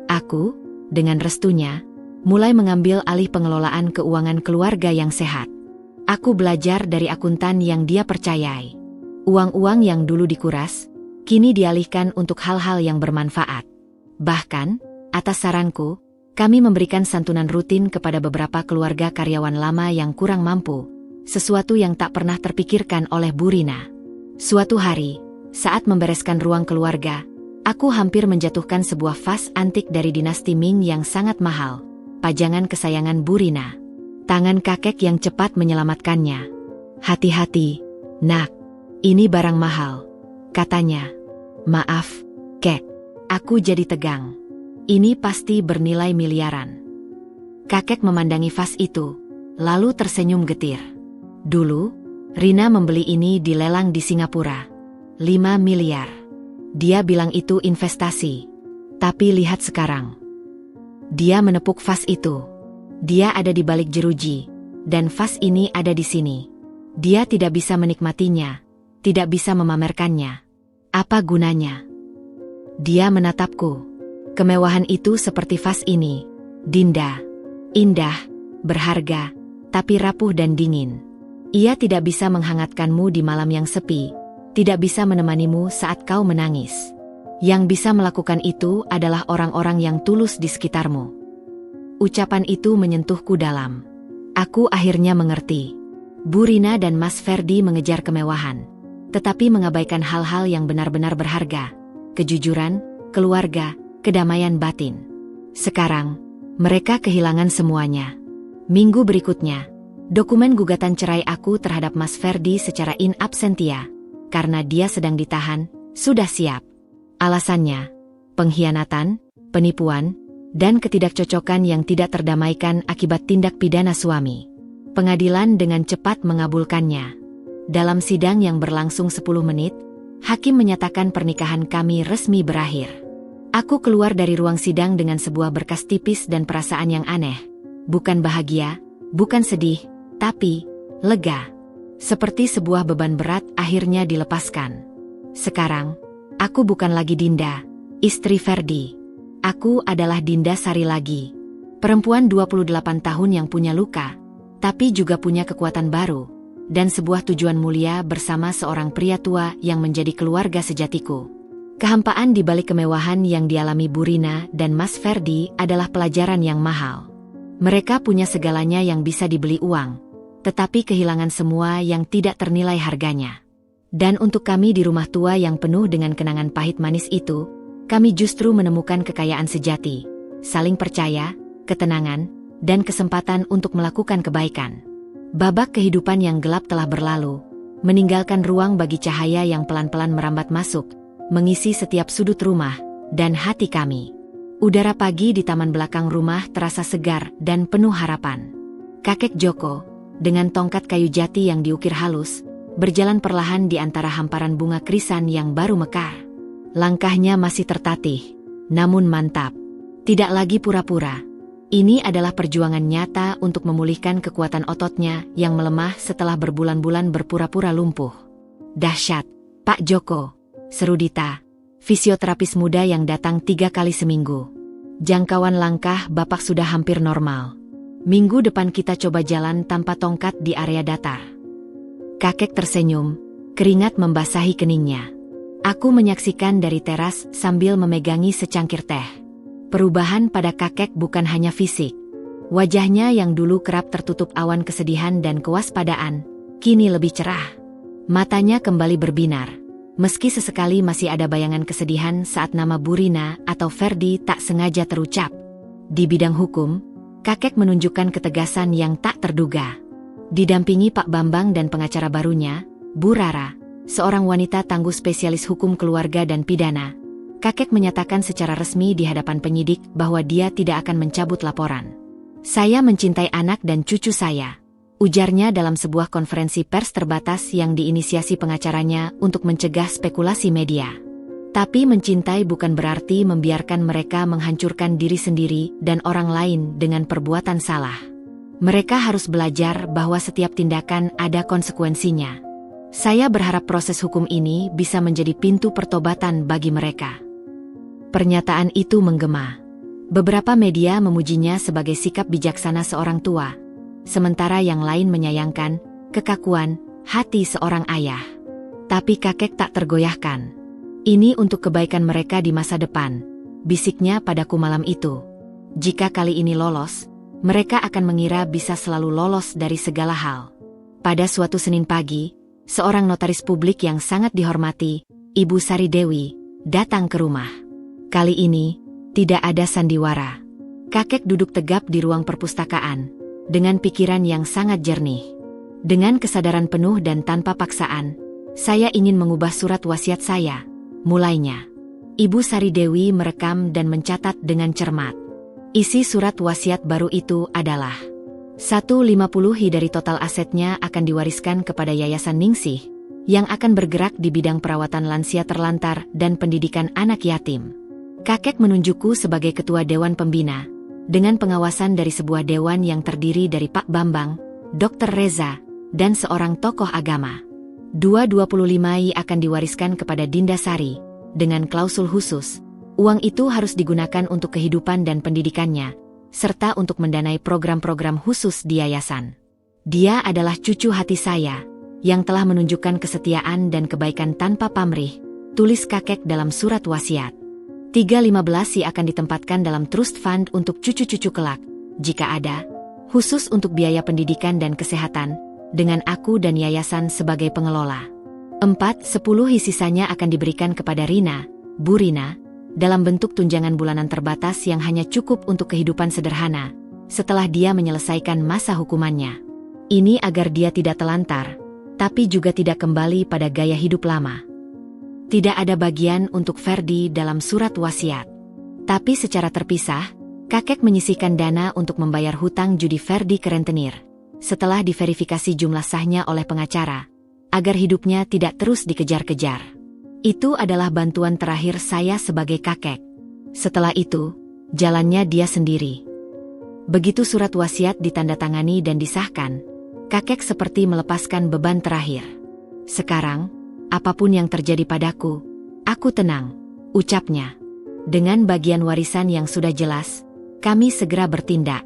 Speaker 1: Aku, dengan restunya, mulai mengambil alih pengelolaan keuangan keluarga yang sehat. Aku belajar dari akuntan yang dia percayai. Uang-uang yang dulu dikuras, kini dialihkan untuk hal-hal yang bermanfaat. Bahkan, atas saranku, kami memberikan santunan rutin kepada beberapa keluarga karyawan lama yang kurang mampu, sesuatu yang tak pernah terpikirkan oleh Burina. Suatu hari, saat membereskan ruang keluarga, aku hampir menjatuhkan sebuah vas antik dari dinasti Ming yang sangat mahal, pajangan kesayangan Burina. Tangan kakek yang cepat menyelamatkannya. Hati-hati, nak. Ini barang mahal, katanya. Maaf, Kek, aku jadi tegang. Ini pasti bernilai miliaran. Kakek memandangi vas itu, lalu tersenyum getir. Dulu, Rina membeli ini di lelang di Singapura. 5 miliar. Dia bilang itu investasi. Tapi lihat sekarang. Dia menepuk vas itu. Dia ada di balik jeruji, dan vas ini ada di sini. Dia tidak bisa menikmatinya, tidak bisa memamerkannya. Apa gunanya? Dia menatapku. Kemewahan itu seperti vas ini. Dinda. Indah, berharga, tapi rapuh dan dingin. Ia tidak bisa menghangatkanmu di malam yang sepi, tidak bisa menemanimu saat kau menangis. Yang bisa melakukan itu adalah orang-orang yang tulus di sekitarmu. Ucapan itu menyentuhku dalam. Aku akhirnya mengerti. Bu Rina dan Mas Ferdi mengejar kemewahan, tetapi mengabaikan hal-hal yang benar-benar berharga. Kejujuran, keluarga, kedamaian batin. Sekarang, mereka kehilangan semuanya. Minggu berikutnya, dokumen gugatan cerai aku terhadap Mas Ferdi secara in absentia, karena dia sedang ditahan, sudah siap. Alasannya, pengkhianatan, penipuan, dan ketidakcocokan yang tidak terdamaikan akibat tindak pidana suami. Pengadilan dengan cepat mengabulkannya. Dalam sidang yang berlangsung 10 menit, hakim menyatakan pernikahan kami resmi berakhir. Aku keluar dari ruang sidang dengan sebuah berkas tipis dan perasaan yang aneh. Bukan bahagia, bukan sedih, tapi lega. Seperti sebuah beban berat akhirnya dilepaskan. Sekarang, aku bukan lagi Dinda, istri Ferdi. Aku adalah Dinda Sari lagi. Perempuan 28 tahun yang punya luka, tapi juga punya kekuatan baru, dan sebuah tujuan mulia bersama seorang pria tua yang menjadi keluarga sejatiku. Kehampaan di balik kemewahan yang dialami Bu Rina dan Mas Ferdi adalah pelajaran yang mahal. Mereka punya segalanya yang bisa dibeli uang, tetapi kehilangan semua yang tidak ternilai harganya. Dan untuk kami di rumah tua yang penuh dengan kenangan pahit manis itu, kami justru menemukan kekayaan sejati, saling percaya, ketenangan, dan kesempatan untuk melakukan kebaikan. Babak kehidupan yang gelap telah berlalu, meninggalkan ruang bagi cahaya yang pelan-pelan merambat masuk, mengisi setiap sudut rumah dan hati kami. Udara pagi di taman belakang rumah terasa segar dan penuh harapan. Kakek Joko, dengan tongkat kayu jati yang diukir halus, berjalan perlahan di antara hamparan bunga krisan yang baru mekar. Langkahnya masih tertatih, namun mantap. Tidak lagi pura-pura. Ini adalah perjuangan nyata untuk memulihkan kekuatan ototnya yang melemah setelah berbulan-bulan berpura-pura lumpuh. Dahsyat, Pak Joko, seru Dita, fisioterapis muda yang datang 3 kali seminggu. Jangkauan langkah Bapak sudah hampir normal. Minggu depan kita coba jalan tanpa tongkat di area datar. Kakek tersenyum, keringat membasahi keningnya. Aku menyaksikan dari teras sambil memegangi secangkir teh. Perubahan pada kakek bukan hanya fisik. Wajahnya yang dulu kerap tertutup awan kesedihan dan kewaspadaan, kini lebih cerah. Matanya kembali berbinar, meski sesekali masih ada bayangan kesedihan saat nama Bu Rina atau Ferdi tak sengaja terucap. Di bidang hukum, kakek menunjukkan ketegasan yang tak terduga. Didampingi Pak Bambang dan pengacara barunya, Bu Rara, seorang wanita tangguh spesialis hukum keluarga dan pidana, kakek menyatakan secara resmi di hadapan penyidik bahwa dia tidak akan mencabut laporan. Saya mencintai anak dan cucu saya, ujarnya dalam sebuah konferensi pers terbatas yang diinisiasi pengacaranya untuk mencegah spekulasi media. Tapi mencintai bukan berarti membiarkan mereka menghancurkan diri sendiri dan orang lain dengan perbuatan salah. Mereka harus belajar bahwa setiap tindakan ada konsekuensinya. Saya berharap proses hukum ini bisa menjadi pintu pertobatan bagi mereka. Pernyataan itu menggema. Beberapa media memujinya sebagai sikap bijaksana seorang tua, sementara yang lain menyayangkan kekakuan hati seorang ayah. Tapi kakek tak tergoyahkan. Ini untuk kebaikan mereka di masa depan, bisiknya padaku malam itu. Jika kali ini lolos, mereka akan mengira bisa selalu lolos dari segala hal. Pada suatu Senin pagi, seorang notaris publik yang sangat dihormati, Ibu Sari Dewi, datang ke rumah. Kali ini, tidak ada sandiwara. Kakek duduk tegap di ruang perpustakaan, dengan pikiran yang sangat jernih. Dengan kesadaran penuh dan tanpa paksaan, saya ingin mengubah surat wasiat saya, mulainya. Ibu Sari Dewi merekam dan mencatat dengan cermat. Isi surat wasiat baru itu adalah 1/50 dari total asetnya akan diwariskan kepada Yayasan Ningsih, yang akan bergerak di bidang perawatan lansia terlantar dan pendidikan anak yatim. Kakek menunjukku sebagai ketua Dewan Pembina, dengan pengawasan dari sebuah dewan yang terdiri dari Pak Bambang, Dr. Reza, dan seorang tokoh agama. 2/25 akan diwariskan kepada Dinda Sari, dengan klausul khusus, uang itu harus digunakan untuk kehidupan dan pendidikannya, serta untuk mendanai program-program khusus di yayasan. Dia adalah cucu hati saya, yang telah menunjukkan kesetiaan dan kebaikan tanpa pamrih, tulis kakek dalam surat wasiat. 3/15 akan ditempatkan dalam trust fund untuk cucu-cucu kelak, jika ada, khusus untuk biaya pendidikan dan kesehatan, dengan aku dan yayasan sebagai pengelola. 4/10 sisanya akan diberikan kepada Rina, Bu Rina, dalam bentuk tunjangan bulanan terbatas yang hanya cukup untuk kehidupan sederhana, setelah dia menyelesaikan masa hukumannya. Ini agar dia tidak telantar, tapi juga tidak kembali pada gaya hidup lama. Tidak ada bagian untuk Ferdi dalam surat wasiat. Tapi secara terpisah, kakek menyisihkan dana untuk membayar hutang judi Ferdi ke rentenir, setelah diverifikasi jumlah sahnya oleh pengacara, agar hidupnya tidak terus dikejar-kejar. Itu adalah bantuan terakhir saya sebagai kakek. Setelah itu, jalannya dia sendiri. Begitu surat wasiat ditandatangani dan disahkan, kakek seperti melepaskan beban terakhir. Sekarang, apapun yang terjadi padaku, aku tenang, ucapnya. Dengan bagian warisan yang sudah jelas, kami segera bertindak.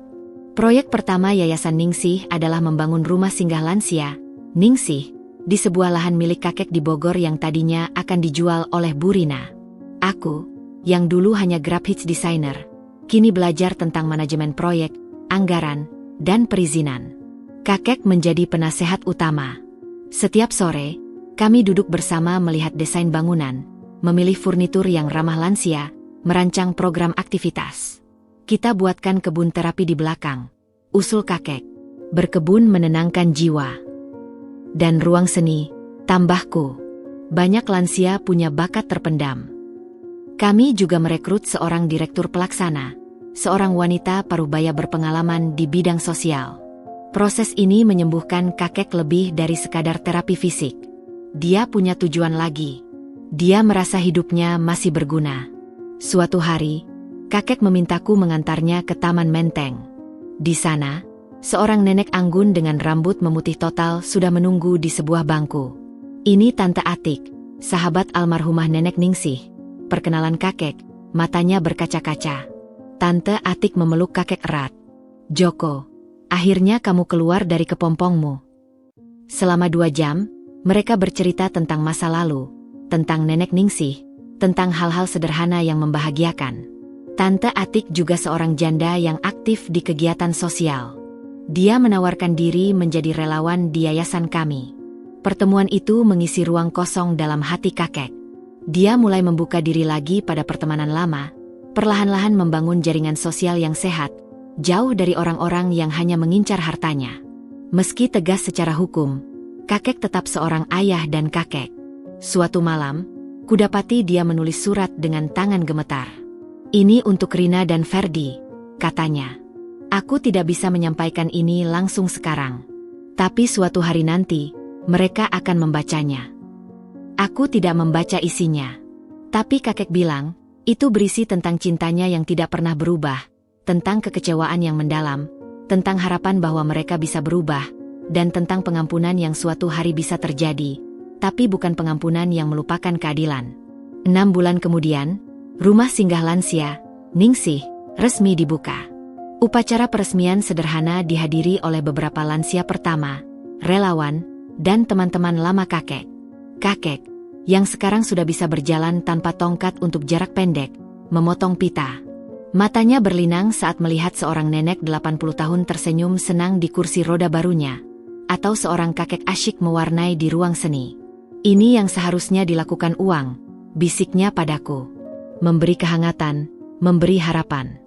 Speaker 1: Proyek pertama Yayasan Ningsih adalah membangun rumah singgah lansia, Ningsih, di sebuah lahan milik kakek di Bogor yang tadinya akan dijual oleh Bu Rina. Aku, yang dulu hanya graphics designer, kini belajar tentang manajemen proyek, anggaran, dan perizinan. Kakek menjadi penasehat utama. Setiap sore, kami duduk bersama melihat desain bangunan, memilih furnitur yang ramah lansia, merancang program aktivitas. Kita buatkan kebun terapi di belakang, usul kakek. Berkebun menenangkan jiwa. Dan ruang seni, tambahku. Banyak lansia punya bakat terpendam. Kami juga merekrut seorang direktur pelaksana, seorang wanita parubaya berpengalaman di bidang sosial. Proses ini menyembuhkan kakek lebih dari sekadar terapi fisik. Dia punya tujuan lagi. Dia merasa hidupnya masih berguna. Suatu hari, kakek memintaku mengantarnya ke Taman Menteng. Di sana, seorang nenek anggun dengan rambut memutih total sudah menunggu di sebuah bangku. Ini Tante Atik, sahabat almarhumah Nenek Ningsih. Perkenalan kakek, matanya berkaca-kaca. Tante Atik memeluk kakek erat. Joko, akhirnya kamu keluar dari kepompongmu. Selama 2 jam, mereka bercerita tentang masa lalu, tentang Nenek Ningsih, tentang hal-hal sederhana yang membahagiakan. Tante Atik juga seorang janda yang aktif di kegiatan sosial. Dia menawarkan diri menjadi relawan di yayasan kami. Pertemuan itu mengisi ruang kosong dalam hati kakek. Dia mulai membuka diri lagi pada pertemanan lama, perlahan-lahan membangun jaringan sosial yang sehat, jauh dari orang-orang yang hanya mengincar hartanya. Meski tegas secara hukum, kakek tetap seorang ayah dan kakek. Suatu malam, kudapati dia menulis surat dengan tangan gemetar. Ini untuk Rina dan Ferdi, katanya. Aku tidak bisa menyampaikan ini langsung sekarang. Tapi suatu hari nanti, mereka akan membacanya. Aku tidak membaca isinya. Tapi kakek bilang, itu berisi tentang cintanya yang tidak pernah berubah, tentang kekecewaan yang mendalam, tentang harapan bahwa mereka bisa berubah, dan tentang pengampunan yang suatu hari bisa terjadi, tapi bukan pengampunan yang melupakan keadilan. 6 bulan kemudian, rumah singgah lansia, Ningsih, resmi dibuka. Upacara peresmian sederhana dihadiri oleh beberapa lansia pertama, relawan, dan teman-teman lama kakek. Kakek, yang sekarang sudah bisa berjalan tanpa tongkat untuk jarak pendek, memotong pita. Matanya berlinang saat melihat seorang nenek 80 tahun tersenyum senang di kursi roda barunya, atau seorang kakek asyik mewarnai di ruang seni. Ini yang seharusnya dilakukan uang, bisiknya padaku. Memberi kehangatan, memberi harapan.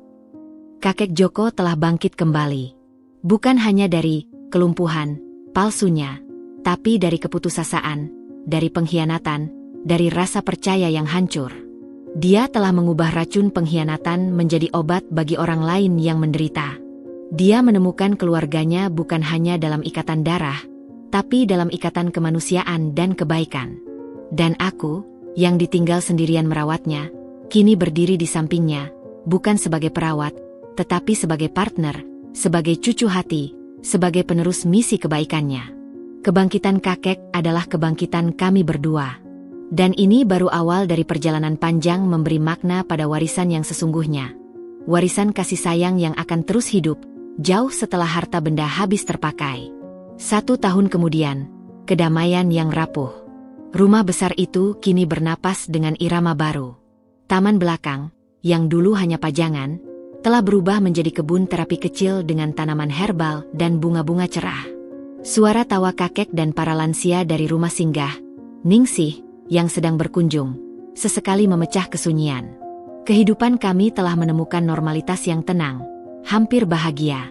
Speaker 1: Kakek Joko telah bangkit kembali. Bukan hanya dari kelumpuhan, palsunya, tapi dari keputusasaan, dari pengkhianatan, dari rasa percaya yang hancur. Dia telah mengubah racun pengkhianatan menjadi obat bagi orang lain yang menderita. Dia menemukan keluarganya bukan hanya dalam ikatan darah, tapi dalam ikatan kemanusiaan dan kebaikan. Dan aku, yang ditinggal sendirian merawatnya, kini berdiri di sampingnya, bukan sebagai perawat, tetapi sebagai partner, sebagai cucu hati, sebagai penerus misi kebaikannya. Kebangkitan kakek adalah kebangkitan kami berdua. Dan ini baru awal dari perjalanan panjang memberi makna pada warisan yang sesungguhnya. Warisan kasih sayang yang akan terus hidup, jauh setelah harta benda habis terpakai. 1 tahun kemudian, kedamaian yang rapuh. Rumah besar itu kini bernapas dengan irama baru. Taman belakang, yang dulu hanya pajangan, telah berubah menjadi kebun terapi kecil dengan tanaman herbal dan bunga-bunga cerah. Suara tawa kakek dan para lansia dari rumah singgah, Ningsih, yang sedang berkunjung, sesekali memecah kesunyian. Kehidupan kami telah menemukan normalitas yang tenang, hampir bahagia.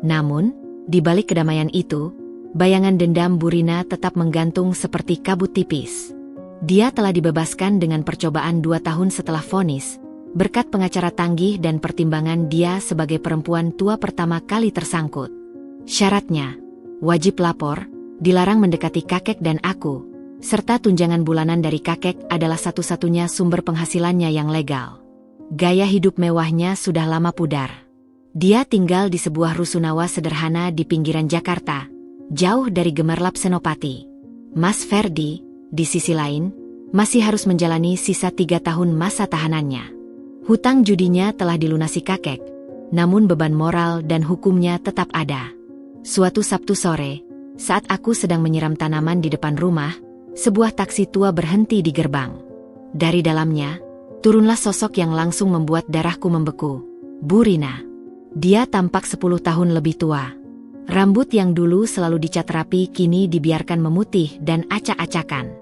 Speaker 1: Namun, di balik kedamaian itu, bayangan dendam Burina tetap menggantung seperti kabut tipis. Dia telah dibebaskan dengan percobaan 2 tahun setelah vonis, berkat pengacara tangguh dan pertimbangan dia sebagai perempuan tua pertama kali tersangkut. Syaratnya, wajib lapor, dilarang mendekati kakek dan aku, serta tunjangan bulanan dari kakek adalah satu-satunya sumber penghasilannya yang legal. Gaya hidup mewahnya sudah lama pudar. Dia tinggal di sebuah rusunawa sederhana di pinggiran Jakarta, jauh dari gemerlap Senopati. Mas Ferdi, di sisi lain, masih harus menjalani sisa 3 tahun masa tahanannya. Hutang judinya telah dilunasi kakek, namun beban moral dan hukumnya tetap ada. Suatu Sabtu sore, saat aku sedang menyiram tanaman di depan rumah, sebuah taksi tua berhenti di gerbang. Dari dalamnya, turunlah sosok yang langsung membuat darahku membeku. Burina. Dia tampak 10 tahun lebih tua. Rambut yang dulu selalu dicat rapi kini dibiarkan memutih dan acak-acakan.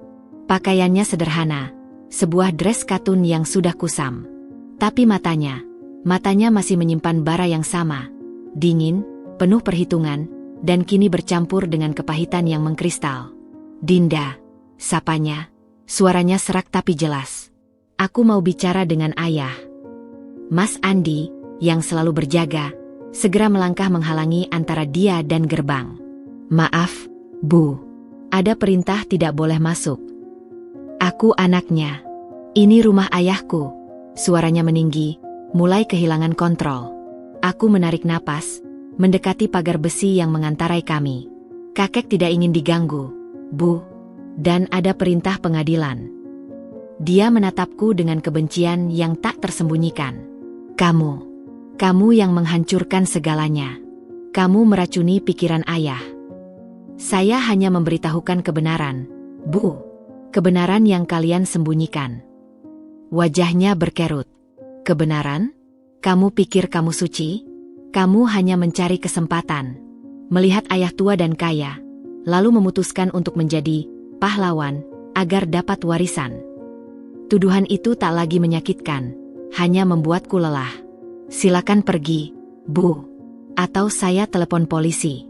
Speaker 1: Pakaiannya sederhana, sebuah dress katun yang sudah kusam. Tapi matanya masih menyimpan bara yang sama. Dingin, penuh perhitungan, dan kini bercampur dengan kepahitan yang mengkristal. Dinda, sapanya, suaranya serak tapi jelas. Aku mau bicara dengan ayah. Mas Andi, yang selalu berjaga, segera melangkah menghalangi antara dia dan gerbang. Maaf, Bu. Ada perintah tidak boleh masuk. Aku anaknya. Ini rumah ayahku. Suaranya meninggi, mulai kehilangan kontrol. Aku menarik napas, mendekati pagar besi yang mengantarai kami. Kakek tidak ingin diganggu, Bu. Dan ada perintah pengadilan. Dia menatapku dengan kebencian yang tak tersembunyikan. Kamu yang menghancurkan segalanya. Kamu meracuni pikiran ayah. Saya hanya memberitahukan kebenaran, Bu. Kebenaran yang kalian sembunyikan. Wajahnya berkerut. Kebenaran? Kamu pikir kamu suci? Kamu hanya mencari kesempatan. Melihat ayah tua dan kaya, lalu memutuskan untuk menjadi pahlawan agar dapat warisan. Tuduhan itu tak lagi menyakitkan, hanya membuatku lelah. Silakan pergi, Bu. Atau saya telepon polisi.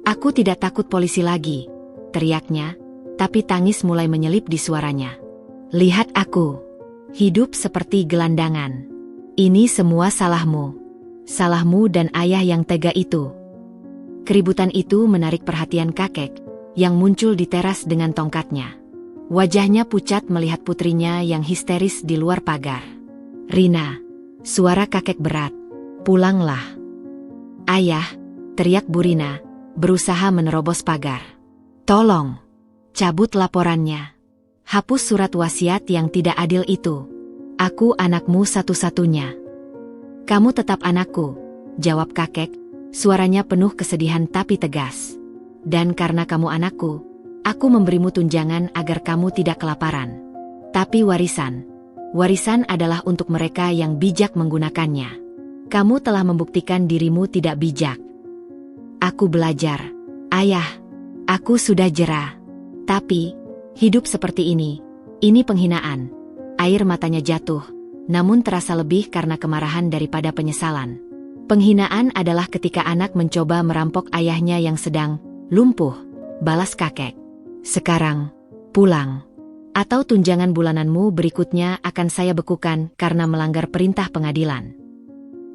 Speaker 1: Aku tidak takut polisi lagi, teriaknya, tapi tangis mulai menyelip di suaranya. Lihat aku, hidup seperti gelandangan. Ini semua salahmu. Salahmu dan ayah yang tega itu. Keributan itu menarik perhatian kakek, yang muncul di teras dengan tongkatnya. Wajahnya pucat melihat putrinya yang histeris di luar pagar. Rina, suara kakek berat. Pulanglah. Ayah, teriak Burina, berusaha menerobos pagar. Tolong, cabut laporannya. Hapus surat wasiat yang tidak adil itu. Aku anakmu satu-satunya. Kamu tetap anakku, jawab kakek, suaranya penuh kesedihan tapi tegas. Dan karena kamu anakku, aku memberimu tunjangan agar kamu tidak kelaparan. Tapi warisan adalah untuk mereka yang bijak menggunakannya. Kamu telah membuktikan dirimu tidak bijak. Aku belajar, ayah, aku sudah jera. Tapi, hidup seperti ini penghinaan. Air matanya jatuh, namun terasa lebih karena kemarahan daripada penyesalan. Penghinaan adalah ketika anak mencoba merampok ayahnya yang sedang lumpuh, balas kakek. Sekarang, pulang. Atau tunjangan bulananmu berikutnya akan saya bekukan karena melanggar perintah pengadilan.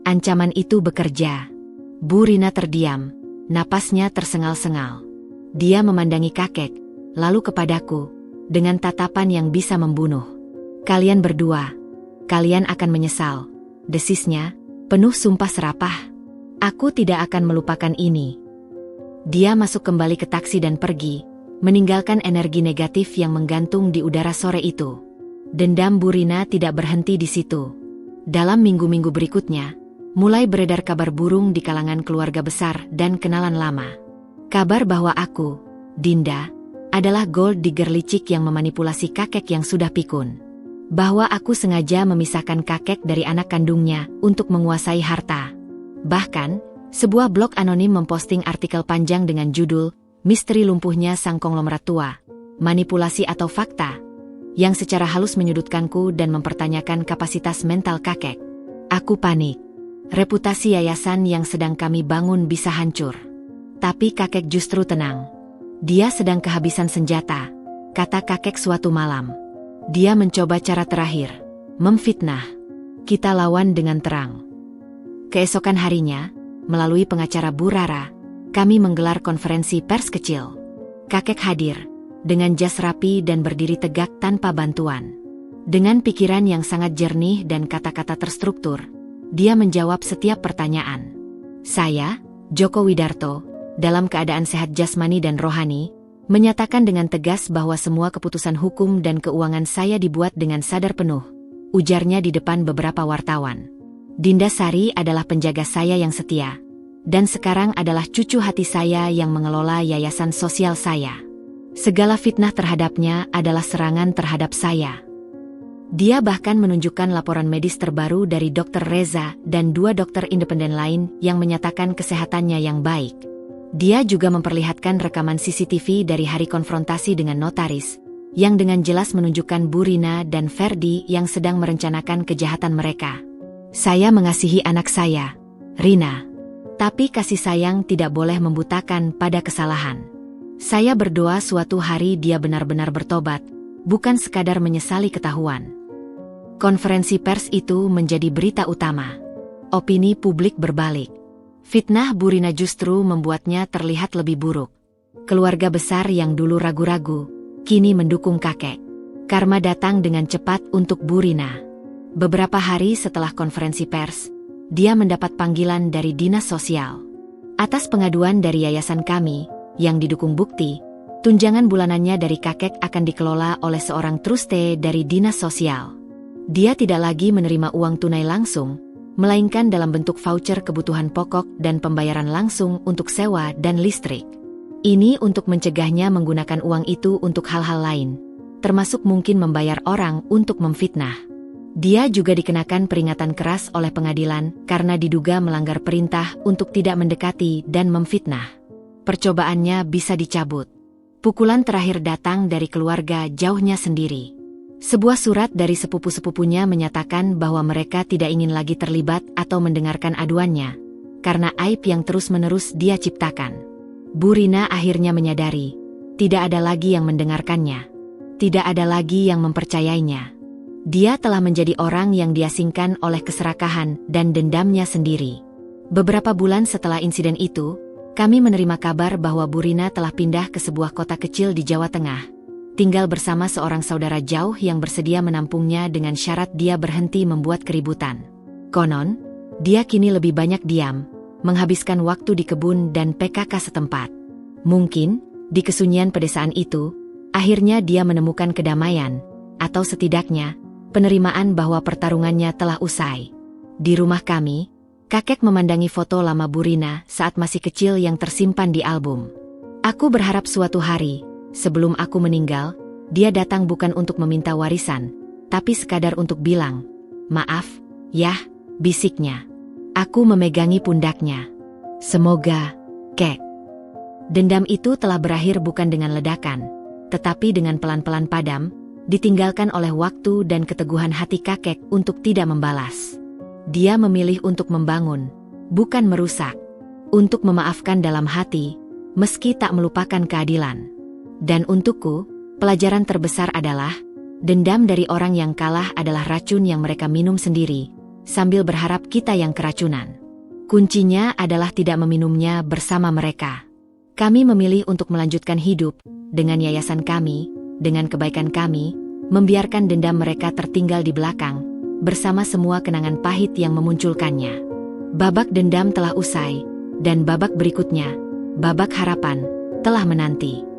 Speaker 1: Ancaman itu bekerja. Bu Rina terdiam, napasnya tersengal-sengal. Dia memandangi kakek, lalu kepadaku, dengan tatapan yang bisa membunuh. Kalian berdua, kalian akan menyesal, desisnya, penuh sumpah serapah. Aku tidak akan melupakan ini. Dia masuk kembali ke taksi dan pergi, meninggalkan energi negatif yang menggantung di udara sore itu. Dendam Bu Rina tidak berhenti di situ. Dalam minggu-minggu berikutnya, mulai beredar kabar burung di kalangan keluarga besar dan kenalan lama. Kabar bahwa aku, Dinda, adalah gold digger licik yang memanipulasi kakek yang sudah pikun. Bahwa aku sengaja memisahkan kakek dari anak kandungnya untuk menguasai harta. Bahkan, sebuah blog anonim memposting artikel panjang dengan judul Misteri Lumpuhnya Sang Konglomerat Tua, Manipulasi atau Fakta, yang secara halus menyudutkanku dan mempertanyakan kapasitas mental kakek. Aku panik. Reputasi yayasan yang sedang kami bangun bisa hancur. Tapi kakek justru tenang. Dia sedang kehabisan senjata, kata kakek suatu malam. Dia mencoba cara terakhir, memfitnah. Kita lawan dengan terang. Keesokan harinya, melalui pengacara Bu Rara, kami menggelar konferensi pers kecil. Kakek hadir, dengan jas rapi dan berdiri tegak tanpa bantuan. Dengan pikiran yang sangat jernih dan kata-kata terstruktur, dia menjawab setiap pertanyaan. Saya, Djoko Widarto, dalam keadaan sehat jasmani dan rohani, menyatakan dengan tegas bahwa semua keputusan hukum dan keuangan saya dibuat dengan sadar penuh, ujarnya di depan beberapa wartawan. Dinda Sari adalah penjaga saya yang setia, dan sekarang adalah cucu hati saya yang mengelola yayasan sosial saya. Segala fitnah terhadapnya adalah serangan terhadap saya. Dia bahkan menunjukkan laporan medis terbaru dari Dr. Reza dan 2 dokter independen lain yang menyatakan kesehatannya yang baik. Dia juga memperlihatkan rekaman CCTV dari hari konfrontasi dengan notaris, yang dengan jelas menunjukkan Bu Rina dan Ferdi yang sedang merencanakan kejahatan mereka. Saya mengasihi anak saya, Rina. Tapi kasih sayang tidak boleh membutakan pada kesalahan. Saya berdoa suatu hari dia benar-benar bertobat, bukan sekadar menyesali ketahuan. Konferensi pers itu menjadi berita utama. Opini publik berbalik. Fitnah Bu Rina justru membuatnya terlihat lebih buruk. Keluarga besar yang dulu ragu-ragu, kini mendukung kakek. Karma datang dengan cepat untuk Bu Rina. Beberapa hari setelah konferensi pers, dia mendapat panggilan dari dinas sosial. Atas pengaduan dari yayasan kami, yang didukung bukti, tunjangan bulanannya dari kakek akan dikelola oleh seorang truste dari dinas sosial. Dia tidak lagi menerima uang tunai langsung, melainkan dalam bentuk voucher kebutuhan pokok dan pembayaran langsung untuk sewa dan listrik. Ini untuk mencegahnya menggunakan uang itu untuk hal-hal lain, termasuk mungkin membayar orang untuk memfitnah. Dia juga dikenakan peringatan keras oleh pengadilan karena diduga melanggar perintah untuk tidak mendekati dan memfitnah. Percobaannya bisa dicabut. Pukulan terakhir datang dari keluarga jauhnya sendiri. Sebuah surat dari sepupu-sepupunya menyatakan bahwa mereka tidak ingin lagi terlibat atau mendengarkan aduannya, karena aib yang terus-menerus dia ciptakan. Bu Rina akhirnya menyadari, tidak ada lagi yang mendengarkannya. Tidak ada lagi yang mempercayainya. Dia telah menjadi orang yang diasingkan oleh keserakahan dan dendamnya sendiri. Beberapa bulan setelah insiden itu, kami menerima kabar bahwa Bu Rina telah pindah ke sebuah kota kecil di Jawa Tengah. Tinggal bersama seorang saudara jauh yang bersedia menampungnya dengan syarat dia berhenti membuat keributan. Konon, dia kini lebih banyak diam, menghabiskan waktu di kebun dan PKK setempat. Mungkin, di kesunyian pedesaan itu, akhirnya dia menemukan kedamaian, atau setidaknya, penerimaan bahwa pertarungannya telah usai. Di rumah kami, kakek memandangi foto lama Bu Rina saat masih kecil yang tersimpan di album. Aku berharap suatu hari, sebelum aku meninggal, dia datang bukan untuk meminta warisan, tapi sekadar untuk bilang, "Maaf, yah," bisiknya. Aku memegangi pundaknya. Semoga, kek. Dendam itu telah berakhir bukan dengan ledakan, tetapi dengan pelan-pelan padam, ditinggalkan oleh waktu dan keteguhan hati kakek untuk tidak membalas. Dia memilih untuk membangun, bukan merusak. Untuk memaafkan dalam hati, meski tak melupakan keadilan. Dan untukku, pelajaran terbesar adalah, Dendam dari orang yang kalah adalah racun yang mereka minum sendiri, sambil berharap kita yang keracunan. Kuncinya adalah tidak meminumnya bersama mereka. Kami memilih untuk melanjutkan hidup, dengan yayasan kami, dengan kebaikan kami, membiarkan dendam mereka tertinggal di belakang, bersama semua kenangan pahit yang memunculkannya. Babak dendam telah usai, dan babak berikutnya, babak harapan, telah menanti.